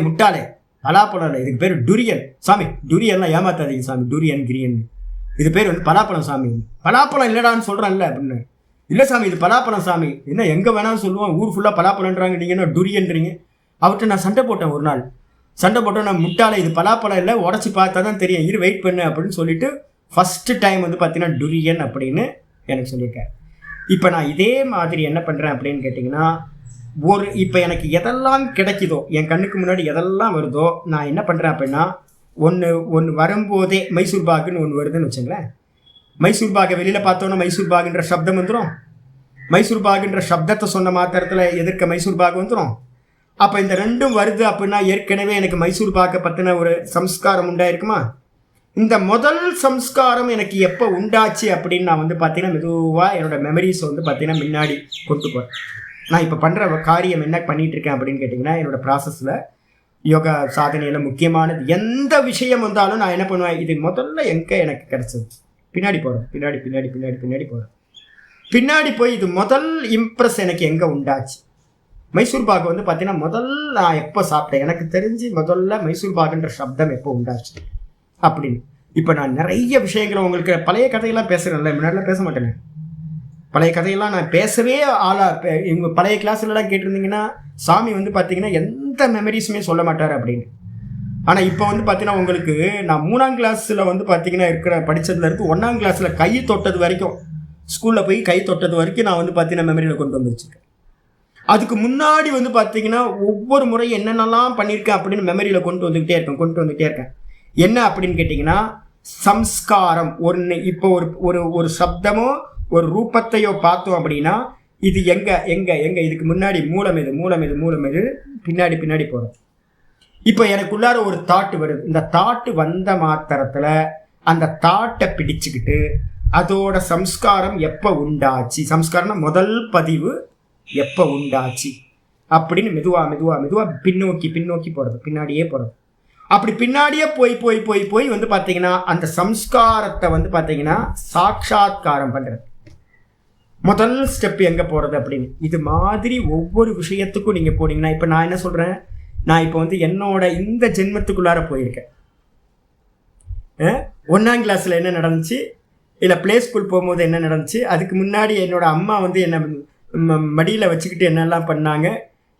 முட்டாளே பலாப்பழம் இல்லை, இதுக்கு பேர் டுரியன். சாமி டுரியன்லாம் ஏமாத்தாதீங்க சாமி, டுரியன் கிரியன், இது பேர் வந்து பலாப்பழம் சாமி. பலாப்பழம் இல்லைடான்னு சொல்கிறேன்ல அப்படின்னு. இல்லை சாமி இது பலாப்பழம் சாமி. என்ன எங்கே வேணாலும் சொல்லுவோம், ஊர் ஃபுல்லாக பலாப்பழன்றாங்க, நீங்கள் என்ன டுரியன்றீங்க. அவர்கிட்ட நான் சண்டை போட்டேன் ஒரு நாள். சண்டை போட்டோம், நான் முட்டாளை இது பலாப்பழம் இல்லை, உடச்சி பார்த்தா தான் தெரியும், இரு வெயிட் பண்ணு அப்படின்னு சொல்லிட்டு ஃபஸ்ட்டு டைம் வந்து பார்த்தீங்கன்னா டுரியன் அப்படின்னு எனக்கு சொல்லியிருக்கேன். இப்போ நான் இதே மாதிரி என்ன பண்ணுறேன் அப்படின்னு கேட்டிங்கன்னா, இப்போ எனக்கு எதெல்லாம் கிடைக்குதோ, என் கண்ணுக்கு முன்னாடி எதெல்லாம் வருதோ, நான் என்ன பண்ணுறேன் அப்படின்னா ஒன்று வரும்போதே மைசூர் பாக்குன்னு ஒன்று வருதுன்னு வச்சுங்களேன். மைசூர் பாகை வெளியில் பார்த்தோன்னா மைசூர் பாகுன்ற சப்தம் வந்துடும். மைசூர் பாகுன்ற சப்தத்தை சொன்ன மாத்திரத்தில் எதிர்க்க மைசூர் பாகு வந்துடும். அப்போ இந்த ரெண்டும் வருது அப்படின்னா ஏற்கனவே எனக்கு மைசூர் பாக்கை பற்றின ஒரு சம்ஸ்காரம் உண்டாயிருக்குமா. இந்த முதல் சம்ஸ்காரம் எனக்கு எப்போ உண்டாச்சு அப்படின்னு நான் வந்து பார்த்தீங்கன்னா மெதுவாக என்னோடய மெமரிஸ் வந்து பார்த்தீங்கன்னா முன்னாடி கொண்டு போகிறேன். நான் இப்போ பண்ணுற காரியம் என்ன பண்ணிகிட்ருக்கேன் அப்படின்னு கேட்டிங்கன்னா, என்னோடய ப்ராசஸில் யோகா சாதனையில் முக்கியமானது எந்த விஷயம் வந்தாலும் நான் என்ன பண்ணுவேன், இது முதல்ல எங்கே எனக்கு கிடச்சது, பின்னாடி போகிறேன், பின்னாடி போகிறேன். பின்னாடி போய் இது முதல் இம்ப்ரெஸ் எனக்கு எங்கே உண்டாச்சு. மைசூர் பாகு வந்து பார்த்தீங்கன்னா முதல்ல நான் எப்போ சாப்பிட்டேன், எனக்கு தெரிஞ்சு முதல்ல மைசூர் பாகுன்ற சப்தம் எப்போ உண்டாச்சு அப்படின்னு. இப்போ நான் நிறைய விஷயங்களை உங்களுக்கு பழைய கதையெல்லாம் பேசுகிறேன்ல, முன்னாடிலாம் பேச மாட்டேங்க. பழைய கதையெல்லாம் நான் பேசவே இவங்க பழைய கிளாஸ்லலாம் கேட்டிருந்தீங்கன்னா சாமி வந்து பார்த்தீங்கன்னா எந்த மெமரிஸுமே சொல்ல மாட்டார் அப்படின்னு. ஆனால் இப்போ வந்து பார்த்தீங்கன்னா உங்களுக்கு நான் 3ஆம் கிளாஸில் வந்து பார்த்தீங்கன்னா படித்ததுல இருந்து 1ஆம் கிளாஸில் கை தொட்டது வரைக்கும், ஸ்கூலில் போய் கை தொட்டது வரைக்கும் நான் வந்து பார்த்தீங்கன்னா மெமரியில் கொண்டு வந்து வச்சுருக்கேன். அதுக்கு முன்னாடி வந்து பார்த்தீங்கன்னா ஒவ்வொரு முறை என்னென்னலாம் பண்ணியிருக்கேன் அப்படின்னு மெமரியில் கொண்டு வந்துக்கிட்டே இருக்கேன். என்ன அப்படின்னு கேட்டிங்கன்னா, சம்ஸ்காரம். இப்போ ஒரு சப்தமோ ஒரு ரூபத்தையோ பார்த்தோம் அப்படின்னா இது எங்க இதுக்கு முன்னாடி மூலம் எது பின்னாடி போகிறது. இப்போ எனக்குள்ளார ஒரு தாட்டு வருது. இந்த தாட்டு வந்த மாத்திரத்தில் அந்த தாட்டை பிடிச்சுக்கிட்டு அதோட சம்ஸ்காரம் எப்போ உண்டாச்சு, சம்ஸ்காரம்னா முதல் பதிவு எப்போ உண்டாச்சு அப்படின்னு மெதுவா பின்னோக்கி போகிறது, பின்னாடியே போகிறது. அப்படி பின்னாடியே போய் வந்து பார்த்தீங்கன்னா அந்த சம்ஸ்காரத்தை வந்து பார்த்தீங்கன்னா சாட்சாத்காரம் பண்ணுறது. முதல் ஸ்டெப் எங்கே போகிறது அப்படின்னு. இது மாதிரி ஒவ்வொரு விஷயத்துக்கும் நீங்கள் போனீங்கன்னா, இப்போ நான் என்ன சொல்கிறேன், நான் இப்போ வந்து என்னோட இந்த ஜென்மத்துக்குள்ளார போயிருக்கேன். 1ஆம் கிளாஸில் என்ன நடந்துச்சு, இல்லை ப்ளே ஸ்கூல் போகும்போது என்ன நடந்துச்சு, அதுக்கு முன்னாடி என்னோட அம்மா வந்து என்ன மடியில் வச்சுக்கிட்டு என்னெல்லாம் பண்ணாங்க,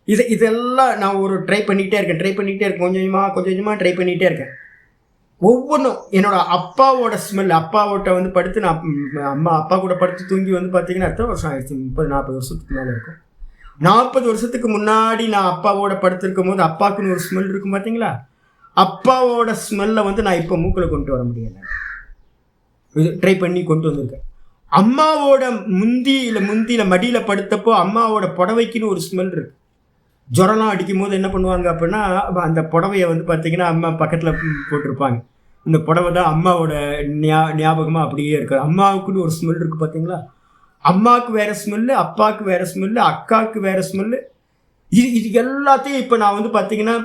இதெல்லாம் நான் ட்ரை பண்ணிக்கிட்டே இருக்கேன். கொஞ்சமாக ட்ரை பண்ணிக்கிட்டே இருக்கேன். ஒவ்வொன்றும் என்னோட அப்பாவோட ஸ்மெல், அப்பாவோட வந்து படுத்து நான் அப்பா கூட படுத்து தூங்கி வந்து பார்த்தீங்கன்னா எத்தனை வருஷம் ஆயிடுச்சு, 30-40 வருஷத்துக்கு மேலே இருக்கும். 40 வருஷத்துக்கு முன்னாடி நான் அப்பாவோட படுத்திருக்கும் போது அப்பாவுக்குன்னு ஒரு ஸ்மெல் இருக்கும் பார்த்தீங்களா, அப்பாவோட ஸ்மெல்லை வந்து நான் இப்போ மூக்கில் கொண்டு வர முடியலை. ட்ரை பண்ணி கொண்டு வந்திருக்கேன். அம்மாவோட முந்தியில் மடியில் படுத்தப்போ அம்மாவோட புடவைக்குன்னு ஒரு ஸ்மெல் இருக்கு. ஜுரம்லாம் அடிக்கும் போது என்ன பண்ணுவாங்க அப்படின்னா, அந்த புடவையை வந்து பார்த்தீங்கன்னா அம்மா பக்கத்தில் போட்டிருப்பாங்க. இந்த புடவை தான் அம்மாவோட ஞாபகமாக அப்படியே இருக்குது. அம்மாவுக்குன்னு ஒரு ஸ்மெல் இருக்குது பார்த்தீங்களா. அம்மாவுக்கு வேறு ஸ்மெல்லு, அப்பாவுக்கு வேறு ஸ்மெல்லு, அக்காவுக்கு வேறு ஸ்மெல்லு. இது எல்லாத்தையும் இப்போ நான் வந்து பார்த்தீங்கன்னா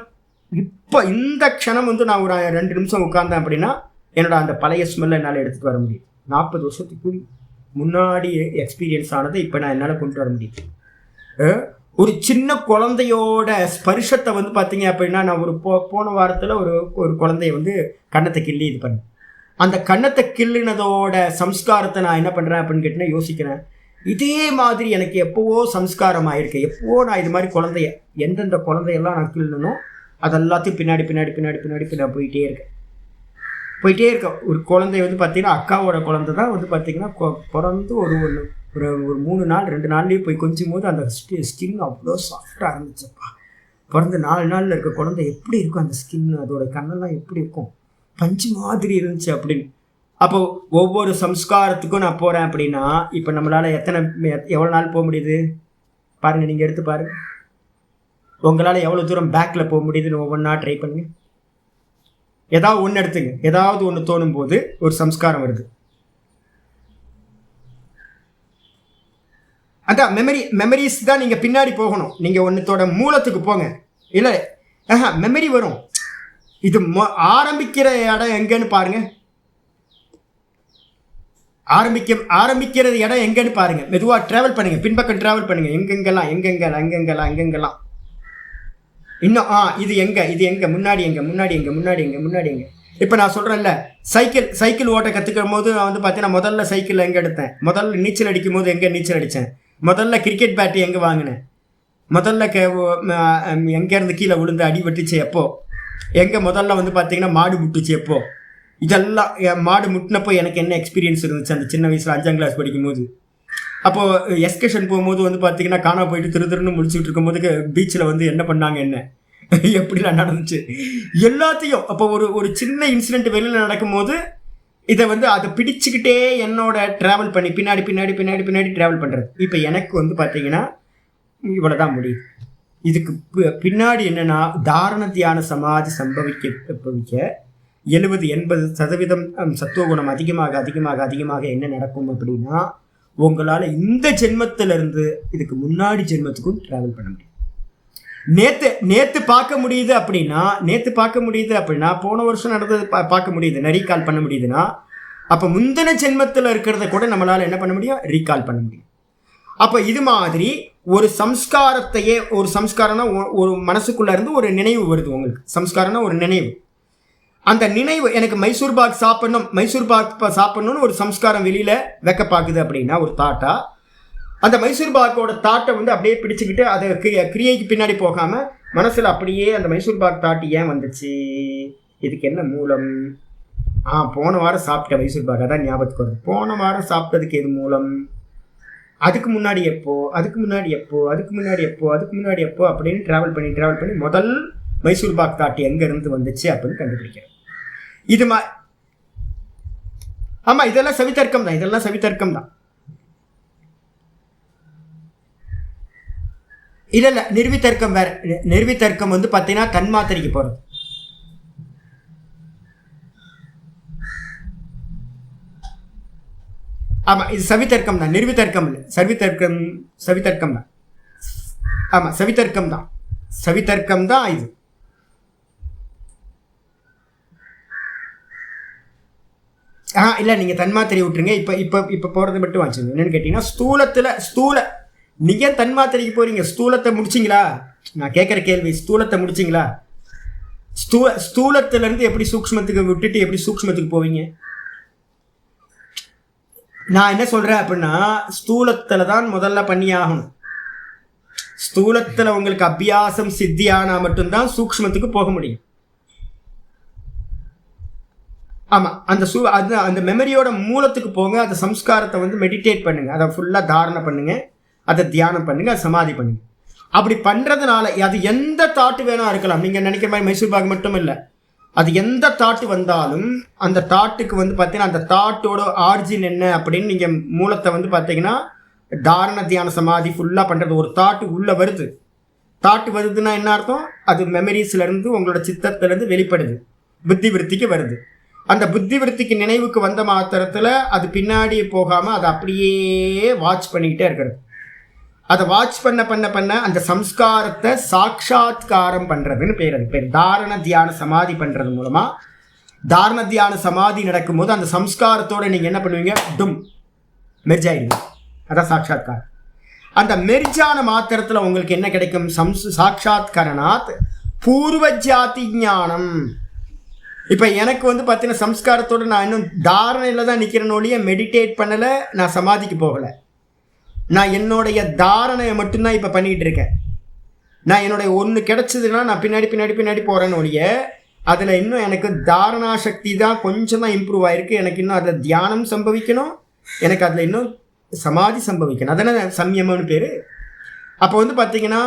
இப்போ இந்த க்ஷணம் வந்து நான் ஒரு 2 நிமிஷம் உட்கார்ந்தேன் அப்படின்னா என்னோட அந்த பழைய ஸ்மெல்லை என்னால் எடுத்துகிட்டு வர முடியும். 40 வருஷத்துக்கு முன்னாடி எக்ஸ்பீரியன்ஸ் ஆனதை இப்போ நான் என்னால் கொண்டு வர முடியும். ஒரு சின்ன குழந்தையோட ஸ்பர்ஷத்தை வந்து பார்த்தீங்க அப்படின்னா, நான் போன வாரத்தில் ஒரு குழந்தைய வந்து கன்னத்தை கிள்ளி இது பண்ணேன். அந்த கன்னத்தை கிள்ளினதோட சம்ஸ்காரத்தை நான் என்ன பண்ணுறேன் அப்படின்னு கேட்டிங்கன்னா யோசிக்கிறேன். இதே மாதிரி எனக்கு எப்போவோ சம்ஸ்காரம் ஆகிருக்கு. எப்போவோ நான் இது மாதிரி எந்தெந்த குழந்தையெல்லாம் நான் கிள்ளனோ அதெல்லாத்தையும் பின்னாடி போயிட்டே இருக்கேன். ஒரு குழந்தை வந்து பார்த்தீங்கன்னா அக்காவோட குழந்தை தான் வந்து பார்த்தீங்கன்னா பிறந்து ஒரு 3 நாள் 2 நாள்லேயே போய் கொஞ்சம் போது அந்த ஸ்கின் அவ்வளோ சாஃப்டாக இருந்துச்சுப்பா. பிறந்து 4 நாளில் இருக்க குழந்தை எப்படி இருக்கும் அந்த ஸ்கின், அதோட கண்ணெல்லாம் எப்படி இருக்கும், பஞ்சு மாதிரி இருந்துச்சு அப்படின்னு. அப்போ ஒவ்வொரு சம்ஸ்காரத்துக்கும் நான் போகிறேன் அப்படின்னா இப்போ நம்மளால் எவ்வளோ நாள் போக முடியுது பாருங்கள். நீங்கள் எடுத்து பாருங்கள், உங்களால் எவ்வளோ தூரம் பேக்கில் போக முடியுதுன்னு ஒவ்வொன்றா ட்ரை பண்ணுங்க. ஏதாவது ஒன்று எடுத்துங்க. ஏதாவது ஒன்று தோணும் போது ஒரு சம்ஸ்காரம் வருது. அதான் மெமரிஸ் தான். நீங்கள் பின்னாடி போகணும். நீங்கள் ஒன்றத்தோட மூலத்துக்கு போங்க. இல்லை மெமரி வரும். இது ஆரம்பிக்கிற இடம் எங்கன்னு பாருங்க. ஆரம்பிக்கிறது இடம் எங்கன்னு பாருங்க. மெதுவாக ட்ராவல் பண்ணுங்க, பின்பக்கம் ட்ராவல் பண்ணுங்க. எங்கெங்கெல்லாம் இன்னும் இது எங்க முன்னாடி எங்க. இப்போ நான் சொல்கிறேன்ல, சைக்கிள் ஓட்ட கற்றுக்கும் போது நான் வந்து பார்த்தீங்கன்னா முதல்ல சைக்கிள் எங்கே எடுத்தேன், முதல்ல நீச்சல் அடிக்கும் போது எங்கே நீச்சல் அடித்தேன், முதல்ல கிரிக்கெட் பேட்டு எங்கே வாங்கினேன், முதல்ல எங்கேருந்து கீழே விழுந்து அடி வெட்டுச்சு எப்போ, எங்கே முதல்ல வந்து பார்த்தீங்கன்னா மாடு முட்டுச்சு எப்போ, இதெல்லாம் மாடு முட்டினப்போ எனக்கு என்ன எக்ஸ்பீரியன்ஸ் இருந்துச்சு அந்த சின்ன வயசில் 5ஆம் கிளாஸ் படிக்கும்போது. அப்போது எஸ்கர்ஷன் போகும்போது வந்து பார்த்தீங்கன்னா காணா போயிட்டு திருன்னு முடிச்சுட்டு இருக்கும்போது பீச்சில் வந்து என்ன பண்ணாங்க, என்ன எப்படிலாம் நடந்துச்சு எல்லாத்தையும். அப்போ ஒரு சின்ன இன்சிடென்ட் வெளியில் நடக்கும்போது இதை வந்து அதை பிடிச்சிக்கிட்டே என்னோட ட்ராவல் பண்ணி பின்னாடி ட்ராவல் பண்ணுறது. இப்போ எனக்கு வந்து பார்த்தீங்கன்னா இவ்வளோதான் முடியும். இதுக்கு பின்னாடி என்னென்னா தாரண தியான சமாதி சம்பவிக்க 70-80% சத்துவகுணம் அதிகமாக என்ன நடக்கும் அப்படின்னா, உங்களால் இந்த ஜென்மத்திலிருந்து இதுக்கு முன்னாடி ஜென்மத்துக்கும் ட்ராவல் பண்ண முடியும். நேற்று பார்க்க முடியுது அப்படின்னா போன வருஷம் நடந்தது பார்க்க முடியுது, ரீகால் பண்ண முடியுதுன்னா, அப்போ முந்தின ஜென்மத்தில் இருக்கிறத கூட நம்மளால் என்ன பண்ண முடியும், ரீகால் பண்ண முடியும். அப்போ இது மாதிரி ஒரு சம்ஸ்காரம்னா ஒரு மனசுக்குள்ளே இருந்து ஒரு நினைவு வருது உங்களுக்கு. சம்ஸ்காரம்னா ஒரு நினைவு. அந்த நினைவு எனக்கு மைசூர் பாக் சாப்பிடணும்னு ஒரு சம்ஸ்காரம் வெளியில் வைக்க பார்க்குது அப்படின்னா ஒரு தாட்டா, அந்த மைசூர் பாக்கோட தாட்டை வந்து அப்படியே பிடிச்சிக்கிட்டு அதை கிரியைக்கு பின்னாடி போகாமல் மனசில் அப்படியே அந்த மைசூர் பாக் தாட்டு ஏன் வந்துச்சு, இதுக்கு என்ன மூலம், போன வாரம் சாப்பிட்ட மைசூர் பாக் அதான் ஞாபகத்துக்கு வருது. போன வாரம் சாப்பிட்டதுக்கு எது மூலம், அதுக்கு முன்னாடி எப்போ, அதுக்கு முன்னாடி எப்போ, அதுக்கு முன்னாடி எப்போ, அதுக்கு முன்னாடி எப்போ அப்படின்னு ட்ராவல் பண்ணி முதல் மைசூர் பாக் தாட் எங்கேருந்து வந்துச்சு அப்படின்னு கண்டுபிடிக்கிறேன். இது ஆமாம், இதெல்லாம் சவிதர்க்கம் தான், இதெல்லாம் சவிதர்க்கம் தான். இல்லை நிர்வித்தர்க்கம் வேற. நிர்வித்தர்க்கம் வந்து பார்த்தீங்கன்னா தன்மாத்திரைக்கு போகிறது. ஆமாம், இது சவிதர்க்கம் தான், நிர்வித்தர்க்கம் இல்லை. சவிதர்க்கம் தான். ஆமாம், சவிதர்க்கம் தான் இது. இல்லை, நீங்கள் தன்மாத்திரை விட்டுருங்க. இப்போ போகிறது மட்டும் வாங்கிச்சுங்க. என்னென்னு கேட்டிங்கன்னா ஸ்தூல நீங்கள் தன்மாத்திரைக்கு போகிறீங்க. ஸ்தூலத்தை முடிச்சிங்களா? நான் கேட்குற கேள்வி, ஸ்தூலத்தை முடிச்சிங்களா? ஸ்தூலத்திலேருந்து எப்படி சூக்ஷ்மத்துக்கு விட்டுட்டு எப்படி சூக்ஷ்மத்துக்கு போவீங்க? நான் என்ன சொல்கிறேன் அப்படின்னா, ஸ்தூலத்தில் தான் முதல்ல பண்ணி ஆகணும். ஸ்தூலத்தில் உங்களுக்கு அபியாசம் சித்தியானா மட்டும்தான் சூக்ஷ்மத்துக்கு போக முடியும். ஆமாம், அந்த மெமரியோட மூலத்துக்கு போங்க. அந்த சம்ஸ்காரத்தை வந்து மெடிடேட் பண்ணுங்க, அதை ஃபுல்லாக தாரணை பண்ணுங்க, அதை தியானம் பண்ணுங்க, அதை சமாதி பண்ணுங்க. அப்படி பண்ணுறதுனால அது எந்த தாட்டு வேணா இருக்கலாம். நீங்கள் நினைக்கிற மாதிரி மைசூர் பாக் மட்டும் இல்லை, அது எந்த தாட்டு வந்தாலும் அந்த தாட்டுக்கு வந்து பார்த்தீங்கன்னா அந்த தாட்டோட ஆர்ஜின் என்ன அப்படின்னு நீங்கள் மூலத்தை வந்து பார்த்தீங்கன்னா தாரண தியான சமாதி ஃபுல்லாக பண்ணுறது. ஒரு தாட்டு உள்ளே வருது, தாட்டு வருதுன்னா என்ன அர்த்தம்? அது மெமரிஸ்லேருந்து உங்களோட சித்தத்திலேருந்து வெளிப்படுது, புத்தி விருத்திக்கு வருது. அந்த புத்தி விருத்திக்கு நினைவுக்கு வந்த மாத்திரத்தில் அது பின்னாடி போகாமல் அதை அப்படியே வாட்ச் பண்ணிக்கிட்டே இருக்கிறது. அதை வாட்ச் பண்ண அந்த சம்ஸ்காரத்தை சாட்சாத்காரம் பண்ணுறதுன்னு பேர். அது பேர் தாரண தியான சமாதி பண்ணுறது மூலமாக. தாரண தியான சமாதி நடக்கும்போது அந்த சம்ஸ்காரத்தோடு நீங்கள் என்ன பண்ணுவீங்க? மெர்ஜ் ஆகிடுங்க. அதான் சாட்சாத்காரம். அந்த மெர்ஜான மாத்திரத்தில் உங்களுக்கு என்ன கிடைக்கும்? சாட்சாத்கரணாத் பூர்வ ஜாதி ஞானம். இப்போ எனக்கு வந்து பார்த்தீங்கன்னா சம்ஸ்காரத்தோடு நான் இன்னும் தாரணையில் தான் நிற்கிறனோடைய மெடிடேட் பண்ணலை, நான் சமாதிக்கு போகலை. நான் என்னுடைய தாரணையை மட்டும்தான் இப்போ பண்ணிகிட்டு இருக்கேன். நான் என்னுடைய ஒன்று கிடச்சிதுன்னா நான் பின்னாடி போகிறேன்னு ஒழிய அதில் இன்னும் எனக்கு தாரணா சக்தி தான் கொஞ்சம் தான் இம்ப்ரூவ் ஆகிருக்கு. எனக்கு இன்னும் அதில் தியானம் சம்பவிக்கணும், எனக்கு அதில் இன்னும் சமாதி சம்பவிக்கணும். அதனால் சம்யமம்னு பேர். அப்போ வந்து பார்த்தீங்கன்னா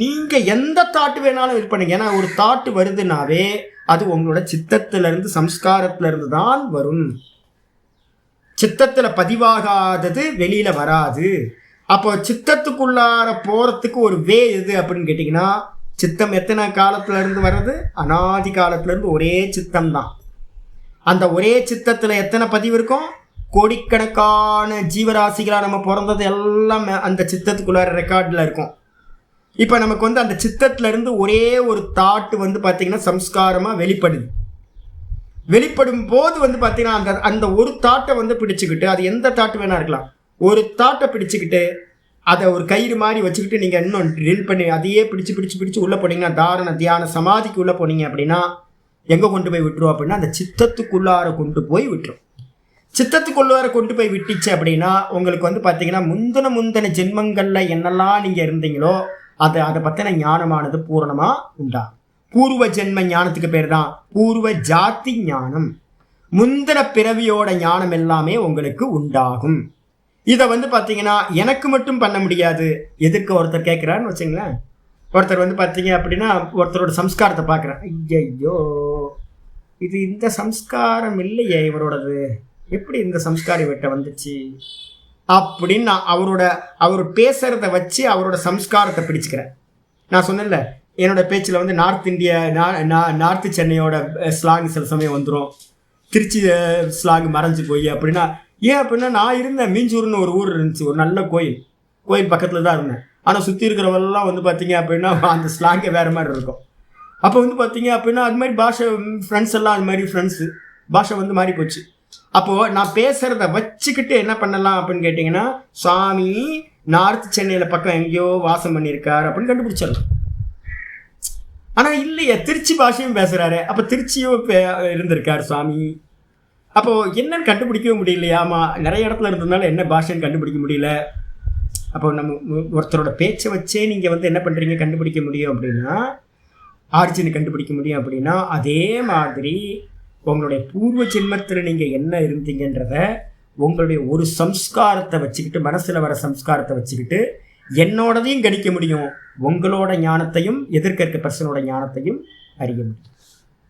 நீங்கள் எந்த தாட்டு வேணாலும் இது பண்ணுங்க. ஏன்னா ஒரு தாட்டு வருதுன்னாவே அது உங்களோட சித்தத்திலிருந்து சம்ஸ்காரத்திலிருந்து தான் வரும். சித்தத்தில் பதிவாகாதது வெளியில் வராது. அப்போ சித்தத்துக்குள்ளார போகிறதுக்கு ஒரு வே எது அப்படின்னு கேட்டிங்கன்னா, சித்தம் எத்தனை காலத்துலேருந்து வர்றது? அனாதி காலத்துலேருந்து ஒரே சித்தம் தான். அந்த ஒரே சித்தத்தில் எத்தனை பதிவு இருக்கும்? கோடிக்கணக்கான ஜீவராசிகளாக நம்ம பிறந்தது எல்லாம் அந்த சித்தத்துக்குள்ளார ரெக்கார்டில் இருக்கும். இப்போ நமக்கு வந்து அந்த சித்தத்திலேருந்து ஒரே ஒரு தாட்டு வந்து பார்த்திங்கன்னா சம்ஸ்காரமாக வெளிப்படும் போது வந்து பார்த்தீங்கன்னா அந்த ஒரு தாட்டை வந்து பிடிச்சிக்கிட்டு, அது எந்த தாட்டு வேணா இருக்கலாம், ஒரு தாட்டை பிடிச்சிக்கிட்டு அதை ஒரு கயிறு மாதிரி வச்சுக்கிட்டு நீங்கள் இன்னும் ட்ரில் பண்ணி அதையே பிடிச்சி உள்ளே போனீங்கன்னா, தாரண தியான சமாதிக்கு உள்ளே போனீங்க அப்படின்னா எங்கே கொண்டு போய் விட்டுரும் அப்படின்னா அந்த சித்தத்துக்குள்ளார கொண்டு போய் விட்டுரும். சித்தத்துக்குள்ளார கொண்டு போய் விட்டுச்சு அப்படின்னா உங்களுக்கு வந்து பார்த்தீங்கன்னா முந்தின ஜென்மங்களில் என்னெல்லாம் நீங்கள் இருந்தீங்களோ அதை பற்றின ஞானமானது பூரணமாக உண்டாகும். பூர்வ ஜென்ம ஞானத்துக்கு பேர் தான் பூர்வ ஜாதி ஞானம். முந்தின பிறவியோட ஞானம் எல்லாமே உங்களுக்கு உண்டாகும். இதை வந்து பார்த்தீங்கன்னா எனக்கு மட்டும் பண்ண முடியாது. எதிர்க்க ஒருத்தர் கேட்குறான்னு வச்சுங்களேன், ஒருத்தர் வந்து பார்த்தீங்க அப்படின்னா ஒருத்தரோட சம்ஸ்காரத்தை பார்க்குறேன், ஐயோ இது இந்த சம்ஸ்காரம் இல்லையே இவரோடது, எப்படி இந்த சம்ஸ்காரம் இவர்கிட்ட வந்துச்சு அப்படின்னு நான் அவர் பேசுகிறத வச்சு அவரோட சம்ஸ்காரத்தை பிடிச்சிக்கிறேன். நான் சொன்னேன்ல, என்னோடய பேச்சில் வந்து நார்த்து சென்னையோட ஸ்லாங் சில சமயம் வந்துடும், திருச்சி ஸ்லாங் மறைஞ்சு போய் அப்படின்னா. ஏன் அப்படின்னா நான் இருந்தேன் மீஞ்சூர்னு ஒரு ஊர் இருந்துச்சு, ஒரு நல்ல கோயில் பக்கத்தில் தான் இருந்தேன். ஆனால் சுற்றி இருக்கிறவெல்லாம் வந்து பார்த்தீங்க அப்படின்னா அந்த ஸ்லாங்கே வேறு மாதிரி இருக்கும். அப்போ வந்து பார்த்தீங்க அப்படின்னா அது மாதிரி பாஷை ஃப்ரெண்ட்ஸ் எல்லாம் அது மாதிரி ஃப்ரெண்ட்ஸு பாஷை வந்து மாறி போச்சு. அப்போது நான் பேசுகிறத வச்சுக்கிட்டு என்ன பண்ணலாம் அப்படின்னு கேட்டிங்கன்னா, சுவாமி நார்த்து சென்னையில் பக்கம் எங்கேயோ வாசம் பண்ணியிருக்கார் அப்படின்னு கண்டுபிடிச்சிடலாம். ஆனால் இல்லையே, திருச்சி பாஷையும் பேசுகிறாரு, அப்போ திருச்சியும் இருந்திருக்கார் சுவாமி. அப்போது என்னன்னு கண்டுபிடிக்கவும் முடியலையா? ஆமாம், நிறைய இடத்துல இருந்ததுனால என்ன பாஷைன்னு கண்டுபிடிக்க முடியல. அப்போ நம்ம ஒருத்தரோட பேச்சை வச்சே நீங்கள் வந்து என்ன பண்ணுறீங்க கண்டுபிடிக்க முடியும் அப்படின்னா, ஆரிஜினை கண்டுபிடிக்க முடியும் அப்படின்னா, அதே மாதிரி உங்களுடைய பூர்வ ஜென்மத்தில் நீங்கள் என்ன இருந்தீங்கன்றத உங்களுடைய ஒரு சம்ஸ்காரத்தை வச்சுக்கிட்டு, மனசில் வர சம்ஸ்காரத்தை வச்சுக்கிட்டு என்னோடதையும் கணிக்க முடியும், உங்களோட ஞானத்தையும் எதிர்க்க இருக்க பர்சனோட ஞானத்தையும் அறிய முடியும்.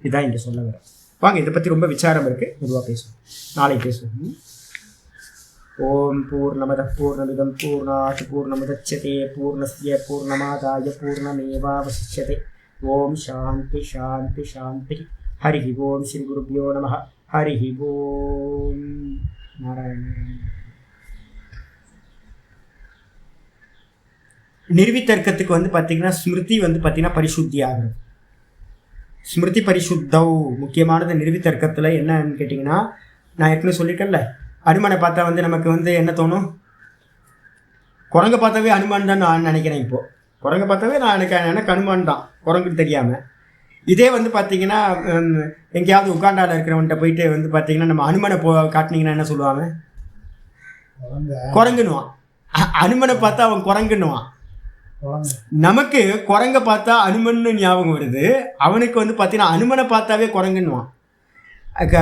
இதுதான் இங்கே சொல்ல வர. வாங்க, இதை பற்றி ரொம்ப விசாரம் இருக்குது, பொதுவாக பேசுவோம், நாளை பேசுவோம். ஓம் பூர்ணமத பூர்ணமிதம் பூர்ணாத் பூர்ணமுதச்யதே பூர்ணஸ்ய பூர்ணமாதாய பூர்ணமேவாவசிஷ்யதே. ஓம் சாந்தி சாந்தி சாந்தி. ஹரி ஓம். ஸ்ரீ குருப்யோ நமः. ஹரி ஓம். நாராயண. நிர்வித்தர்க்கத்துக்கு வந்து பார்த்தீங்கன்னா ஸ்மிருதி வந்து பார்த்தீங்கன்னா பரிசுத்தி ஆகிறது. ஸ்மிருதி பரிசுத்தவ் முக்கியமானது. நிர்வித்தர்க்கத்தில் என்னன்னு கேட்டிங்கன்னா, நான் ஏற்கனவே சொல்லியிருக்கேன்ல, அனுமனை பார்த்தா வந்து நமக்கு வந்து என்ன தோணும்? குரங்கை பார்த்தாவே அனுமான் தான் நான் நினைக்கிறேன். இப்போது குரங்கை பார்த்தாவே எனக்கு அனுமான் தான், குரங்குன்னு தெரியாமல். இதே வந்து பார்த்தீங்கன்னா எங்கேயாவது உட்காண்டாவில் இருக்கிறவன்ட்ட போயிட்டு வந்து பார்த்தீங்கன்னா நம்ம அனுமனை காட்டினீங்கன்னா என்ன சொல்லுவாங்க? குரங்குன்னுவான். அனுமனை பார்த்தா அவன் குரங்குன்னுவான். நமக்கு குரங்கை பார்த்தா அனுமன்னு ஞாபகம் வருது, அவனுக்கு வந்து பார்த்தீங்கன்னா அனுமனை பார்த்தாவே குரங்குன்னுவான்.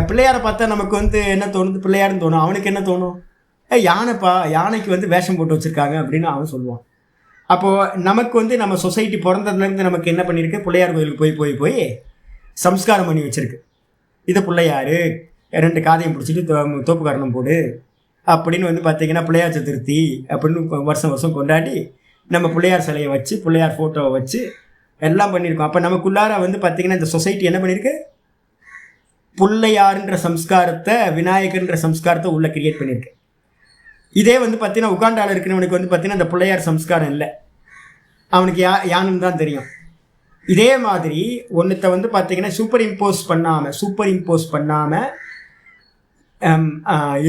பிள்ளையாரை பார்த்தா நமக்கு வந்து என்ன தோணுது? பிள்ளையாருன்னு தோணும். அவனுக்கு என்ன தோணும்? யானைப்பா, யானைக்கு வந்து வேஷம் போட்டு வச்சுருக்காங்க அப்படின்னு அவன் சொல்லுவான். அப்போது நமக்கு வந்து நம்ம சொசைட்டி பிறந்ததுலேருந்து நமக்கு என்ன பண்ணியிருக்கு? பிள்ளையார் கோயிலுக்கு போய் போய் போய் சம்ஸ்காரம் பண்ணி வச்சுருக்கு. இதை பிள்ளையார் 2 காதையும் பிடிச்சிட்டு தோப்பு காரணம் போடு அப்படின்னு வந்து பார்த்திங்கன்னா பிள்ளையார் சதுர்த்தி அப்படின்னு வருஷம் வருஷம் கொண்டாடி நம்ம பிள்ளையார் சிலையை வச்சு பிள்ளையார் ஃபோட்டோவை வச்சு எல்லாம் பண்ணியிருக்கோம். அப்போ நமக்குள்ளார வந்து பார்த்திங்கன்னா இந்த சொசைட்டி என்ன பண்ணியிருக்கு? பிள்ளையாருன்ற சம்ஸ்காரத்தை, விநாயகர்ன்ற சம்ஸ்காரத்தை உள்ளே கிரியேட் பண்ணியிருக்கு. இதே வந்து பார்த்தீங்கன்னா உகாண்டாவில் இருக்கிறவனுக்கு வந்து பார்த்தீங்கன்னா இந்த பிள்ளையார் சம்ஸ்காரம் இல்லை, அவனுக்கு யானுன்னு தான் தெரியும். இதே மாதிரி ஒன்றுத்தை வந்து பார்த்தீங்கன்னா சூப்பர் இம்போஸ் பண்ணாமல்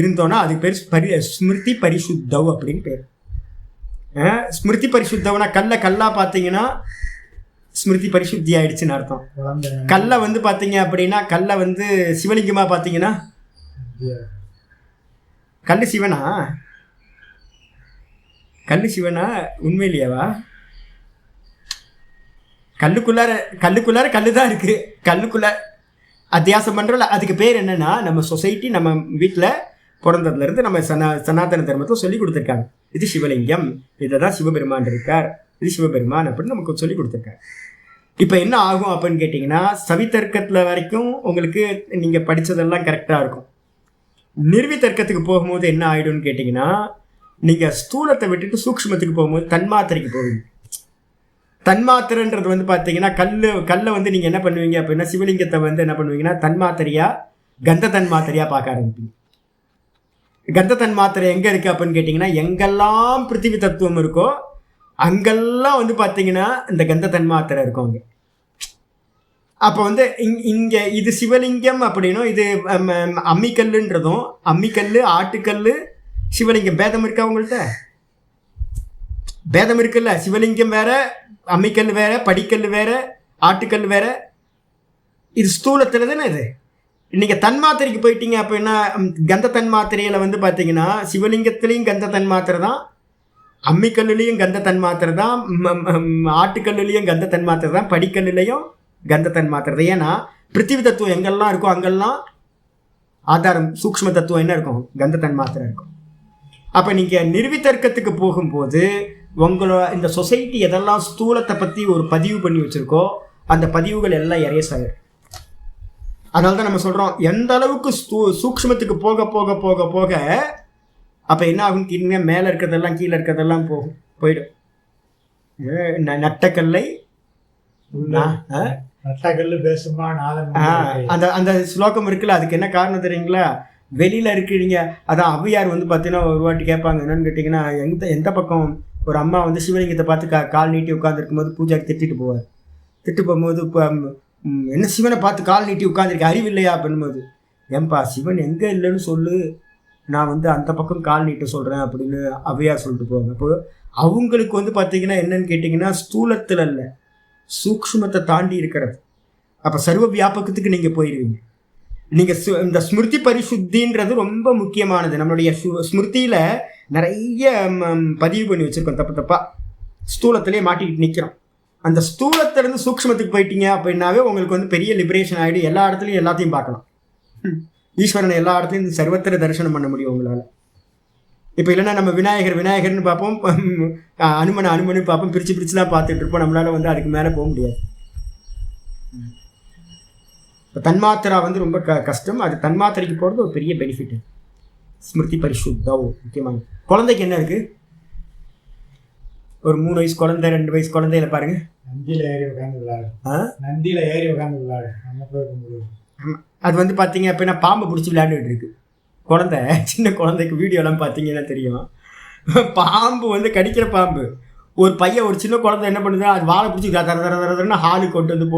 இருந்தோன்னா அதுக்கு பேர் ஸ்மிருதி பரிசுத்தவ் அப்படின்னு பேர். ஸ்மிருதி பரிசுத்தவனா கல்லா பார்த்தீங்கன்னா ஸ்மிருதி பரிசுத்தி ஆயிடுச்சுன்னு அர்த்தம். கல்லை வந்து பார்த்தீங்க அப்படின்னா கல்லை வந்து சிவலிங்கமாக பார்த்தீங்கன்னா கல் சிவனா? கல் சிவனா உண்மையிலேயேவா? கல்லுக்குள்ளார கல்லு தான் இருக்குது. கல்லுக்குள்ள அத்தியாசம் பண்ணுறோம்ல, அதுக்கு பேர் என்னென்னா நம்ம சொசைட்டி நம்ம வீட்டில் பிறந்ததுலேருந்து நம்ம சனாதன தர்மத்தை சொல்லி கொடுத்துருக்காங்க. இது சிவலிங்கம், இதை தான் சிவபெருமான் இருக்கார், இது சிவபெருமான் அப்படின்னு நமக்கு சொல்லி கொடுத்துருக்காரு. இப்போ என்ன ஆகும் அப்படின்னு கேட்டிங்கன்னா, சவித்தர்க்கத்தில் வரைக்கும் உங்களுக்கு நீங்கள் படித்ததெல்லாம் கரெக்டாக இருக்கும். நிர்வித்தர்க்கத்துக்கு போகும்போது என்ன ஆகிடும்னு கேட்டிங்கன்னா, நீங்கள் ஸ்தூலத்தை விட்டுட்டு சூக்ஷ்மத்துக்கு போகும்போது தன்மாத்திரைக்கு போவீங்க. தன்மாத்திரைன்றது வந்து பார்த்தீங்கன்னா கல்லை வந்து நீங்கள் என்ன பண்ணுவீங்க அப்படின்னா, சிவலிங்கத்தை வந்து என்ன பண்ணுவீங்கன்னா கந்த தன்மாத்திரையாக பார்க்க ஆரம்பிப்பீங்க. கந்த தன்மாத்திரை எங்கே இருக்குது அப்படின்னு கேட்டிங்கன்னா, எங்கெல்லாம் பிருத்திவி தத்துவம் இருக்கோ அங்கெல்லாம் வந்து பார்த்தீங்கன்னா இந்த கந்த தன்மாத்திரை இருக்கும் அங்கே. அப்போ வந்து இங்கே இது சிவலிங்கம் அப்படின்னும், இது அம்மிக்கல்லுன்றதும், அம்மிக்கல் ஆட்டுக்கல் சிவலிங்கம் பேதம் இருக்கா உங்கள்கிட்ட? பேதம் இருக்குல்ல. சிவலிங்கம் வேற, அம்மிக்கல் வேற, படிக்கல் வேற, ஆட்டுக்கல் வேற. இது ஸ்தூலத்தில் தானே. இது நீங்கள் தன்மாத்திரைக்கு போயிட்டீங்க அப்படின்னா, கந்த தன்மாத்திரையில் வந்து பார்த்தீங்கன்னா சிவலிங்கத்துலேயும் கந்த தன்மாத்திரை தான், அம்மிக்கல்லுலேயும் கந்த தன்மாத்திரை தான், ஆட்டுக்கல்லுலேயும் கந்த தன்மாத்திரை தான், படிக்கல்லுலேயும் கந்த தன்மாத்திரை தான். ஏன்னா பிருத்திவி தத்துவம் எங்கெல்லாம் இருக்கோ அங்கெல்லாம் ஆதாரம் சூக்ஷ்ம தத்துவம் என்ன இருக்கும்? கந்த தன்மாத்திரை இருக்கும். அப்போ நீங்கள் நிர்வித்தர்க்கத்துக்கு போகும்போது உங்களோட இந்த சொசைட்டி எதெல்லாம் ஸ்தூலத்தை பற்றி ஒரு பதிவு பண்ணி வச்சுருக்கோ அந்த பதிவுகள் எல்லாம் எரேஸ் ஆகிடும். அதனால தான் நம்ம சொல்கிறோம், எந்த அளவுக்கு சூக்ஷ்மத்துக்கு போக போக போக போக அப்போ என்ன ஆகும்? கீழே மேலே இருக்கிறதெல்லாம் கீழே இருக்கிறதெல்லாம் போயிடும். நட்டக்கல்லை அந்த ஸ்லோகம் இருக்குல்ல, அதுக்கு என்ன காரணம் தெரியுங்களா? வெளியில் இருக்கிறீங்க. அதான் ஔவையார் வந்து பார்த்தீங்கன்னா ஒரு வாட்டி கேட்பாங்க, என்னன்னு கேட்டிங்கன்னா, எந்த பக்கம் ஒரு அம்மா வந்து சிவலிங்கத்தை பார்த்து கால் நீட்டி உட்காந்துருக்கும் போது பூஜாக்கு திட்டிட்டு போவார். திட்டு போகும்போது இப்போ என்ன சிவனை பார்த்து கால் நீட்டி உட்காந்துருக்கு, அறிவு இல்லையா அப்படின்போது, ஏன்பா சிவன் எங்கே இல்லைன்னு சொல்லு, நான் வந்து அந்த பக்கம் கால் நீட்ட சொல்கிறேன் அப்படின்னு ஔவையார் சொல்லிட்டு போவாங்க. அப்போ அவங்களுக்கு வந்து பார்த்தீங்கன்னா என்னன்னு கேட்டிங்கன்னா, ஸ்தூலத்தில் இல்லை சூக்ஷ்மத்தை தாண்டி இருக்கிறது. அப்போ சர்வ வியாபகத்துக்கு நீங்கள் போயிடுவீங்க. நீங்கள் இந்த ஸ்மிருதி பரிசுத்தின்றது ரொம்ப முக்கியமானது. நம்மளுடைய ஸ்மிருதியில் நிறைய பதிவு பண்ணி வச்சுருக்கோம், தப்பாக ஸ்தூலத்திலே மாட்டிக்கிட்டு நிற்கிறோம். அந்த ஸ்தூலத்திலேருந்து சூக்ஷ்மத்துக்கு போயிட்டீங்க அப்படின்னாவே உங்களுக்கு வந்து பெரிய லிபரேஷன் ஆகிடும். எல்லா இடத்துலையும் எல்லாத்தையும் பார்க்கலாம். ஈஸ்வரனை எல்லா இடத்துலையும் சர்வத்திர தரிசனம் பண்ண முடியும் உங்களால். இப்போ இல்லைன்னா நம்ம விநாயகர்னு பார்ப்போம், அனுமனு பார்ப்போம், பிரிச்சுலாம் பார்த்துட்டு இருப்போம். நம்மளால் வந்து அதுக்கு மேலே போக முடியாது. இப்போ தன்மாத்திரா வந்து ரொம்ப கஷ்டம். அது தன்மாத்திரைக்கு போகிறது ஒரு பெரிய பெனிஃபிட். ஸ்மிருதி பரிசுத்தா முக்கியமான. குழந்தைக்கு என்ன இருக்குது? ஒரு 3 வயசு குழந்தை, 2 வயசு குழந்தையில பாருங்க,
நந்தியில் ஏறி உட்காந்து விளையாடு.
அது வந்து பார்த்தீங்க அப்படின்னா பாம்பை பிடிச்சி விளையாண்டுட்டு இருக்கு குழந்தை. சின்ன குழந்தைக்கு வீடியோலாம் பார்த்தீங்கன்னா தெரியும். பாம்பு வந்து கடிக்கிற பாம்பு. ஒரு பையன், ஒரு சின்ன குழந்தை என்ன பண்ணுது, அது வாழை பிடிச்சி தரன்னு ஹாலுக்கு கொண்டு வந்து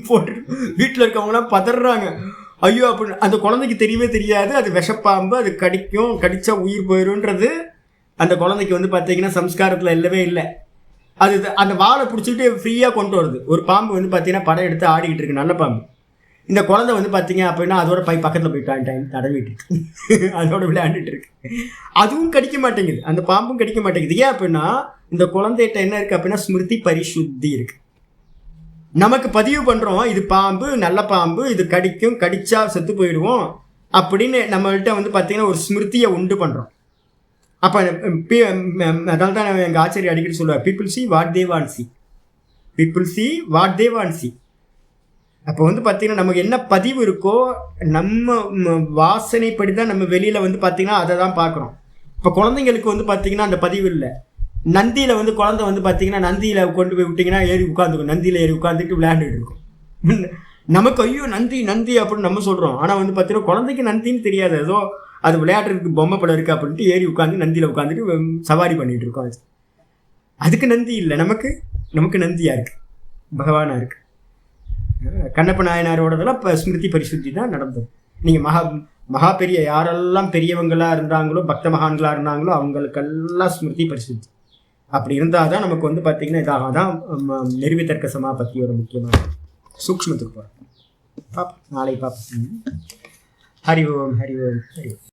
போட்டு வீட்டில் இருக்கவங்களாம் பதறாங்க. ஐயோ அப்படின்னு. அந்த குழந்தைக்கு தெரியவே தெரியாது அது விஷப்பாம்பு, அது கடிச்சா உயிர் போயிடும்ன்றது அந்த குழந்தைக்கு வந்து பார்த்தீங்கன்னா சம்ஸ்காரத்தில் இல்லவே இல்லை. அது அந்த வாழை பிடிச்சிக்கிட்டு ஃப்ரீயாக கொண்டு வருது. ஒரு பாம்பு வந்து பார்த்தீங்கன்னா படம் எடுத்து ஆடிக்கிட்டு இருக்கு, நல்ல பாம்பு. இந்த குழந்தை வந்து பார்த்தீங்க அப்படின்னா அதோட பக்கத்தில் போயிட்டு தடவிட்டு இருக்கு, அதோட விளையாண்டுட்டு இருக்கு. அதுவும் கடிக்க மாட்டேங்குது, அந்த பாம்பும் கடிக்க மாட்டேங்குது. ஏன் அப்படின்னா இந்த குழந்தைகிட்ட என்ன இருக்குது அப்படின்னா ஸ்மிருதி பரிசுத்தி இருக்கு. நமக்கு பதிவு பண்ணுறோம், இது பாம்பு, நல்ல பாம்பு, இது கடிச்சா செத்து போயிடுவோம் அப்படின்னு நம்மள்கிட்ட வந்து பார்த்தீங்கன்னா ஒரு ஸ்மிருதியை உண்டு பண்ணுறோம். அப்போ அதனால தான் எங்கள் ஆச்சரிய அடிக்கடி சொல்லுவார், people see what they want see, people see what they want see. அப்போ வந்து பார்த்தீங்கன்னா நமக்கு என்ன பதிவு இருக்கோ நம்ம வாசனைப்படி தான் நம்ம வெளியில் வந்து பார்த்தீங்கன்னா அதை தான் பார்க்குறோம். இப்போ குழந்தைங்களுக்கு வந்து பார்த்தீங்கன்னா அந்த பதிவு இல்லை. நந்தியில் வந்து குழந்தை வந்து பார்த்தீங்கன்னா நந்தியில் கொண்டு போய் விட்டிங்கன்னா ஏறி உட்காந்துக்கும், நந்தியில் ஏறி உட்காந்துட்டு விளையாண்டுட்டு இருக்கும். நமக்கு ஐயோ நந்தி அப்படின்னு நம்ம சொல்கிறோம். ஆனால் வந்து பார்த்தீங்கன்னா குழந்தைக்கு நந்தின்னு தெரியாது, ஏதோ அது விளையாடுறதுக்கு பொம்மை படம் இருக்குது அப்படின்ட்டு ஏறி உட்காந்து நந்தியில் உட்காந்துட்டு சவாரி பண்ணிகிட்டு இருக்கோம். அதுக்கு நந்தி இல்லை, நமக்கு நந்தியாக இருக்குது, பகவானாக இருக்குது. கண்ணப்ப நாயனாரோடதெல்லாம் இப்போ ஸ்மிருதி பரிசுத்தி தான் நடந்தது. நீங்கள் மகா பெரிய யாரெல்லாம் பெரியவங்களாக இருந்தாங்களோ, பக்த மகான்களாக இருந்தாங்களோ அவங்களுக்கெல்லாம் ஸ்மிருதி பரிசுத்தி அப்படி இருந்தால் தான் நமக்கு வந்து பார்த்திங்கன்னா இதாக தான் நிர்விதர்க்க சமாபத்தியோட முக்கியமான சூக்ஷ்மத்துக்கு போகிறோம். பாப்பா நாளை பாப்பா. ஹரி ஓம் ஹரி ஓம் ஹரி ஓம்.